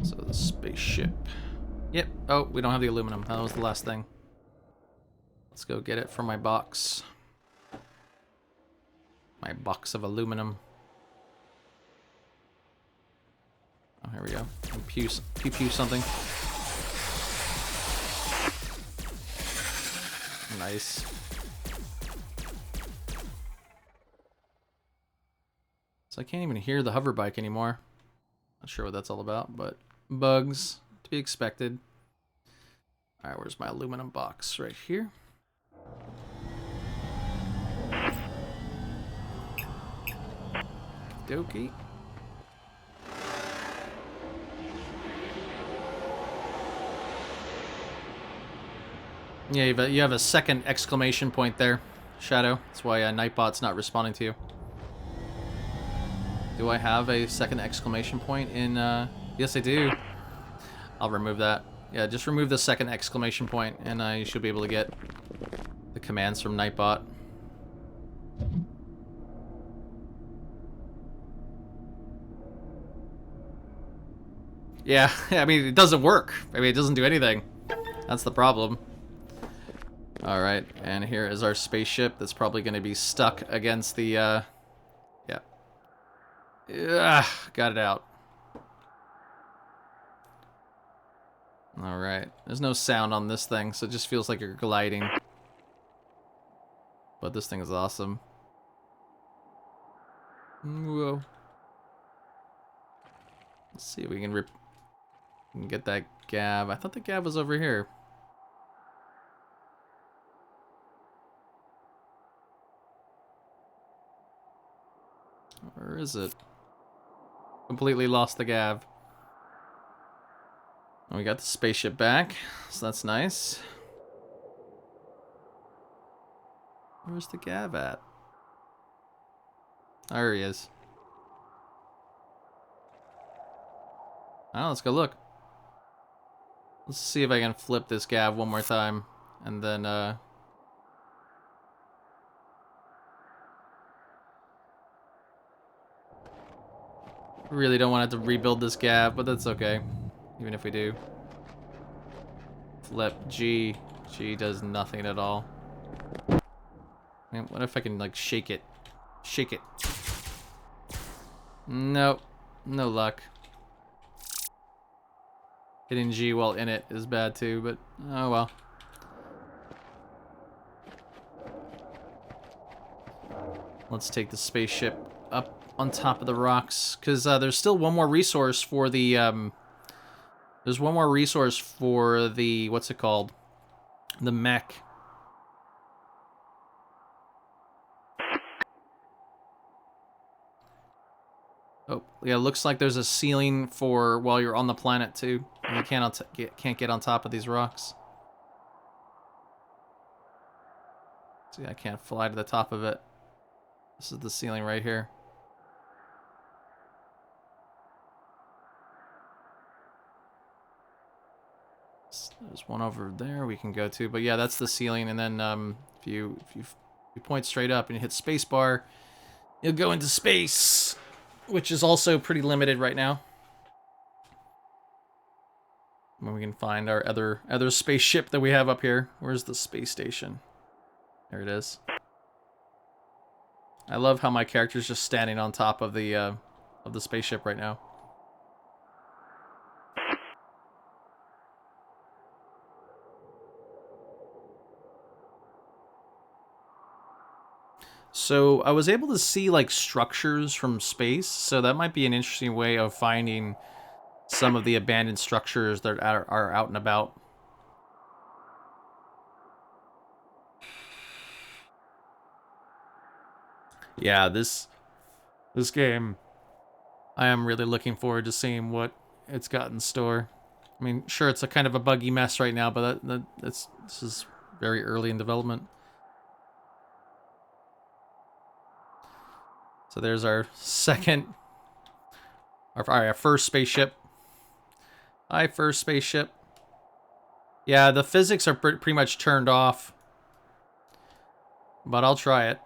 So the spaceship. Yep. Oh, we don't have the aluminum. That was the last thing. Let's go get it from my box. My box of aluminum. Oh, here we go. Pew something. Nice. So I can't even hear the hover bike anymore. Not sure what that's all about, but bugs to be expected. All right, where's my aluminum box? Right here. Dokey. Yeah, you have a second exclamation point there, Shadow. That's why Nightbot's not responding to you. Do I have a second exclamation point in, Yes, I do. I'll remove that. Yeah, just remove the second exclamation point, and you should be able to get the commands from Nightbot. Yeah, I mean, it doesn't work. I mean, it doesn't do anything. That's the problem. Alright, and here is our spaceship that's probably going to be stuck against the, yeah. Got it out. Alright, there's no sound on this thing, so it just feels like you're gliding. But this thing is awesome. Whoa. Let's see if we can get that Gav. I thought the Gav was over here. Where is it? Completely lost the Gav. And we got the spaceship back, so that's nice. Where's the Gav at? There he is. Oh, let's go look. Let's see if I can flip this Gav one more time, and then, really don't want to have to rebuild this Gav, but that's okay. Even if we do. Flip G. G does nothing at all. Man, what if I can, like, shake it? Shake it. Nope. No luck. Hitting G while in it is bad too, but oh well. Let's take the spaceship up on top of the rocks, because there's still one more resource for the, there's one more resource for the, what's it called? The mech. Oh, yeah, looks like there's a ceiling for while you're on the planet, too. And you can't get on top of these rocks. See, I can't fly to the top of it. This is the ceiling right here. There's one over there we can go to, but yeah, that's the ceiling. And then if you point straight up and you hit spacebar, you'll go into space, which is also pretty limited right now. When we can find our other spaceship that we have up here. Where's the space station? There it is. I love how my character's just standing on top of the spaceship right now. So I was able to see like structures from space, so that might be an interesting way of finding some of the abandoned structures that are out and about. Yeah, this game, I am really looking forward to seeing what it's got in store. I mean, sure, it's a kind of a buggy mess right now, but this is very early in development. So there's our our first spaceship. Hi, first spaceship. Yeah, the physics are pretty much turned off. But I'll try it.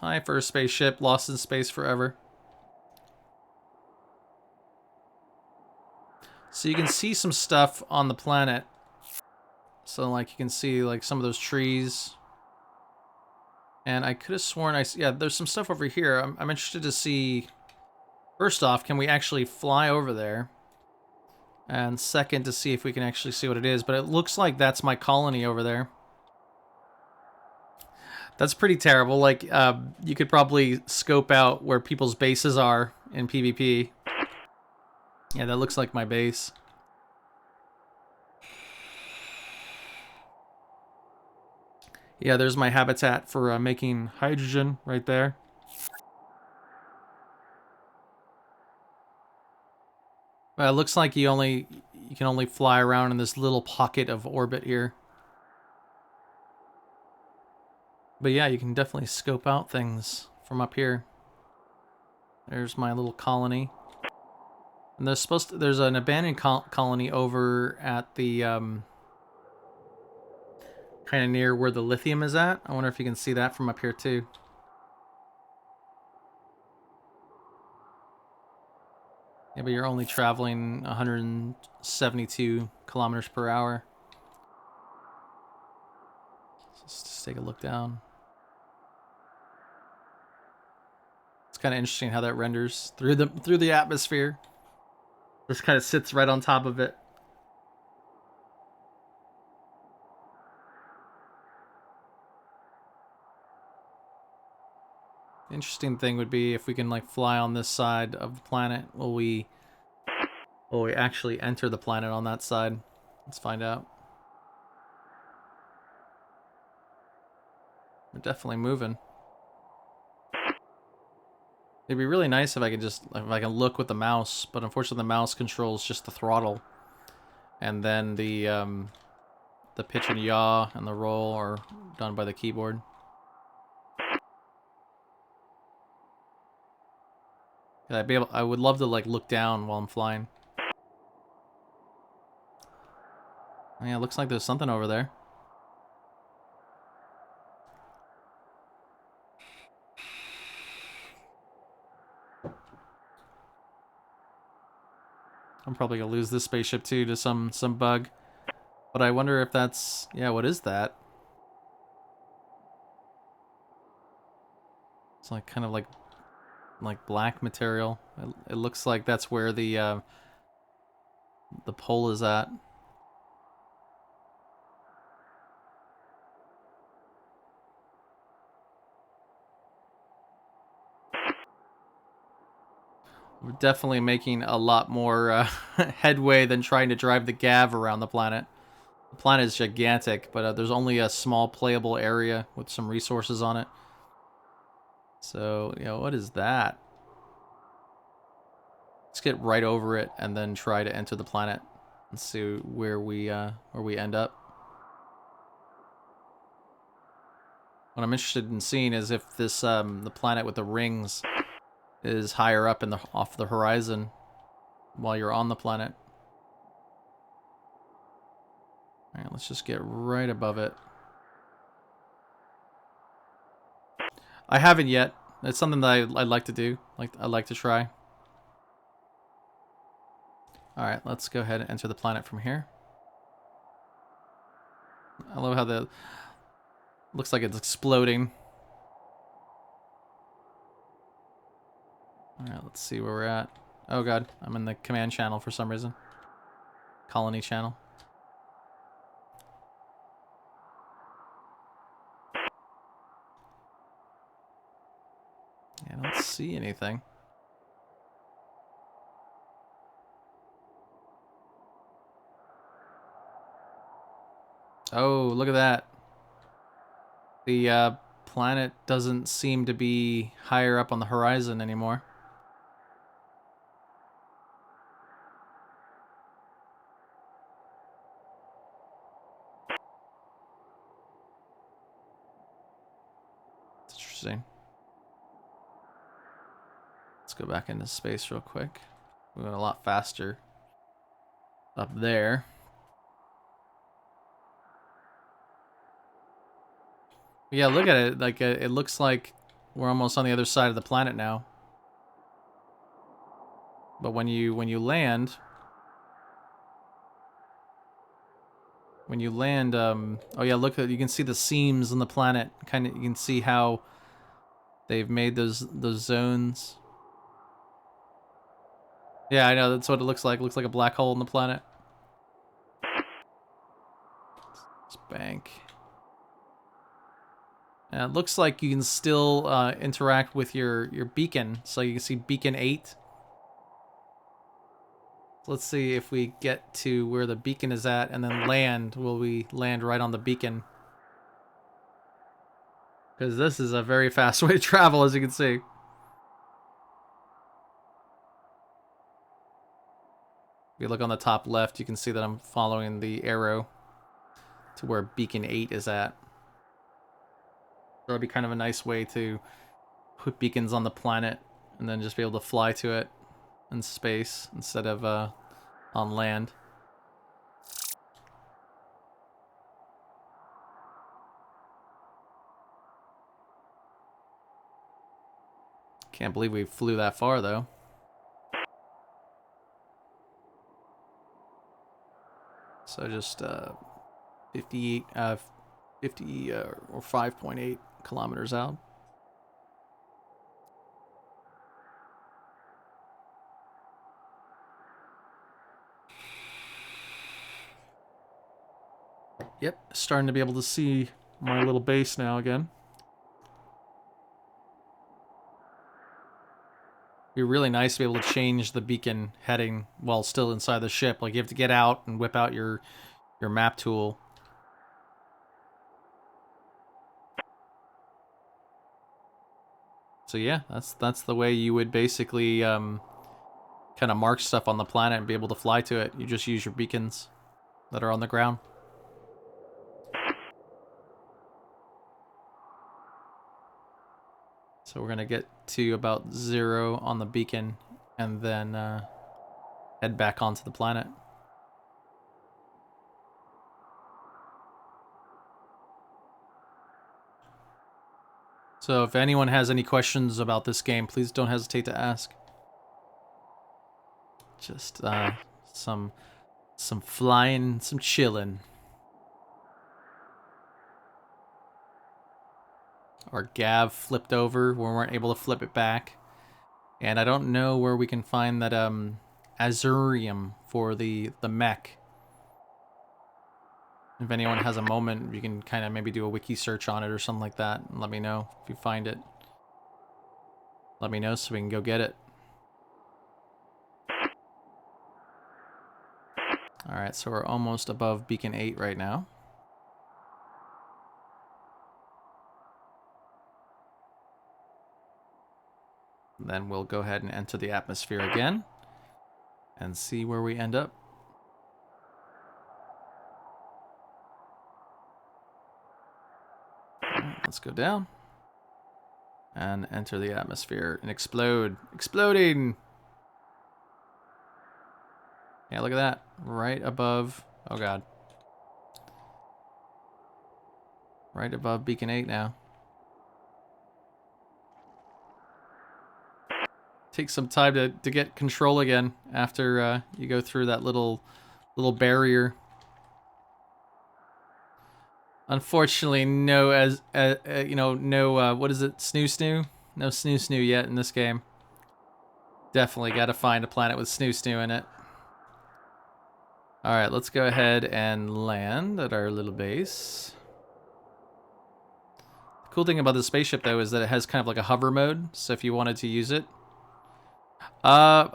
Hi, first spaceship, lost in space forever. So you can see some stuff on the planet. So like you can see like some of those trees. And I could have sworn yeah, there's some stuff over here. I'm interested to see, first off, can we actually fly over there? And second, to see if we can actually see what it is. But it looks like that's my colony over there. That's pretty terrible. Like, you could probably scope out where people's bases are in PvP. Yeah, that looks like my base. Yeah, there's my habitat for making hydrogen right there. It looks like you can only fly around in this little pocket of orbit here. But yeah, you can definitely scope out things from up here. There's my little colony. And there's an abandoned colony over at the kind of near where the lithium is at. I wonder if you can see that from up here too. Yeah, but you're only traveling 172 kilometers per hour. Let's just take a look down. It's kind of interesting how that renders through the atmosphere. This kind of sits right on top of it. Interesting thing would be if we can like fly on this side of the planet. Will we actually enter the planet on that side? Let's find out. We're definitely moving. It'd be really nice if I can look with the mouse, but unfortunately the mouse controls just the throttle, and then the pitch and yaw and the roll are done by the keyboard. Yeah, I would love to like look down while I'm flying. Yeah, it looks like there's something over there. I'm probably gonna lose this spaceship too to some bug. But I wonder if that's, yeah, what is that? It's like kind of like black material. It looks like that's where the pole is at. We're definitely making a lot more headway than trying to drive the Gav around the planet. The planet is gigantic, but there's only a small playable area with some resources on it. So, you know, what is that? Let's get right over it and then try to enter the planet and see where we end up. What I'm interested in seeing is if this the planet with the rings is higher up in off the horizon while you're on the planet. All right, let's just get right above it. I haven't yet. It's something that I'd like to do. I'd like to try. All right, let's go ahead and enter the planet from here. I love how the looks like it's exploding. All right, let's see where we're at. Oh god, I'm in the command channel for some reason. Colony channel. Yeah, I don't see anything. Oh, look at that. The planet doesn't seem to be higher up on the horizon anymore. It's interesting. Let's go back into space real quick. We went a lot faster up there. Yeah, look at it. Like it looks like we're almost on the other side of the planet now. But when you land, oh yeah, look at, you can see the seams in the planet. Kind of, you can see how they've made those zones. Yeah, I know, that's what it looks like. It looks like a black hole in the planet. Let's bank. And it looks like you can still interact with your beacon. So you can see beacon 8. Let's see if we get to where the beacon is at and then land. Will we land right on the beacon? Because this is a very fast way to travel, as you can see. If you look on the top left, you can see that I'm following the arrow to where beacon 8 is at. That'll be kind of a nice way to put beacons on the planet and then just be able to fly to it in space instead of on land. Can't believe we flew that far, though. So just 50 or 5.8 kilometers out. Yep, starting to be able to see my little base now again. It'd be really nice to be able to change the beacon heading while still inside the ship. Like, you have to get out and whip out your map tool. So yeah, that's the way you would basically kind of mark stuff on the planet and be able to fly to it. You just use your beacons that are on the ground. So we're gonna get to about 0 on the beacon and then head back onto the planet. So if anyone has any questions about this game, please don't hesitate to ask. Just some flying, some chilling. Our Gav flipped over. We weren't able to flip it back. And I don't know where we can find that Azurium for the mech. If anyone has a moment, you can kind of maybe do a wiki search on it or something like that. And let me know if you find it. Let me know so we can go get it. Alright, so we're almost above beacon 8 right now. Then we'll go ahead and enter the atmosphere again and see where we end up. Right, let's go down and enter the atmosphere and explode. Exploding! Yeah, look at that. Right above. Oh god. Right above beacon 8 now. Takes some time to get control again after you go through that little barrier. Unfortunately, no what is it, snoo? No snoo yet in this game. Definitely got to find a planet with snoo in it. All right, let's go ahead and land at our little base. The cool thing about the spaceship though is that it has kind of like a hover mode. So if you wanted to use it. Whoa!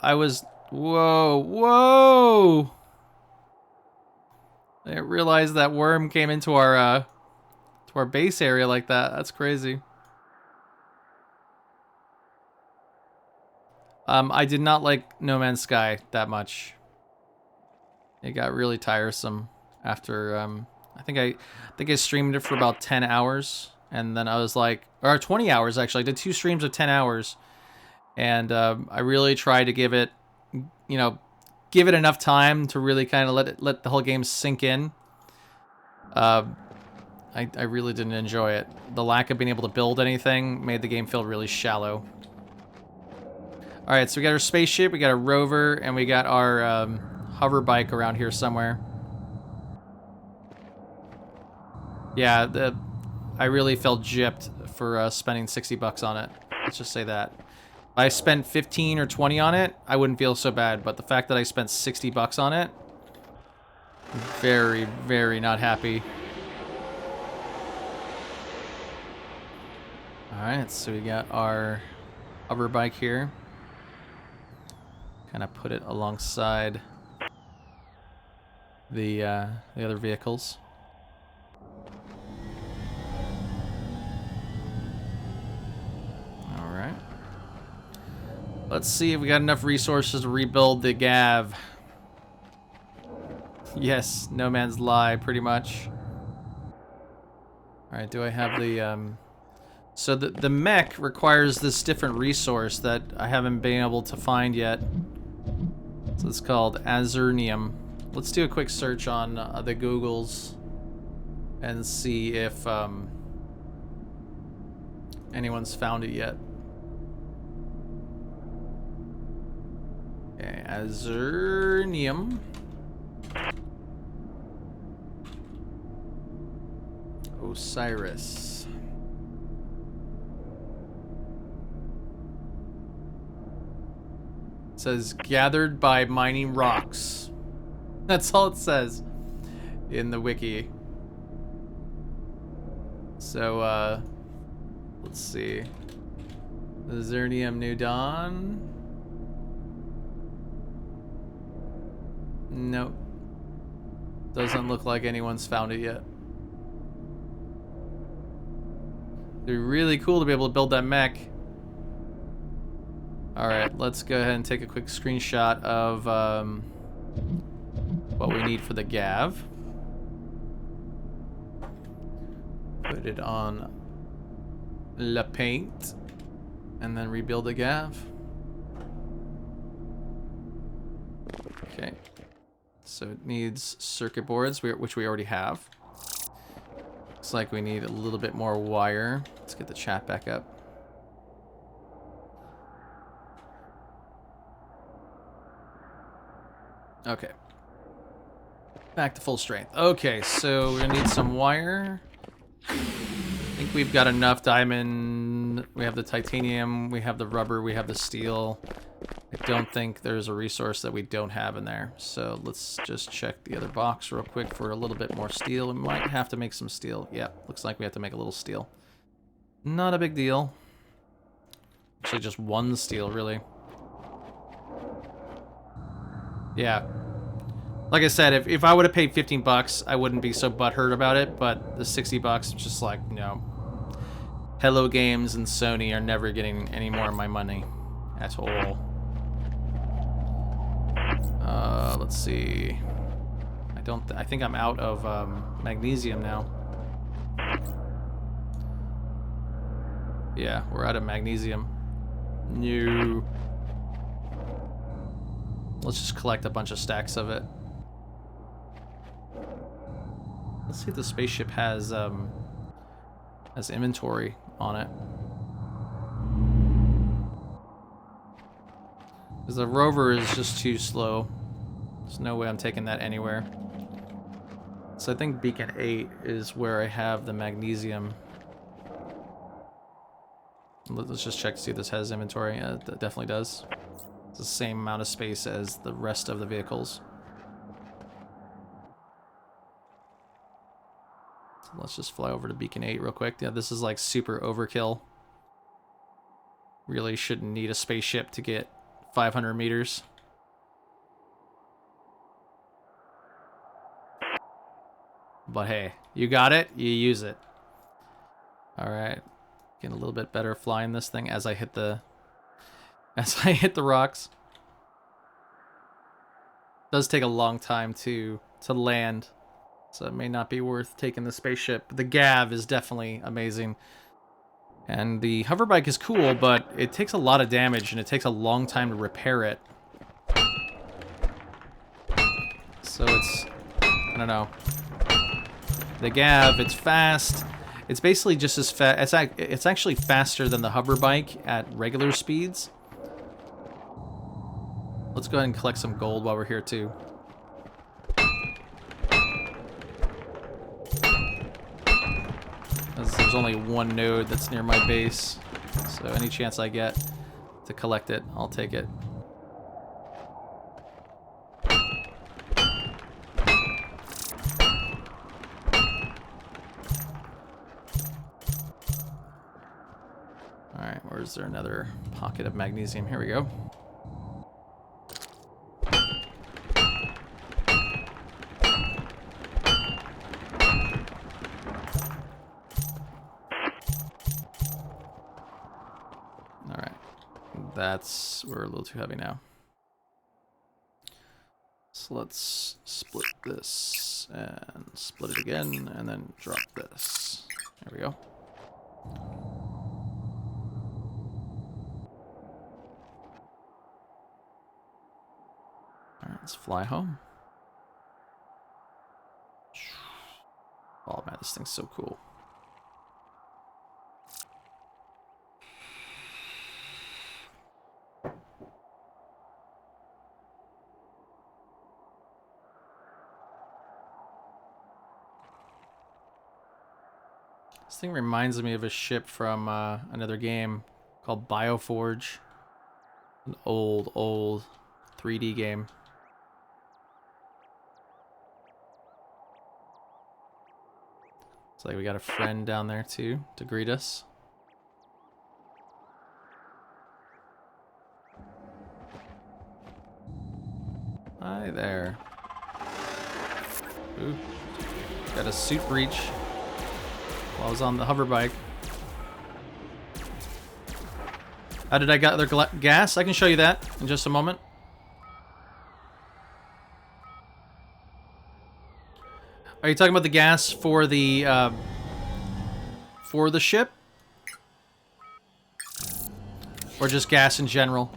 I didn't realize that worm came into our base area like that. That's crazy. I did not like No Man's Sky that much. It got really tiresome after I think I streamed it for about 10 hours and then I was like, or 20 hours actually. I did 2 streams of 10 hours. And I really try to give it, you know, give it enough time to really kind of let the whole game sink in. I really didn't enjoy it. The lack of being able to build anything made the game feel really shallow. Alright, so we got our spaceship, we got a rover, and we got our hover bike around here somewhere. Yeah, I really felt gypped for spending 60 bucks on it. Let's just say that. If I spent 15 or 20 on it, I wouldn't feel so bad, but the fact that I spent 60 bucks on it, very, very not happy. Alright, so we got our hover bike here. Kind of put it alongside the other vehicles. Alright. Let's see if we got enough resources to rebuild the Gav. Yes, no man's lie, pretty much. Alright, do I have the... So the mech requires this different resource that I haven't been able to find yet. So it's called azurnium. Let's do a quick search on the Googles and see if anyone's found it yet. Okay, azurnium. Osiris. It says gathered by mining rocks. That's all it says in the wiki. So let's see. Azurnium New Dawn. Nope. Doesn't look like anyone's found it yet. It'd be really cool to be able to build that mech. Alright, let's go ahead and take a quick screenshot of what we need for the Gav. Put it on La Paint. And then rebuild the Gav. Okay. So it needs circuit boards, which we already have. Looks like we need a little bit more wire. Let's get the chat back up. Okay. Back to full strength. Okay, so we're gonna need some wire. I think we've got enough diamond. We have the titanium, we have the rubber, we have the steel. I don't think there's a resource that we don't have in there. So let's just check the other box real quick for a little bit more steel. We might have to make some steel. Yep, looks like we have to make a little steel. Not a big deal. Actually, just one steel, really. Yeah. Like I said, if I would have paid 15 bucks, I wouldn't be so butthurt about it, but the 60 bucks, it's just like, no. Hello Games and Sony are never getting any more of my money at all. Let's see. I think I'm out of magnesium now. Yeah, we're out of magnesium. No. Let's just collect a bunch of stacks of it. Let's see if the spaceship has inventory on it. Because the rover is just too slow. There's no way I'm taking that anywhere. So I think Beacon 8 is where I have the magnesium. Let's just check to see if this has inventory. Yeah, it definitely does. It's the same amount of space as the rest of the vehicles. So let's just fly over to Beacon 8 real quick. Yeah, this is like super overkill. Really shouldn't need a spaceship to get 500 meters. But hey, you got it, you use it. Alright. Getting a little bit better flying this thing as I hit the rocks. It does take a long time to land. So it may not be worth taking the spaceship. The Gav is definitely amazing. And the hover bike is cool, but it takes a lot of damage and it takes a long time to repair it. So it's, I don't know. The Gav, it's fast. It's basically just as fast. It's actually faster than the hover bike at regular speeds. Let's go ahead and collect some gold while we're here too. There's only one node that's near my base, so any chance I get to collect it, I'll take it. Alright, where's there another pocket of magnesium? Here we go. We're a little too heavy now. So let's split this and split it again and then drop this. There we go. Alright, let's fly home. Oh man, this thing's so cool. This thing reminds me of a ship from another game called Bioforge. An old 3D game. It's like we got a friend down there too to greet us. Hi there. Ooh. Got a suit breach. While I was on the hover bike. How did I get their gas? I can show you that in just a moment. Are you talking about the gas for the ship? Or just gas in general?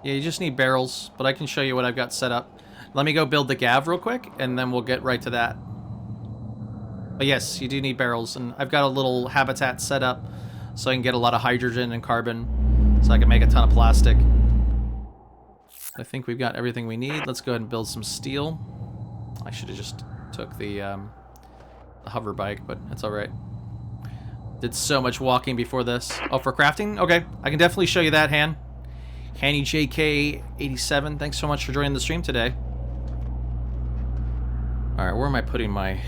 Yeah, you just need barrels, but I can show you what I've got set up. Let me go build the Gav real quick, and then we'll get right to that. But yes, you do need barrels, and I've got a little habitat set up so I can get a lot of hydrogen and carbon, so I can make a ton of plastic. I think we've got everything we need. Let's go ahead and build some steel. I should have just took the hover bike, but that's all right. Did so much walking before this. Oh, for crafting? Okay, I can definitely show you that, Han. Hanny JK87, thanks so much for joining the stream today. All right, where am I putting my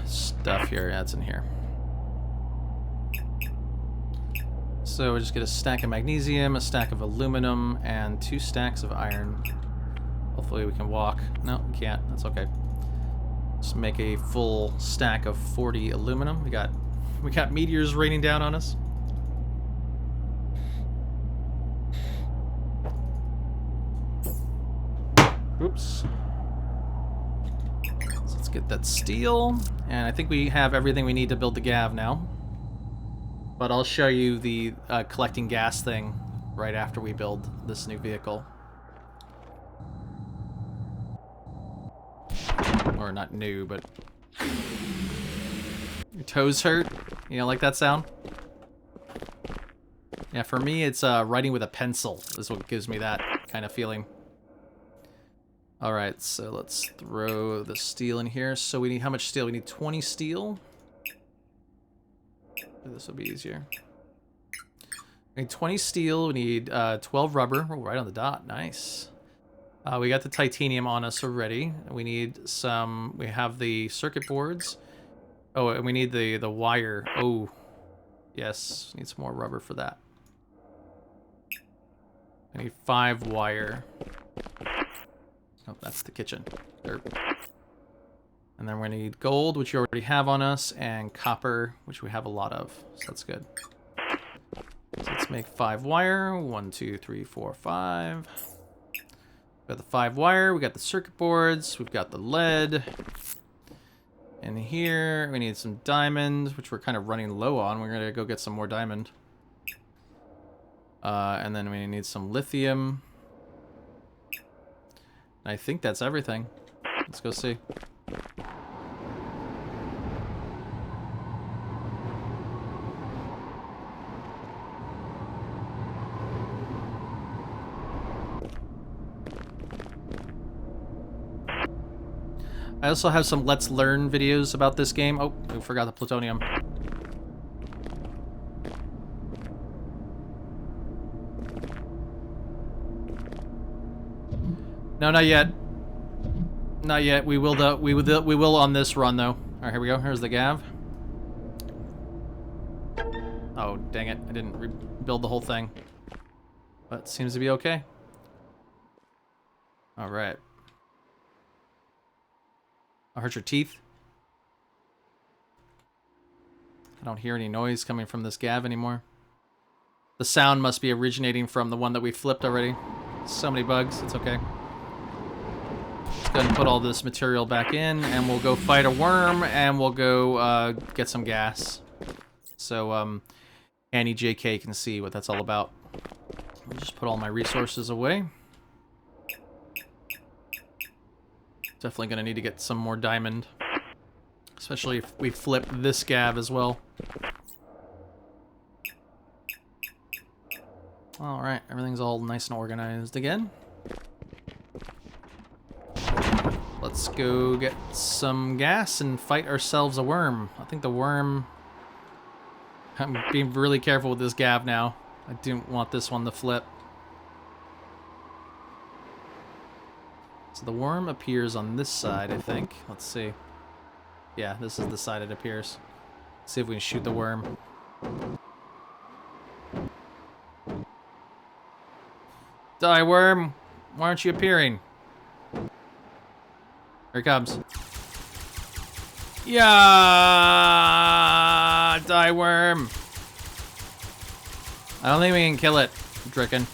stuff here? That's in here. So we'll just get a stack of magnesium, a stack of aluminum, and 2 stacks of iron. Hopefully we can walk. No, we can't. That's okay. Just make a full stack of 40 aluminum. We got meteors raining down on us. Oops. So let's get that steel, and I think we have everything we need to build the Gav now. But I'll show you the collecting gas thing right after we build this new vehicle. Or not new, but... Your toes hurt? You don't like that sound? Yeah, for me it's writing with a pencil is what gives me that kind of feeling. Alright, so let's throw the steel in here. So we need, how much steel? We need 20 steel. This will be easier. We need 20 steel, we need 12 rubber. We're right on the dot, nice. We got the titanium on us already. We need some, we have the circuit boards. Oh, and we need the wire. Oh, yes, need some more rubber for that. I need 5 wire. Oh, that's the kitchen. There. And then we're gonna need gold, which you already have on us, and copper, which we have a lot of, so that's good. So let's make 5 wire. 1, 2, 3, 4, 5. We got the 5 wire, we got the circuit boards, we've got the lead. In here, we need some diamond, which we're kind of running low on. We're gonna go get some more diamond. And then we need some lithium. I think that's everything. Let's go see. I also have some Let's Learn videos about this game. Oh, I forgot the plutonium. No, not yet. Not yet. We will on this run though. All right, here we go. Here's the Gav. Oh, dang it! I didn't rebuild the whole thing, but seems to be okay. All right. I hurt your teeth. I don't hear any noise coming from this Gav anymore. The sound must be originating from the one that we flipped already. So many bugs. It's okay. Let's go ahead and put all this material back in, and we'll go fight a worm, and we'll go get some gas. So Annie JK can see what that's all about. I'll just put all my resources away. Definitely gonna need to get some more diamond. Especially if we flip this Gav as well. Alright, everything's all nice and organized again. Let's go get some gas and fight ourselves a worm. I think the worm... I'm being really careful with this Gav now. I don't want this one to flip. So the worm appears on this side, I think. Let's see. Yeah, this is the side it appears. Let's see if we can shoot the worm. Die, worm! Why aren't you appearing? Here he comes. Yeah! Die, worm! I don't think we can kill it, Dricken.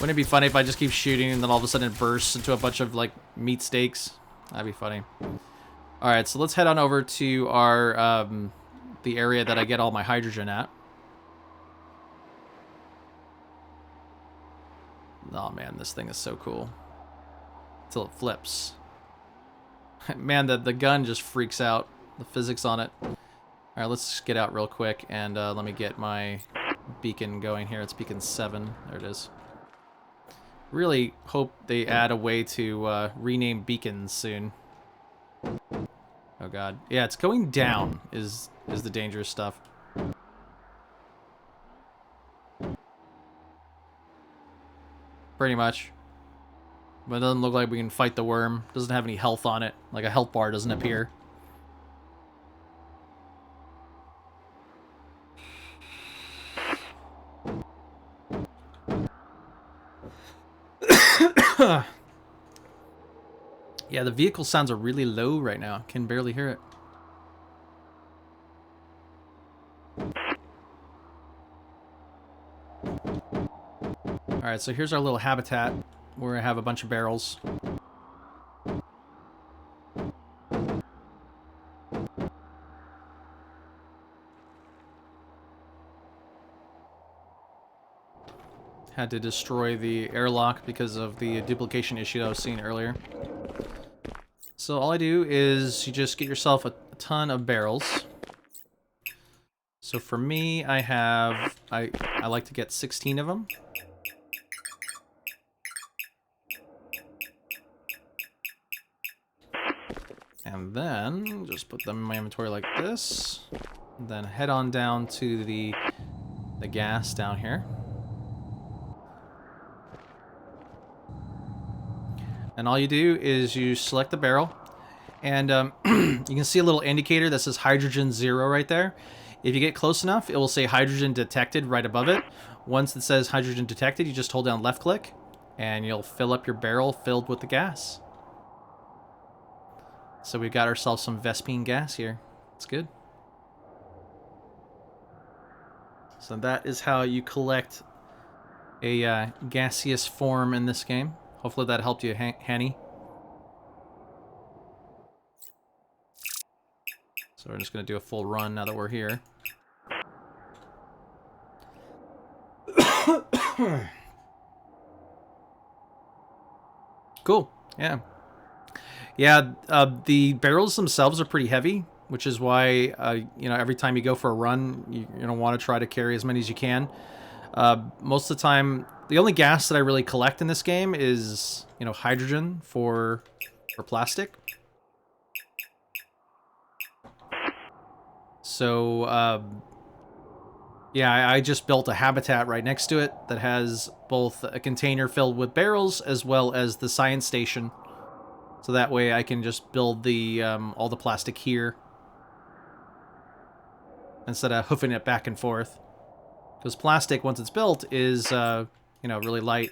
Wouldn't it be funny if I just keep shooting and then all of a sudden it bursts into a bunch of, like, meat steaks? That'd be funny. Alright, so let's head on over to our, the area that I get all my hydrogen at. Oh man, this thing is so cool. Until it flips. Man, the gun just freaks out. The physics on it. Alright, let's just get out real quick and let me get my beacon going here. It's beacon 7. There it is. Really hope they add a way to rename beacons soon. Oh god. Yeah, it's going down is the dangerous stuff. Pretty much. But it doesn't look like we can fight the worm. Doesn't have any health on it. Like a health bar doesn't appear. Yeah, the vehicle sounds are really low right now. Can barely hear it. Alright, so here's our little habitat where I have a bunch of barrels. Had to destroy the airlock because of the duplication issue I was seeing earlier. So all I do is you just get yourself a ton of barrels. So for me, I like to get 16 of them. And then just put them in my inventory like this. And then head on down to the gas down here. And all you do is you select the barrel, and you can see a little indicator that says hydrogen 0 right there. If you get close enough, it will say hydrogen detected right above it. Once it says hydrogen detected, you just hold down left click, and you'll fill up your barrel filled with the gas. So we've got ourselves some Vespine gas here. It's good. So that is how you collect a gaseous form in this game. Hopefully that helped you, Hanny. So we're just going to do a full run now that we're here. Cool. Yeah. Yeah, the barrels themselves are pretty heavy, which is why, you know, every time you go for a run, you're going to want to try to carry as many as you can. Most of the time, the only gas that I really collect in this game is, you know, hydrogen for plastic. So, yeah, I just built a habitat right next to it that has both a container filled with barrels as well as the science station. So that way I can just build the all the plastic here instead of hoofing it back and forth. Because plastic, once it's built, is, you know, really light.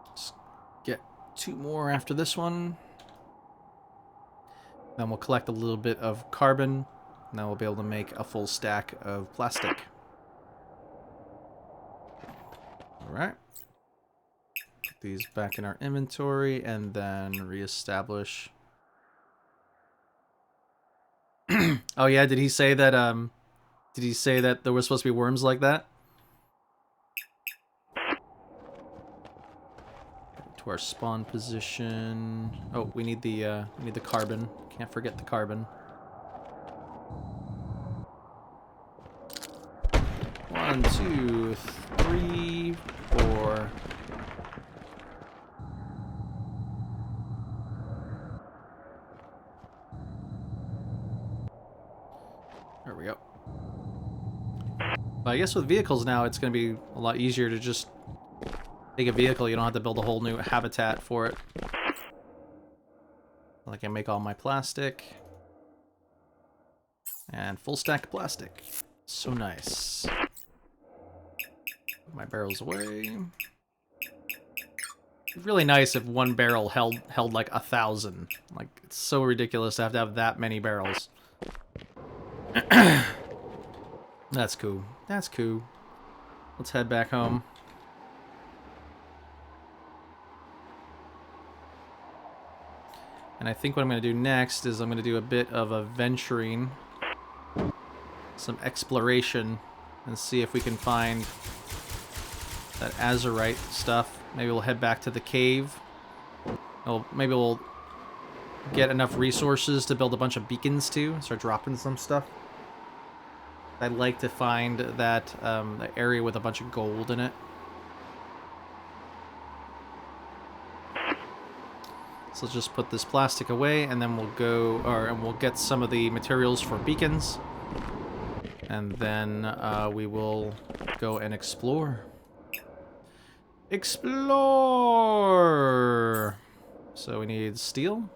Let's get 2 more after this one. Then we'll collect a little bit of carbon. Now we'll be able to make a full stack of plastic. Alright. Put these back in our inventory and then reestablish. Oh yeah, did he say that there were supposed to be worms like that? To our spawn position. Oh, we need the carbon. Can't forget the carbon. 1, 2, 3, 4. There we go. But I guess with vehicles now, it's going to be a lot easier to just take a vehicle. You don't have to build a whole new habitat for it. I can make all my plastic. And full stack of plastic. So nice. Put my barrels away. It's really nice if one barrel held like 1,000. Like, it's so ridiculous to have that many barrels. That's cool. That's cool. Let's head back home. And I think what I'm going to do next is I'm going to do a bit of a venturing, some exploration, and see if we can find that azurite stuff. Maybe we'll head back to the cave. Oh, maybe we'll get enough resources to build a bunch of beacons too. Start dropping some stuff. I'd like to find that the area with a bunch of gold in it. So let's just put this plastic away, and then we'll go, and we'll get some of the materials for beacons, and then we will go and explore. Explore. So we need steel.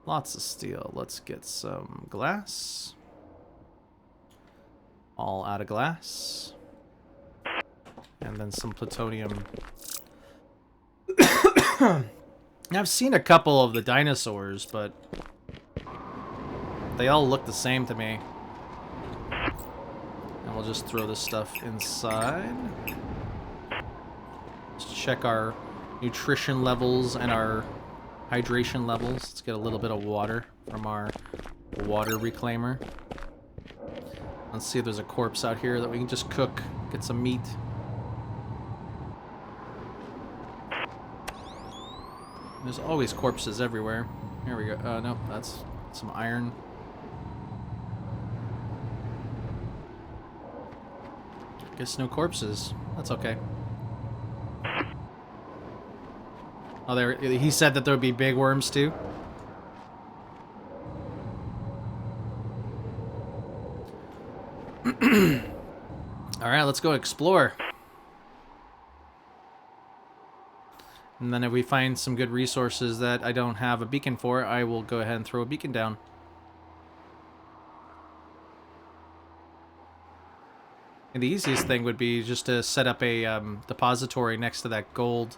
Lots of steel. Let's get some glass. All out of glass. And then some plutonium. I've seen a couple of the dinosaurs, but they all look the same to me. And we'll just throw this stuff inside. Let's check our nutrition levels and our hydration levels. Let's get a little bit of water from our water reclaimer. Let's see if there's a corpse out here that we can just cook, get some meat. There's always corpses everywhere. Here we go. No, that's some iron. Guess no corpses. That's okay. Oh, there. He said that there would be big worms too. All right, let's go explore. And then if we find some good resources that I don't have a beacon for, I will go ahead and throw a beacon down. And the easiest thing would be just to set up a depository next to that gold.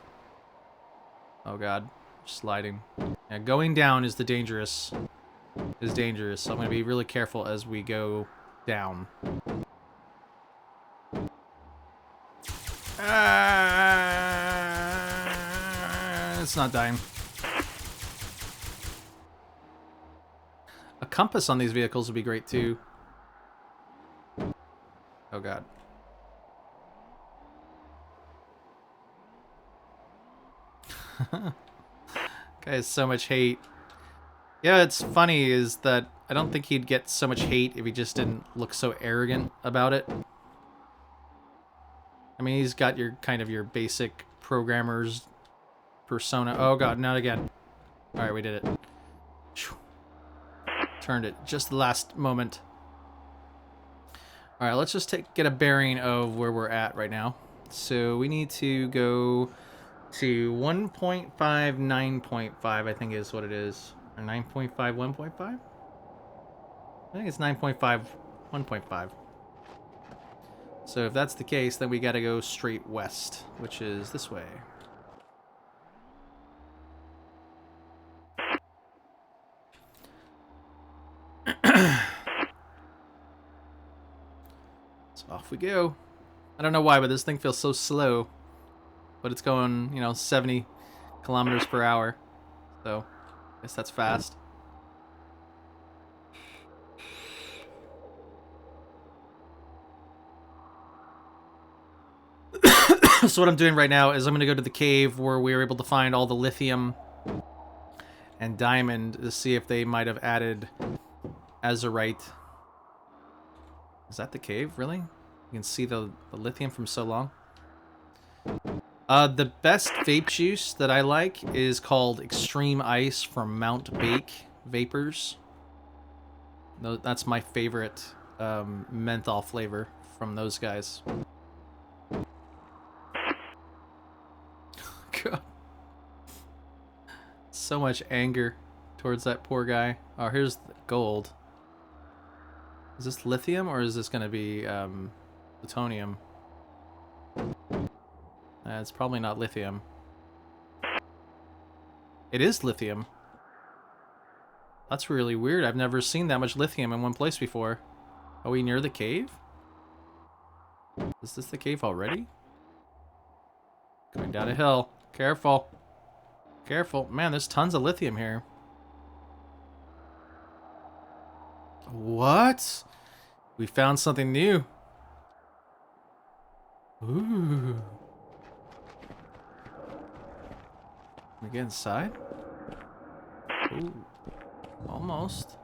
Oh god, sliding. Yeah, going down is dangerous. So I'm going to be really careful as we go down. It's not dying. A compass on these vehicles would be great too. Oh god. Guy has so much hate. Yeah, it's funny is that I don't think he'd get so much hate if he just didn't look so arrogant about it. I mean, he's got your kind of your basic programmer's persona. Oh god, not again. Alright, we did it. Turned it just the last moment. Alright, let's just get a bearing of where we're at right now. So we need to go to 1.5, 9.5, I think is what it is. Or 9.5, 1.5? I think it's 9.5, 1.5. So if that's the case, then we gotta go straight west, which is this way. So off we go. I don't know why, but this thing feels so slow. But it's going, you know, 70 kilometers per hour. So, I guess that's fast. So what I'm doing right now is I'm going to go to the cave where we were able to find all the lithium and diamond to see if they might have added azurite. Is that the cave, really? You can see the lithium from so long. The best vape juice that I like is called Extreme Ice from Mount Bake Vapors. That's my favorite menthol flavor from those guys. God. So much anger towards that poor guy. Oh, here's the gold. Is this lithium or is this going to be plutonium? It's probably not lithium. It is lithium. That's really weird. I've never seen that much lithium in one place before. Are we near the cave? Is this the cave already? Going down a hill. Careful. Careful. Man, there's tons of lithium here. What? We found something new. Ooh. Can we get inside? Ooh. Almost.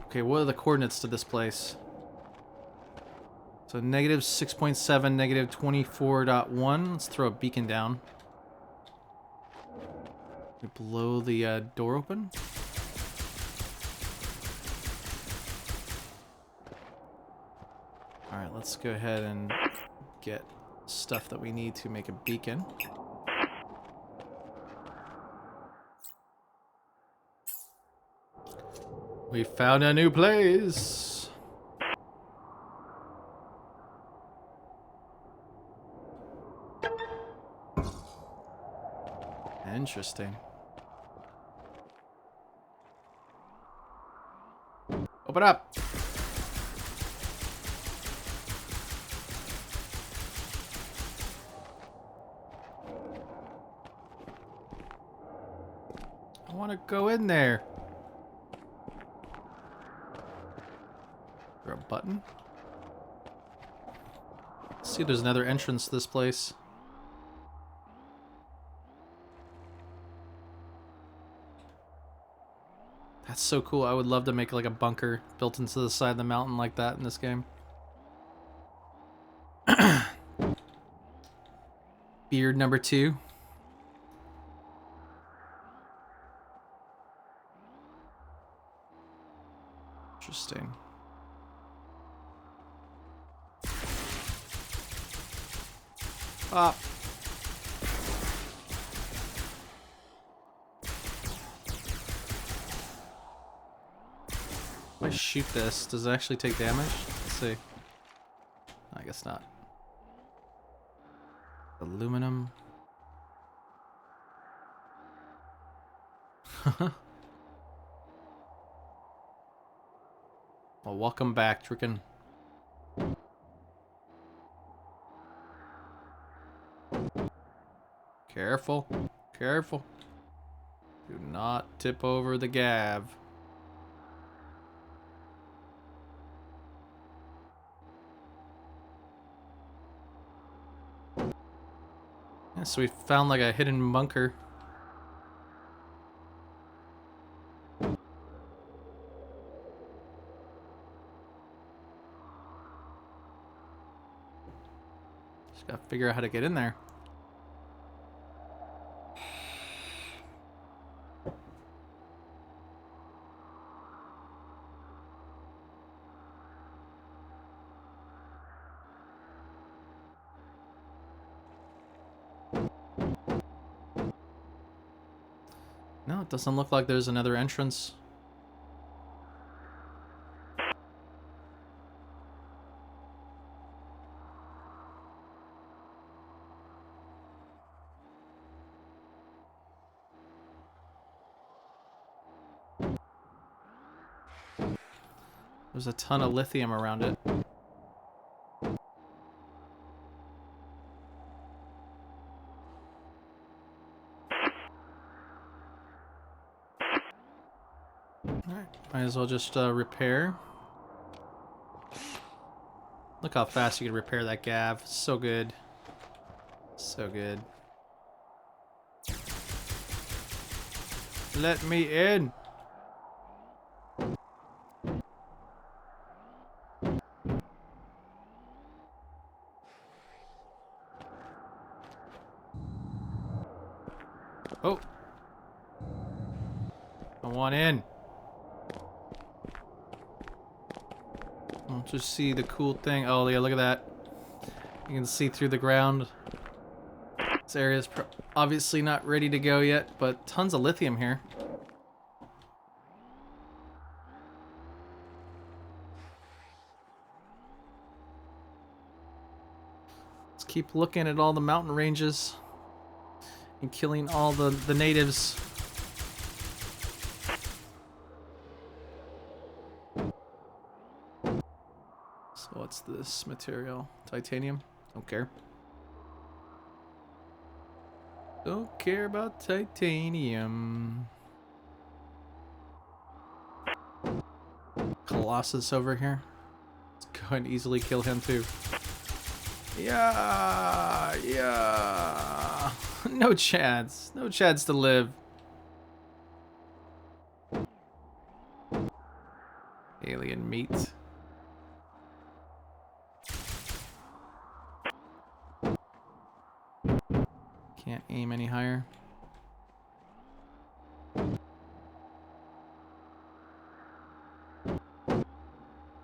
Okay, what are the coordinates to this place? So negative 6.7, negative 24.1. Let's throw a beacon down. We blow the door open. Alright, let's go ahead and get stuff that we need to make a beacon. We found a new place. Interesting. Open up. I want to go in there. Is there a button? Let's see if there's another entrance to this place. That's so cool. I would love to make like a bunker built into the side of the mountain like that in this game. Beard number 2. Interesting. Pop. If I shoot this, does it actually take damage? Let's see. I guess not. Aluminum. Well, welcome back, Tricken. Careful. Careful. Do not tip over the gav. Yeah, so we found like a hidden bunker. Just gotta figure out how to get in there. No, it doesn't look like there's another entrance. There's a ton of lithium around it. Alright, might as well just repair. Look how fast you can repair that gav. So good. So good. Let me in! Oh! I want in. I'll just see the cool thing. Oh, yeah, look at that. You can see through the ground. This area's obviously not ready to go yet, but tons of lithium here. Let's keep looking at all the mountain ranges and killing all the natives. So what's this material? Titanium? Don't care. Don't care about titanium. Colossus over here. Let's go and easily kill him too. Yeah, yeah. No chance. No chance to live. Alien meat. Can't aim any higher.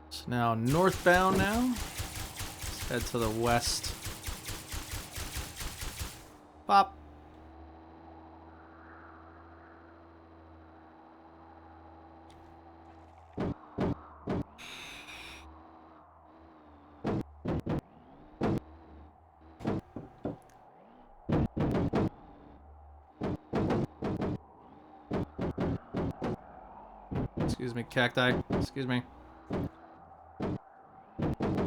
So now northbound now. Let's head to the west. Pop. Excuse me, cacti. Excuse me.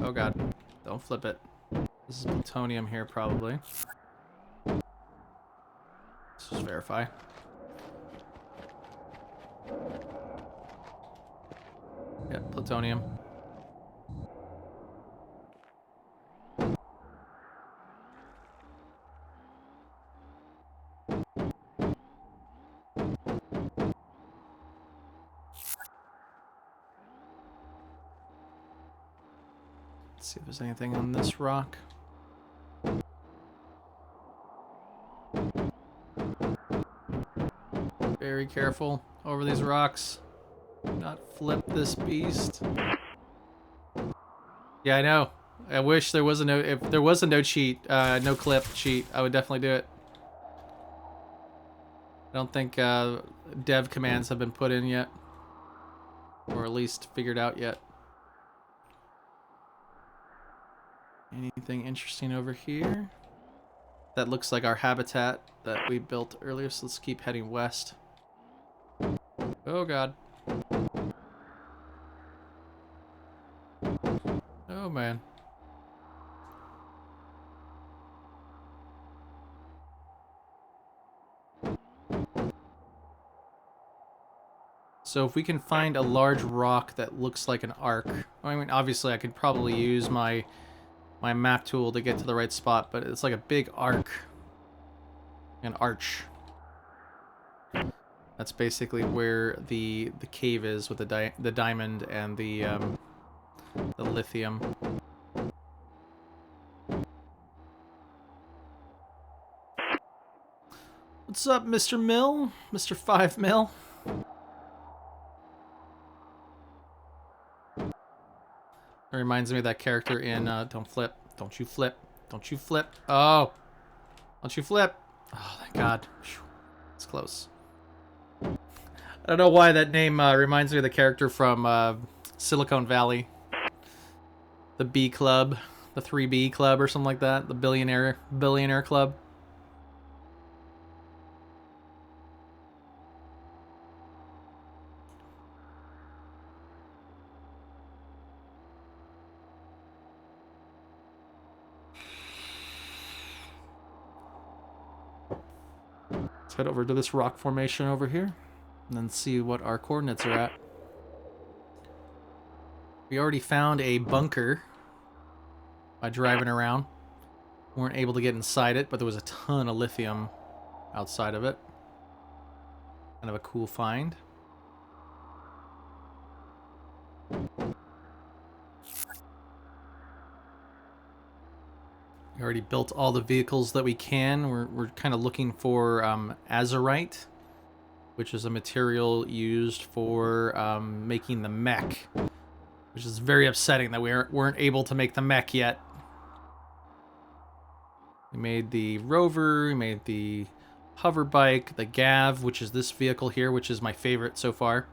Oh god. Don't flip it. This is plutonium here, probably. Let's just verify. Yeah, plutonium. Let's see if there's anything on this rock. Very careful over these rocks. Do not flip this beast. Yeah, I know. I wish there was if there was a no cheat, no clip cheat, I would definitely do it. I don't think dev commands have been put in yet, or at least figured out yet. Anything interesting over here? That looks like our habitat that we built earlier, so let's keep heading west. Oh god. Oh man. So if we can find a large rock that looks like an arc, I mean, obviously I could probably use my map tool to get to the right spot, but it's like a big arc, an arch. That's basically where the cave is with the diamond and the lithium. What's up, Mr. Mill? Mr. 5 Mill? It reminds me of that character in Don't Flip. Don't you flip. Don't you flip. Oh. Don't you flip. Oh, thank God. It's close. I don't know why that name reminds me of the character from Silicon Valley. The B Club. The 3B Club or something like that. The billionaire club. Head over to this rock formation over here and then see what our coordinates are at. We already found a bunker by driving around. We weren't able to get inside it, but there was a ton of lithium outside of it. Kind of a cool find. We already built all the vehicles that we can. We're kind of looking for azurite, which is a material used for making the mech, which is very upsetting that we weren't able to make the mech yet. We made the rover, we made the hover bike, the Gav, which is this vehicle here, which is my favorite so far.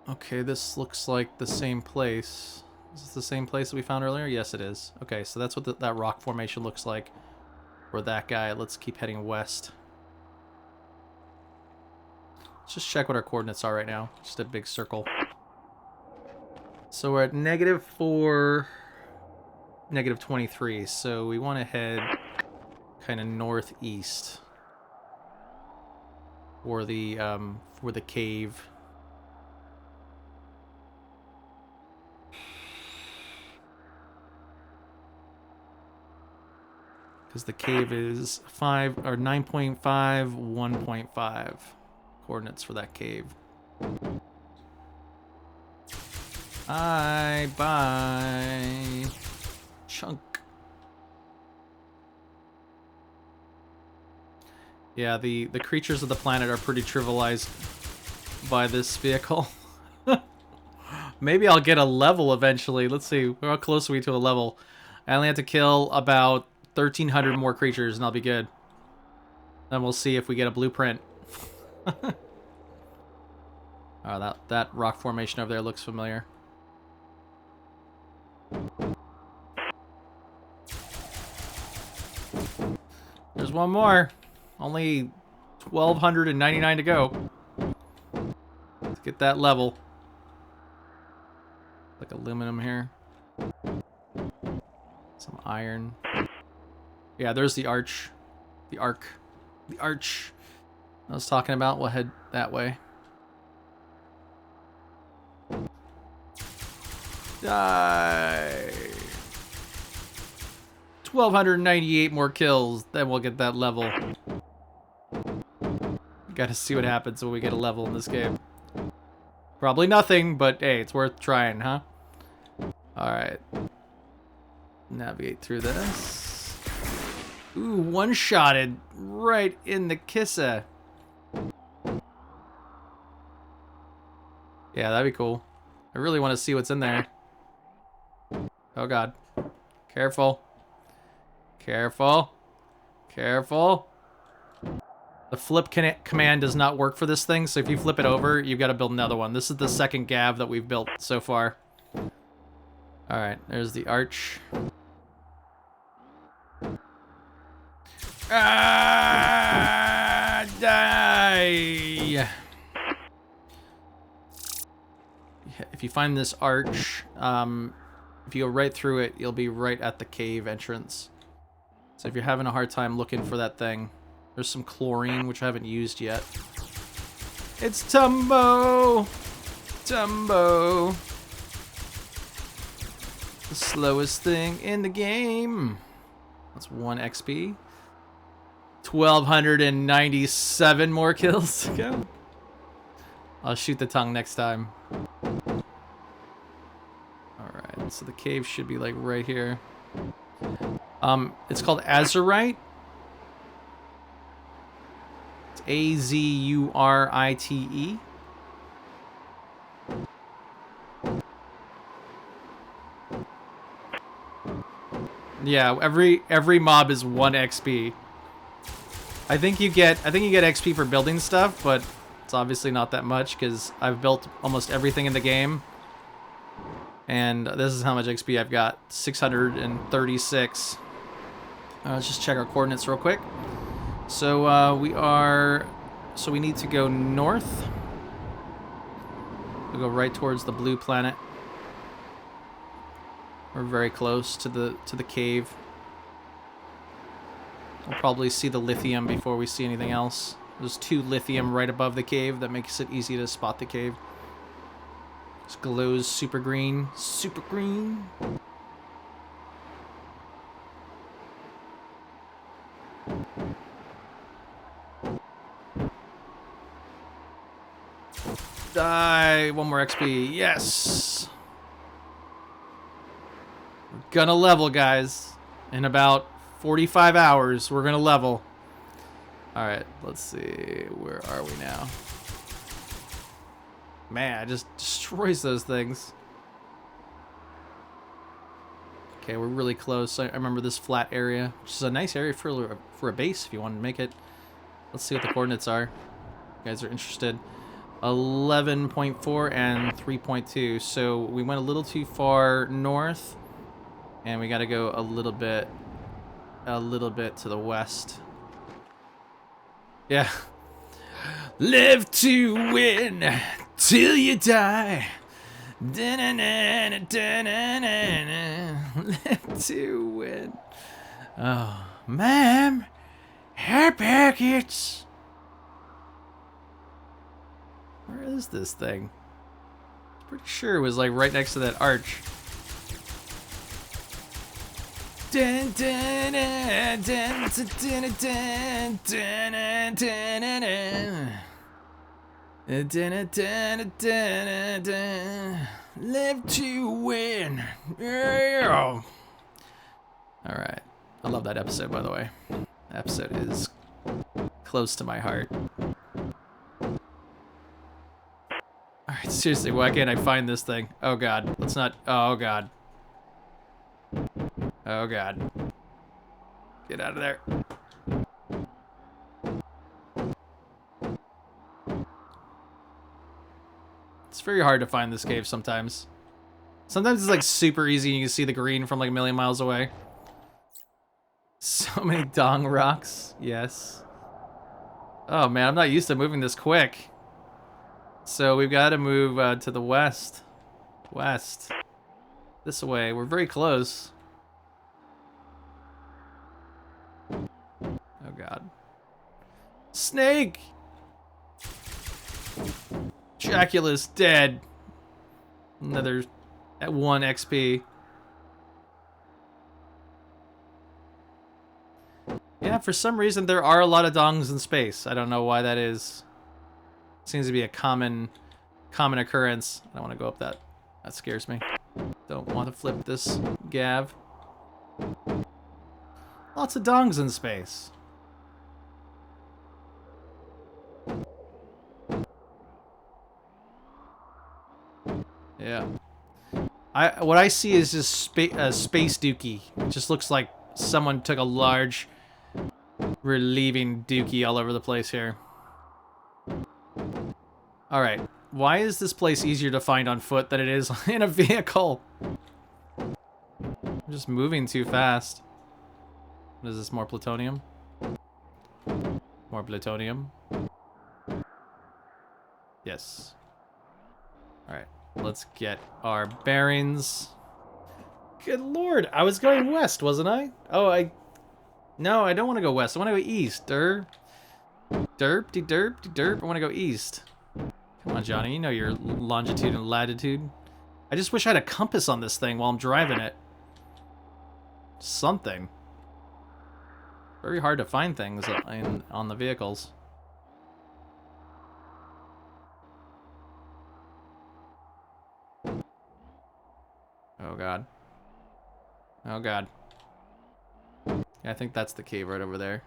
Okay, this looks like the same place. Is this the same place that we found earlier? Yes, it is. Okay, so that's what that rock formation looks like for that guy. Let's keep heading west. Let's just check what our coordinates are right now. Just a big circle. So we're at -4, -23. So we want to head kind of northeast for the cave. Because the cave is 9.5, 1.5 coordinates for that cave. Bye. Chunk. Yeah, the creatures of the planet are pretty trivialized by this vehicle. Maybe I'll get a level eventually. Let's see. How close are we to a level? I only have to kill about 1,300 more creatures and I'll be good. Then we'll see if we get a blueprint. Oh, that rock formation over there looks familiar. There's one more. Only 1,299 to go. Let's get that level. Like aluminum here. Some iron. Yeah, there's the arch. The arc. The arch I was talking about. We'll head that way. Die. 1,298 more kills, then we'll get that level. Gotta see what happens when we get a level in this game. Probably nothing, but hey, it's worth trying, huh? Alright. Navigate through this. Ooh, one-shotted right in the kissa. Yeah, that'd be cool. I really want to see what's in there. Oh god. Careful. Careful. Careful. The flip command does not work for this thing, so if you flip it over, you've got to build another one. This is the second Gav that we've built so far. Alright, there's the arch. Ah, die! If you find this arch, if you go right through it, you'll be right at the cave entrance. So if you're having a hard time looking for that thing, There's some chlorine, which I haven't used yet. It's Tumbo! Tumbo! The slowest thing in the game. That's 1 XP. 1,297 more kills to go. I'll shoot the tongue next time. Alright, so the cave should be like right here. It's called Azurite. It's Azurite. Yeah, every mob is 1 XP. I think you get XP for building stuff, but it's obviously not that much because I've built almost everything in the game. And this is how much XP I've got. 636. Let's just check our coordinates real quick. So we need to go north. We'll go right towards the blue planet. We're very close to the cave. We'll probably see the lithium before we see anything else. There's 2 lithium right above the cave. That makes it easy to spot the cave. This glows super green. Super green. Die! 1 more XP. Yes! We're gonna level, guys. In about 45 hours, we're gonna level. Alright, let's see. Where are we now? Man, it just destroys those things. Okay, we're really close. I remember this flat area, which is a nice area for a base if you want to make it. Let's see what the coordinates are. You guys are interested. 11.4 and 3.2. So we went a little too far north, and we got to go a little bit to the west. Yeah. Live to win till you die. Live to win. Oh, ma'am, hair packets. Where is this thing? I'm pretty sure it was like right next to that arch. Live to win. Yeah. All right. I love that episode, by the way. That episode is close to my heart. All right, seriously, why can't I find this thing? Oh God, let's not. Oh God. Oh God. Get out of there. It's very hard to find this cave sometimes. Sometimes it's like super easy and you can see the green from like a million miles away. So many dong rocks. Yes. Oh man, I'm not used to moving this quick. So we've got to move to the west. West. This way. We're very close. Oh God. Snake! Dracula's dead. Another at 1 XP. Yeah, for some reason there are a lot of dongs in space. I don't know why that is. Seems to be a common occurrence. I don't want to go up that. That scares me. Don't want to flip this gav. Lots of dongs in space. Yeah. What I see is just space dookie. It just looks like someone took a large relieving dookie all over the place here. Alright. Why is this place easier to find on foot than it is in a vehicle? I'm just moving too fast. What is this? More plutonium? More plutonium? Yes. Alright. Let's get our bearings. Good lord, I was going west, wasn't I? Oh, no, I don't want to go west. I want to go east, derp. I want to go east. Come on, Johnny. You know your longitude and latitude. I just wish I had a compass on this thing while I'm driving it. Something. Very hard to find things on the vehicles. Oh, God. Oh, God. Yeah, I think that's the cave right over there.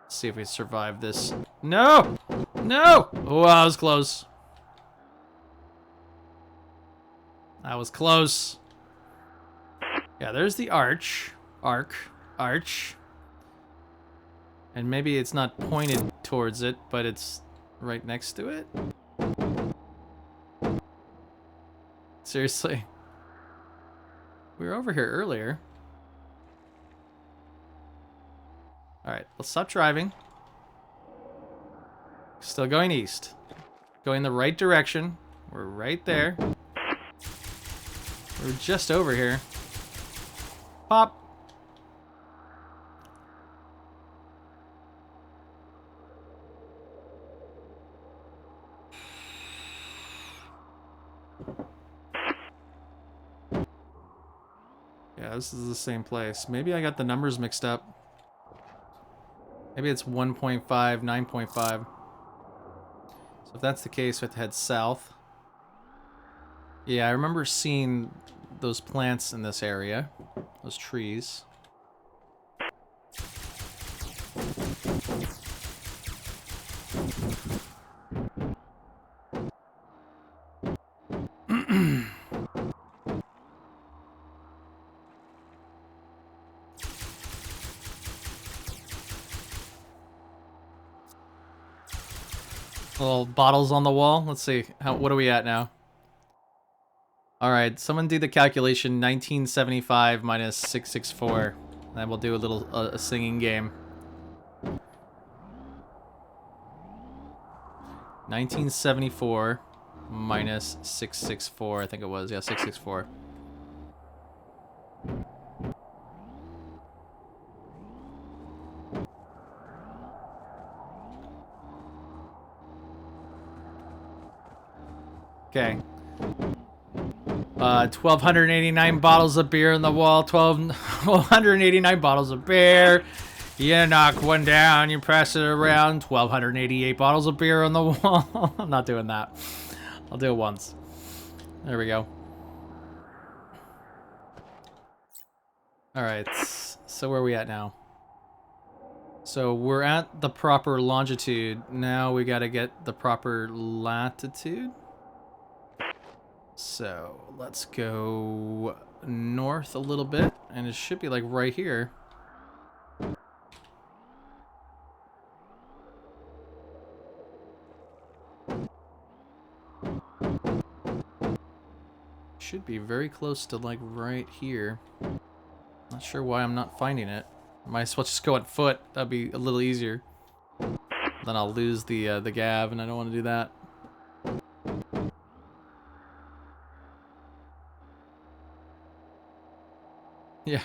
Let's see if we survive this. No! No! Oh, I was close. I was close. Yeah, there's the arch. Arch. And maybe it's not pointed towards it, but it's right next to it. Seriously. We were over here earlier. Alright, let's stop driving. Still going east. Going the right direction. We're right there. We're just over here. Pop! Yeah, this is the same place. Maybe I got the numbers mixed up. Maybe it's 1.5, 9.5. So if that's the case, we have to head south. Yeah, I remember seeing those plants in this area. Those trees. Little bottles on the wall. Let's see. What are we at now? Alright, someone do the calculation. 1975 minus 664. Then we'll do a little a singing game. 1974 minus 664. I think it was. Yeah, 664. Okay. 1,289 bottles of beer in the wall. 1,289 bottles of beer. You knock one down, you pass it around. 1,288 bottles of beer on the wall. I'm not doing that. I'll do it once. There we go. Alright, so where are we at now? So we're at the proper longitude. Now we gotta get the proper latitude. So let's go north a little bit, and it should be like right here. Should be very close to like right here. Not sure why I'm not finding it. Might as well just go on foot. That'd be a little easier. Then I'll lose the gav, and I don't want to do that. Yeah.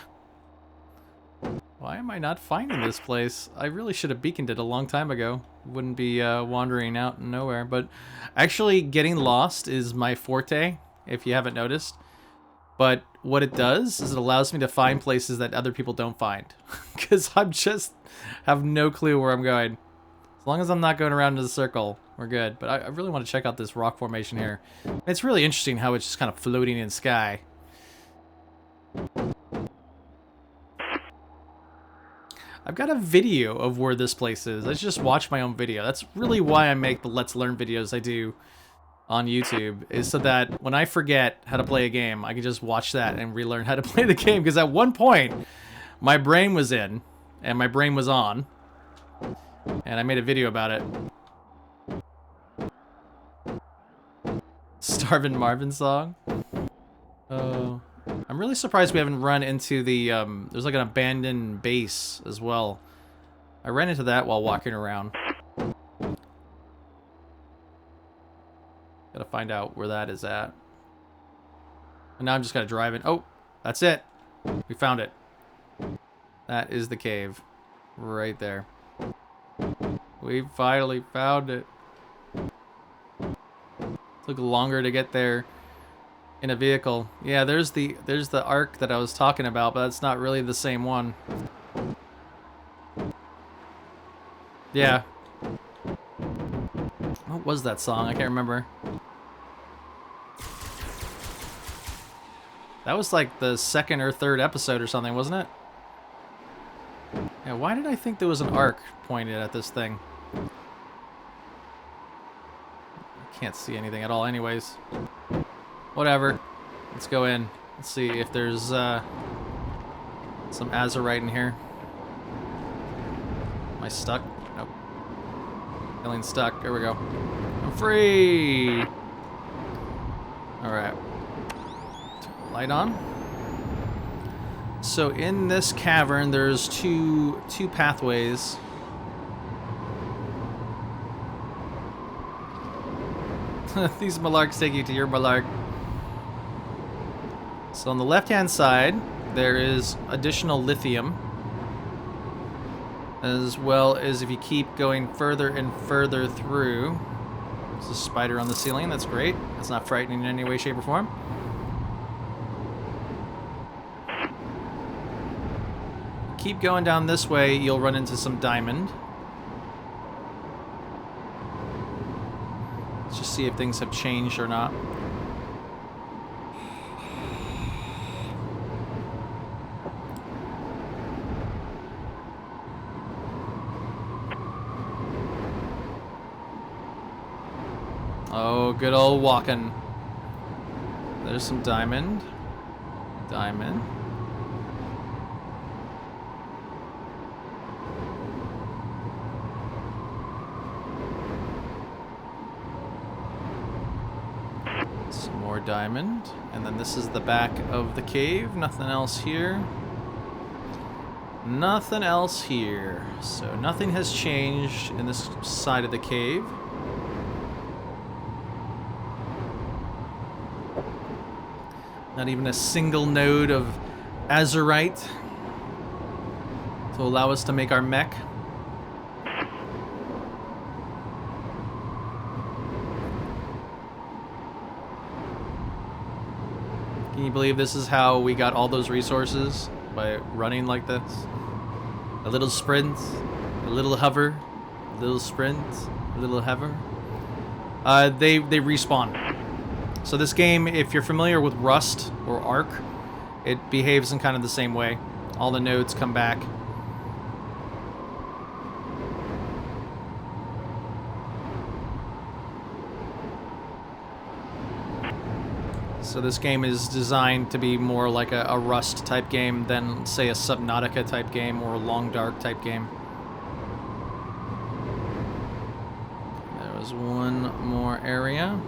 Why am I not finding this place? I really should have beaconed it a long time ago. Wouldn't be wandering out in nowhere. But actually getting lost is my forte, if you haven't noticed. But what it does is it allows me to find places that other people don't find. Because I'm just have no clue where I'm going. As long as I'm not going around in a circle, we're good. But I really want to check out this rock formation here. It's really interesting how it's just kind of floating in the sky. I've got a video of where this place is. I just watch my own video. That's really why I make the Let's Learn videos I do on YouTube, is so that when I forget how to play a game, I can just watch that and relearn how to play the game. Because at one point, my brain was in, and my brain was on, and I made a video about it. Starvin' Marvin song? Oh... I'm really surprised we haven't run into the, there's like an abandoned base as well. I ran into that while walking around. Gotta find out where that is at. And now I'm just gonna drive in. Oh, that's it. We found it. That is the cave. Right there. We finally found it. Took longer to get there in a vehicle. Yeah, there's the arc that I was talking about, but that's not really the same one. Yeah. What was that song? I can't remember. That was like the second or third episode or something, wasn't it? Yeah, why did I think there was an arc pointed at this thing? I can't see anything at all anyways. Whatever. Let's go in. Let's see if there's some azurite in here. Am I stuck? Nope. Feeling stuck. There we go. I'm free! Alright. Turn the light on. So in this cavern, there's two pathways. These malarks take you to your malark. So on the left-hand side, there is additional lithium. As well as if you keep going further and further through. There's a spider on the ceiling, that's great. That's not frightening in any way, shape, or form. Keep going down this way, you'll run into some diamond. Let's just see if things have changed or not. Oh, good old walking. There's some diamond. Diamond. Some more diamond. And then this is the back of the cave. Nothing else here. Nothing else here. So nothing has changed in this side of the cave. Not even a single node of azurite to allow us to make our mech. Can you believe this is how we got all those resources? By running like this? A little sprint, a little hover, a little sprint, a little hover. They respawn. So this game, if you're familiar with Rust or Ark, it behaves in kind of the same way. All the nodes come back. So this game is designed to be more like a Rust type game than, say, a Subnautica type game or a Long Dark type game. There was one more area.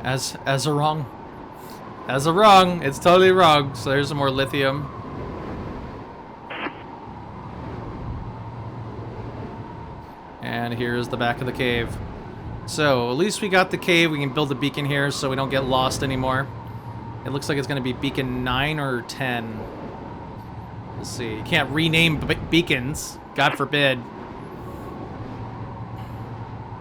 As a wrong. It's totally wrong. So there's some more lithium. And here's the back of the cave. So at least we got the cave. We can build a beacon here so we don't get lost anymore. It looks like it's going to be beacon 9 or 10. We'll see. You can't rename beacons. God forbid.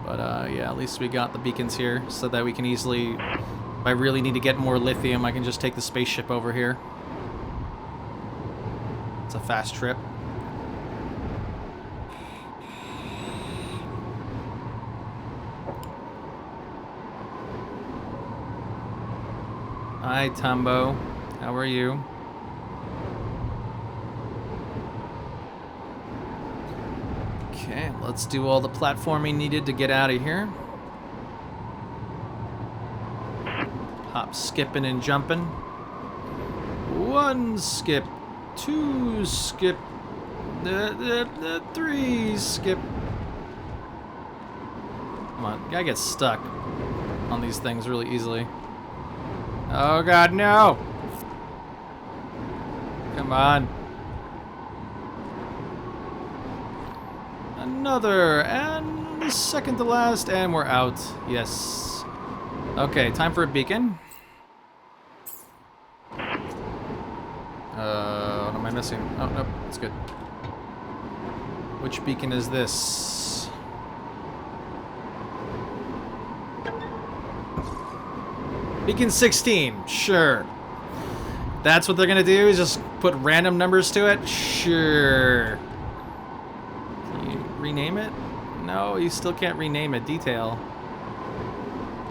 But yeah, at least we got the beacons here so that we can easily, if I really need to get more lithium, I can just take the spaceship over here. It's a fast trip. Hi, Tumbo. How are you? Okay, let's do all the platforming needed to get out of here. Hop, skipping, and jumping. 1 skip. 2 skip. 3 skip. Come on, I get stuck on these things really easily. Oh god, no! Come on. Another, and the second to last, and we're out. Yes. Okay, time for a beacon. What am I missing? Oh, nope, it's good. Which beacon is this? Beacon 16, sure. That's what they're gonna do, is just put random numbers to it? Sure. Can you rename it? No, you still can't rename it. Detail.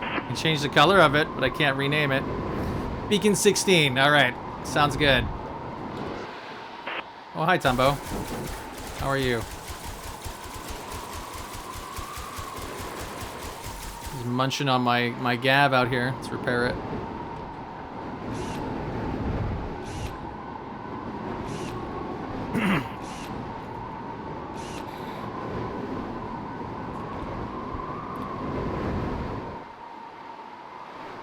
I can change the color of it, but I can't rename it. Beacon 16, alright. Sounds good. Oh, hi, Tumbo. How are you? He's munching on my gav out here. Let's repair it.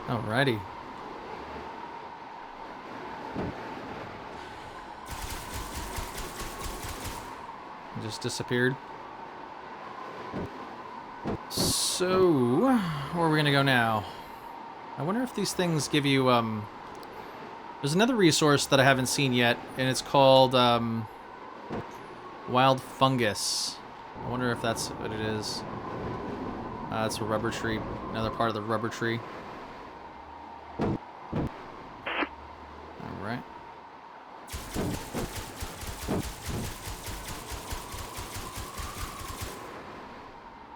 Alrighty. It just disappeared. So, where are we gonna go now? I wonder if these things give you, there's another resource that I haven't seen yet, and it's called, wild fungus. I wonder if that's what it is. That's a rubber tree, another part of the rubber tree. Alright.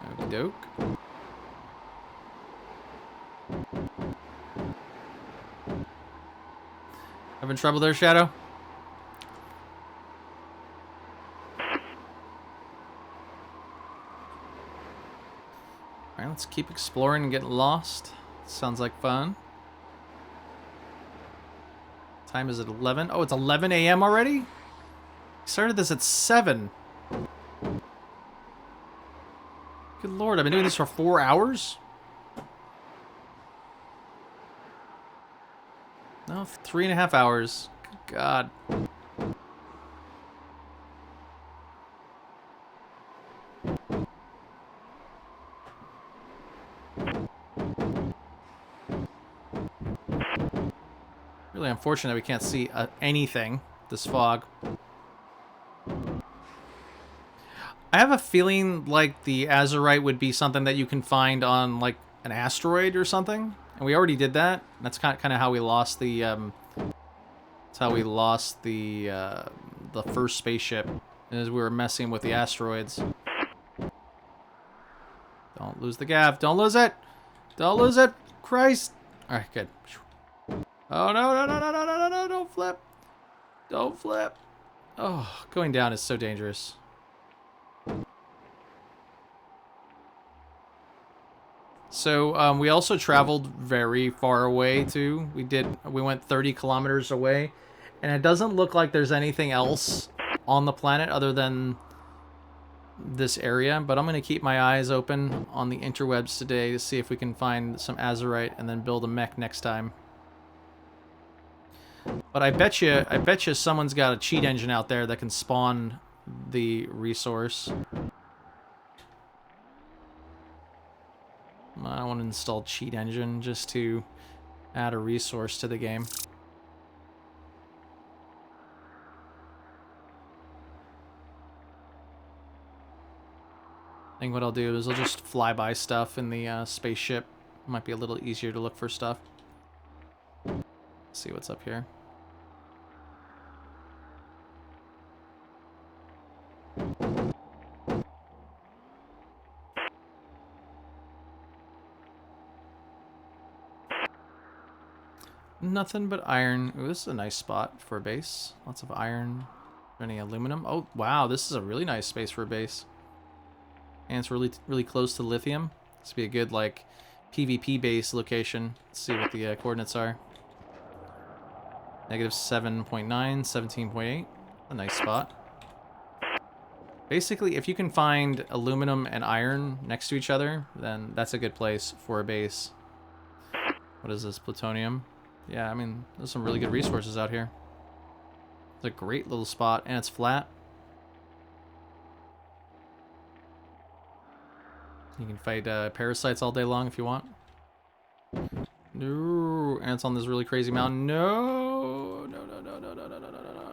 Okie doke. Having trouble there, Shadow? Alright, let's keep exploring and get lost. Sounds like fun. Time is at 11. Oh, it's 11 a.m. already? Started this at 7. Good lord, I've been doing this for 4 hours? No, 3.5 hours. Good God. Really unfortunate we can't see anything, this fog. I have a feeling like the Azurite would be something that you can find on like an asteroid or something, and we already did that. That's kind of how we lost the that's how we lost the first spaceship, as we were messing with the asteroids. Don't lose the gav. Don't lose it. Don't lose it. Christ. All right, good. Oh no no no no no no no! Don't flip. Don't flip. Oh, going down is so dangerous. So we also traveled very far away too. We went 30 kilometers away, and it doesn't look like there's anything else on the planet other than this area. But I'm gonna keep my eyes open on the interwebs today to see if we can find some Azurite and then build a mech next time. But I bet you someone's got a cheat engine out there that can spawn the resource. I want to install cheat engine just to add a resource to the game. I think what I'll do is I'll just fly by stuff in the spaceship. Might be a little easier to look for stuff. Let's see what's up here. Nothing but iron. Ooh, this is a nice spot for a base. Lots of iron. Any aluminum? Oh, wow, this is a really nice space for a base. And it's really close to lithium. This would be a good, like, PvP base location. Let's see what the coordinates are. Negative 7.9, 17.8. A nice spot. Basically, if you can find aluminum and iron next to each other, then that's a good place for a base. What is this? Plutonium? Yeah, I mean, there's some really good resources out here. It's a great little spot, and it's flat. You can fight parasites all day long if you want. No, and it's on this really crazy mountain. No, no, no, no, no, no, no, no, no, no.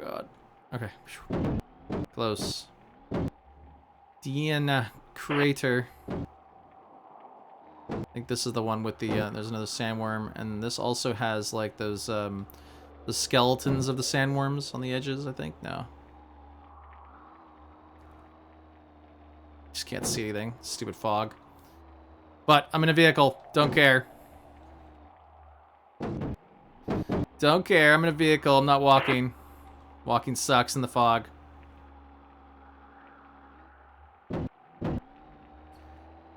god. Okay. Close. Diana Crater. I think this is the one with the, there's another sandworm, and this also has, like, those, the skeletons of the sandworms on the edges, I think? No. Just can't see anything. Stupid fog. But, I'm in a vehicle. Don't care. Don't care. I'm in a vehicle. I'm not walking. Walking sucks in the fog.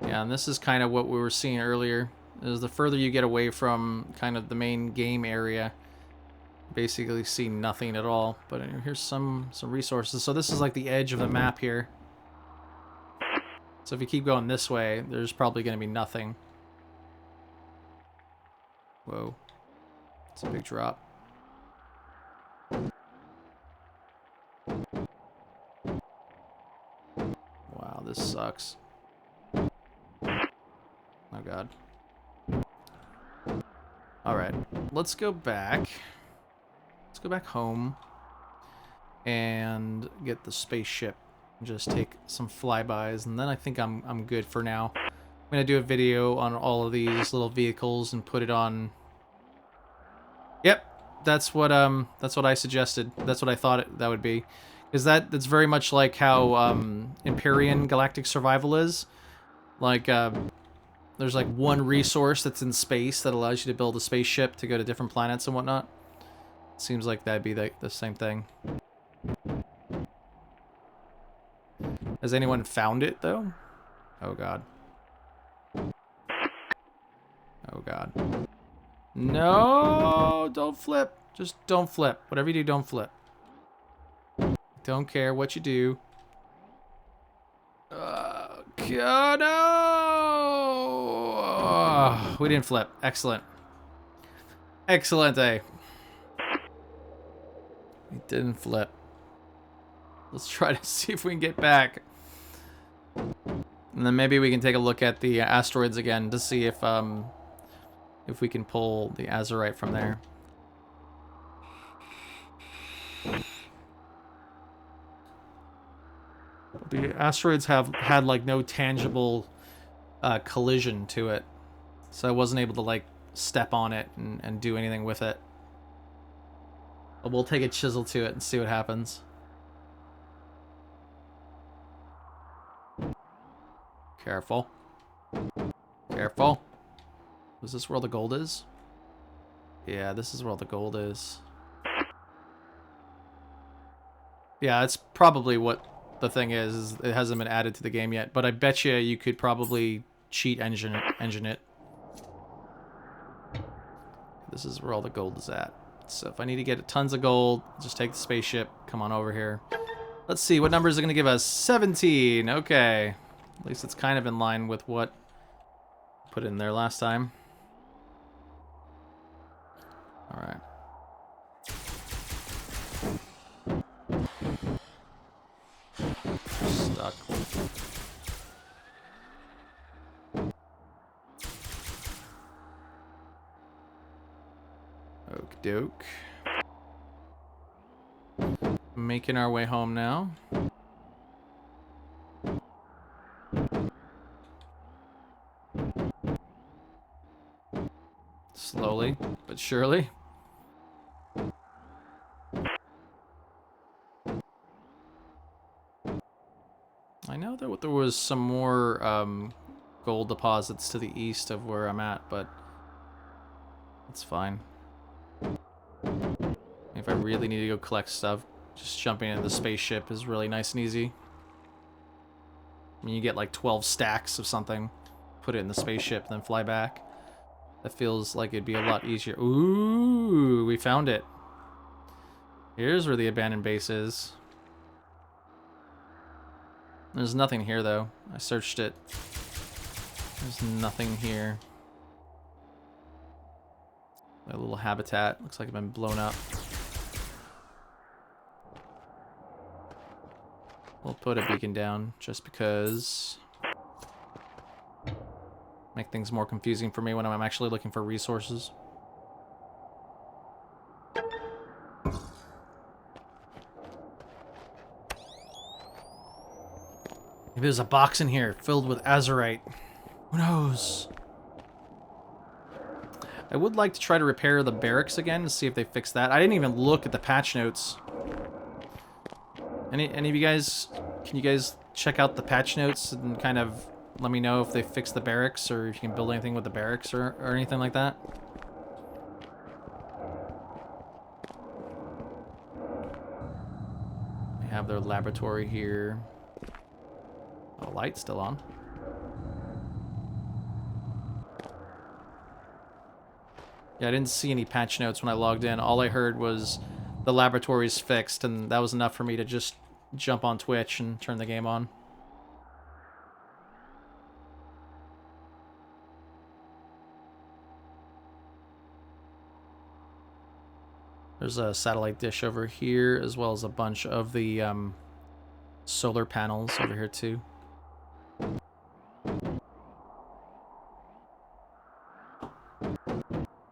Yeah, and this is kind of what we were seeing earlier. Is the further you get away from kind of the main game area, basically see nothing at all. But here's some resources. So this is like the edge of the map here. So if you keep going this way, there's probably going to be nothing. Whoa. It's a big drop. Wow, this sucks. Oh god. Alright, let's go back. Let's go back home and get the spaceship. Just take some flybys, and then I think I'm good for now. I'm gonna do a video on all of these little vehicles and put it on. Yep, that's what I suggested. That's what I thought that would be, because that's very much like how Empyrean Galactic Survival is. Like there's like one resource that's in space that allows you to build a spaceship to go to different planets and whatnot. Seems like that'd be the same thing. Has anyone found it, though? Oh, God. Oh, God. No! Don't flip. Just don't flip. Whatever you do, don't flip. Don't care what you do. God, no! Oh, we didn't flip. Excellent. Excellent, eh? We didn't flip. Let's try to see if we can get back. And then maybe we can take a look at the asteroids again to see if we can pull the azurite from there. The asteroids have had like no tangible collision to it, so I wasn't able to like step on it and do anything with it. But we'll take a chisel to it and see what happens. Careful. Careful. Is this where all the gold is? Yeah, this is where all the gold is. Yeah, it's probably what the thing is it hasn't been added to the game yet, but I bet you could probably cheat engine it. This is where all the gold is at. So if I need to get tons of gold, just take the spaceship, come on over here. Let's see, what numbers are going to give us? 17, okay. At least it's kind of in line with what I put in there last time. Alright. Stuck. Okie doke. Making our way home now. Slowly, but surely. I know that there was some more gold deposits to the east of where I'm at, but it's fine. If I really need to go collect stuff, just jumping into the spaceship is really nice and easy. I mean, you get like 12 stacks of something, put it in the spaceship, then fly back. That feels like it'd be a lot easier. Ooh, we found it. Here's where the abandoned base is. There's nothing here, though. I searched it. There's nothing here. A little habitat. Looks like it's been blown up. We'll put a beacon down just because. Make things more confusing for me when I'm actually looking for resources. Maybe there's a box in here filled with azurite. Who knows? I would like to try to repair the barracks again to see if they fix that. I didn't even look at the patch notes. Any of you guys, can you guys check out the patch notes and kind of let me know if they fixed the barracks or if you can build anything with the barracks or anything like that? They have their laboratory here. Oh, light's still on. Yeah, I didn't see any patch notes when I logged in. All I heard was the laboratory's fixed, and that was enough for me to just jump on Twitch and turn the game on. There's a satellite dish over here, as well as a bunch of the solar panels over here, too.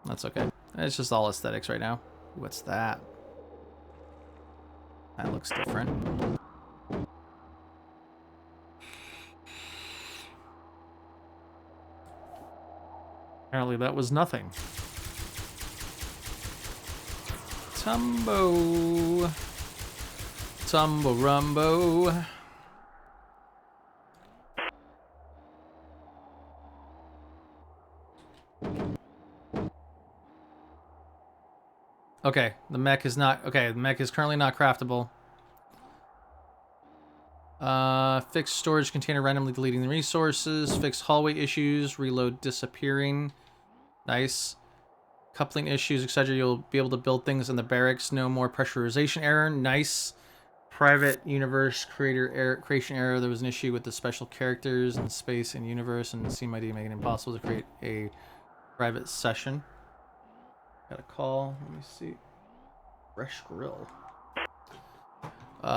That's okay. It's just all aesthetics right now. What's that? That looks different. Apparently that was nothing. Tumbo. Tumbo rumbo. Okay, the mech is not... Okay, the mech is currently not craftable. Fix storage container randomly deleting the resources. Fix hallway issues. Reload disappearing. Nice. Coupling issues, etc. You'll be able to build things in the barracks. No more pressurization error. Nice. Private universe creation error. There was an issue with the special characters and space and universe, and CMID making it impossible to create a private session. Got a call. Let me see. Fresh grill.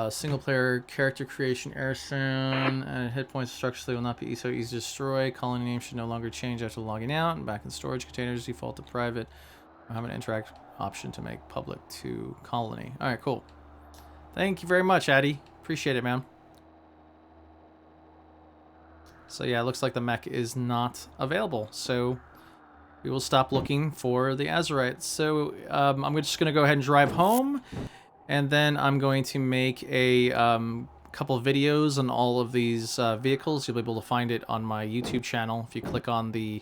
Single player character creation error soon, and hit points structurally will not be so easy to destroy. Colony name should no longer change after logging out. And back in storage containers, default to private. I have an interact option to make public to colony. All right, cool. Thank you very much, Addy. Appreciate it, man. So yeah, it looks like the mech is not available. So we will stop looking for the azurite. So I'm just going to go ahead and drive home. And then I'm going to make a couple of videos on all of these vehicles. You'll be able to find it on my YouTube channel. If you click on the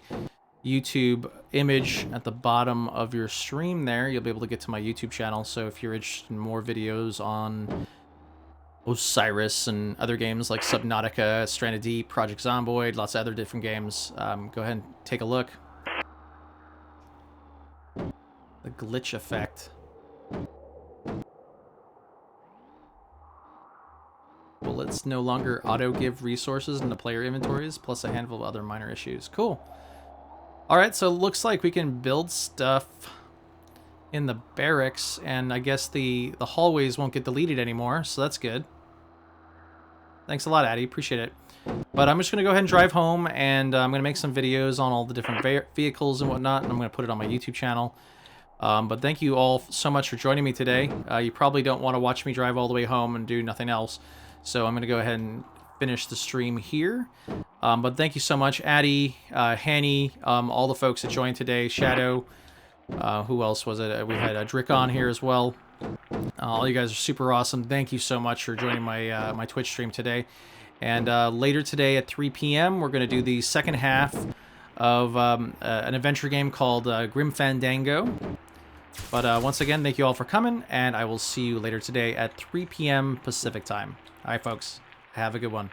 YouTube image at the bottom of your stream there, you'll be able to get to my YouTube channel. So if you're interested in more videos on Osiris and other games like Subnautica, Stranded Deep, Project Zomboid, lots of other different games, go ahead and take a look. The glitch effect. Bullets no longer auto-give resources into player inventories, plus a handful of other minor issues. Cool. Alright, so it looks like we can build stuff in the barracks, and I guess the hallways won't get deleted anymore, so that's good. Thanks a lot, Addy. Appreciate it. But I'm just going to go ahead and drive home, and I'm going to make some videos on all the different vehicles and whatnot, and I'm going to put it on my YouTube channel. But thank you all so much for joining me today. You probably don't want to watch me drive all the way home and do nothing else. So I'm going to go ahead and finish the stream here. But thank you so much, Addy, Hanny, all the folks that joined today, Shadow, who else was it? We had Drick on here as well. All you guys are super awesome. Thank you so much for joining my my Twitch stream today. And later today at 3 p.m., we're going to do the second half of an adventure game called Grim Fandango. But once again, thank you all for coming, and I will see you later today at 3 p.m. Pacific time. All right, folks, have a good one.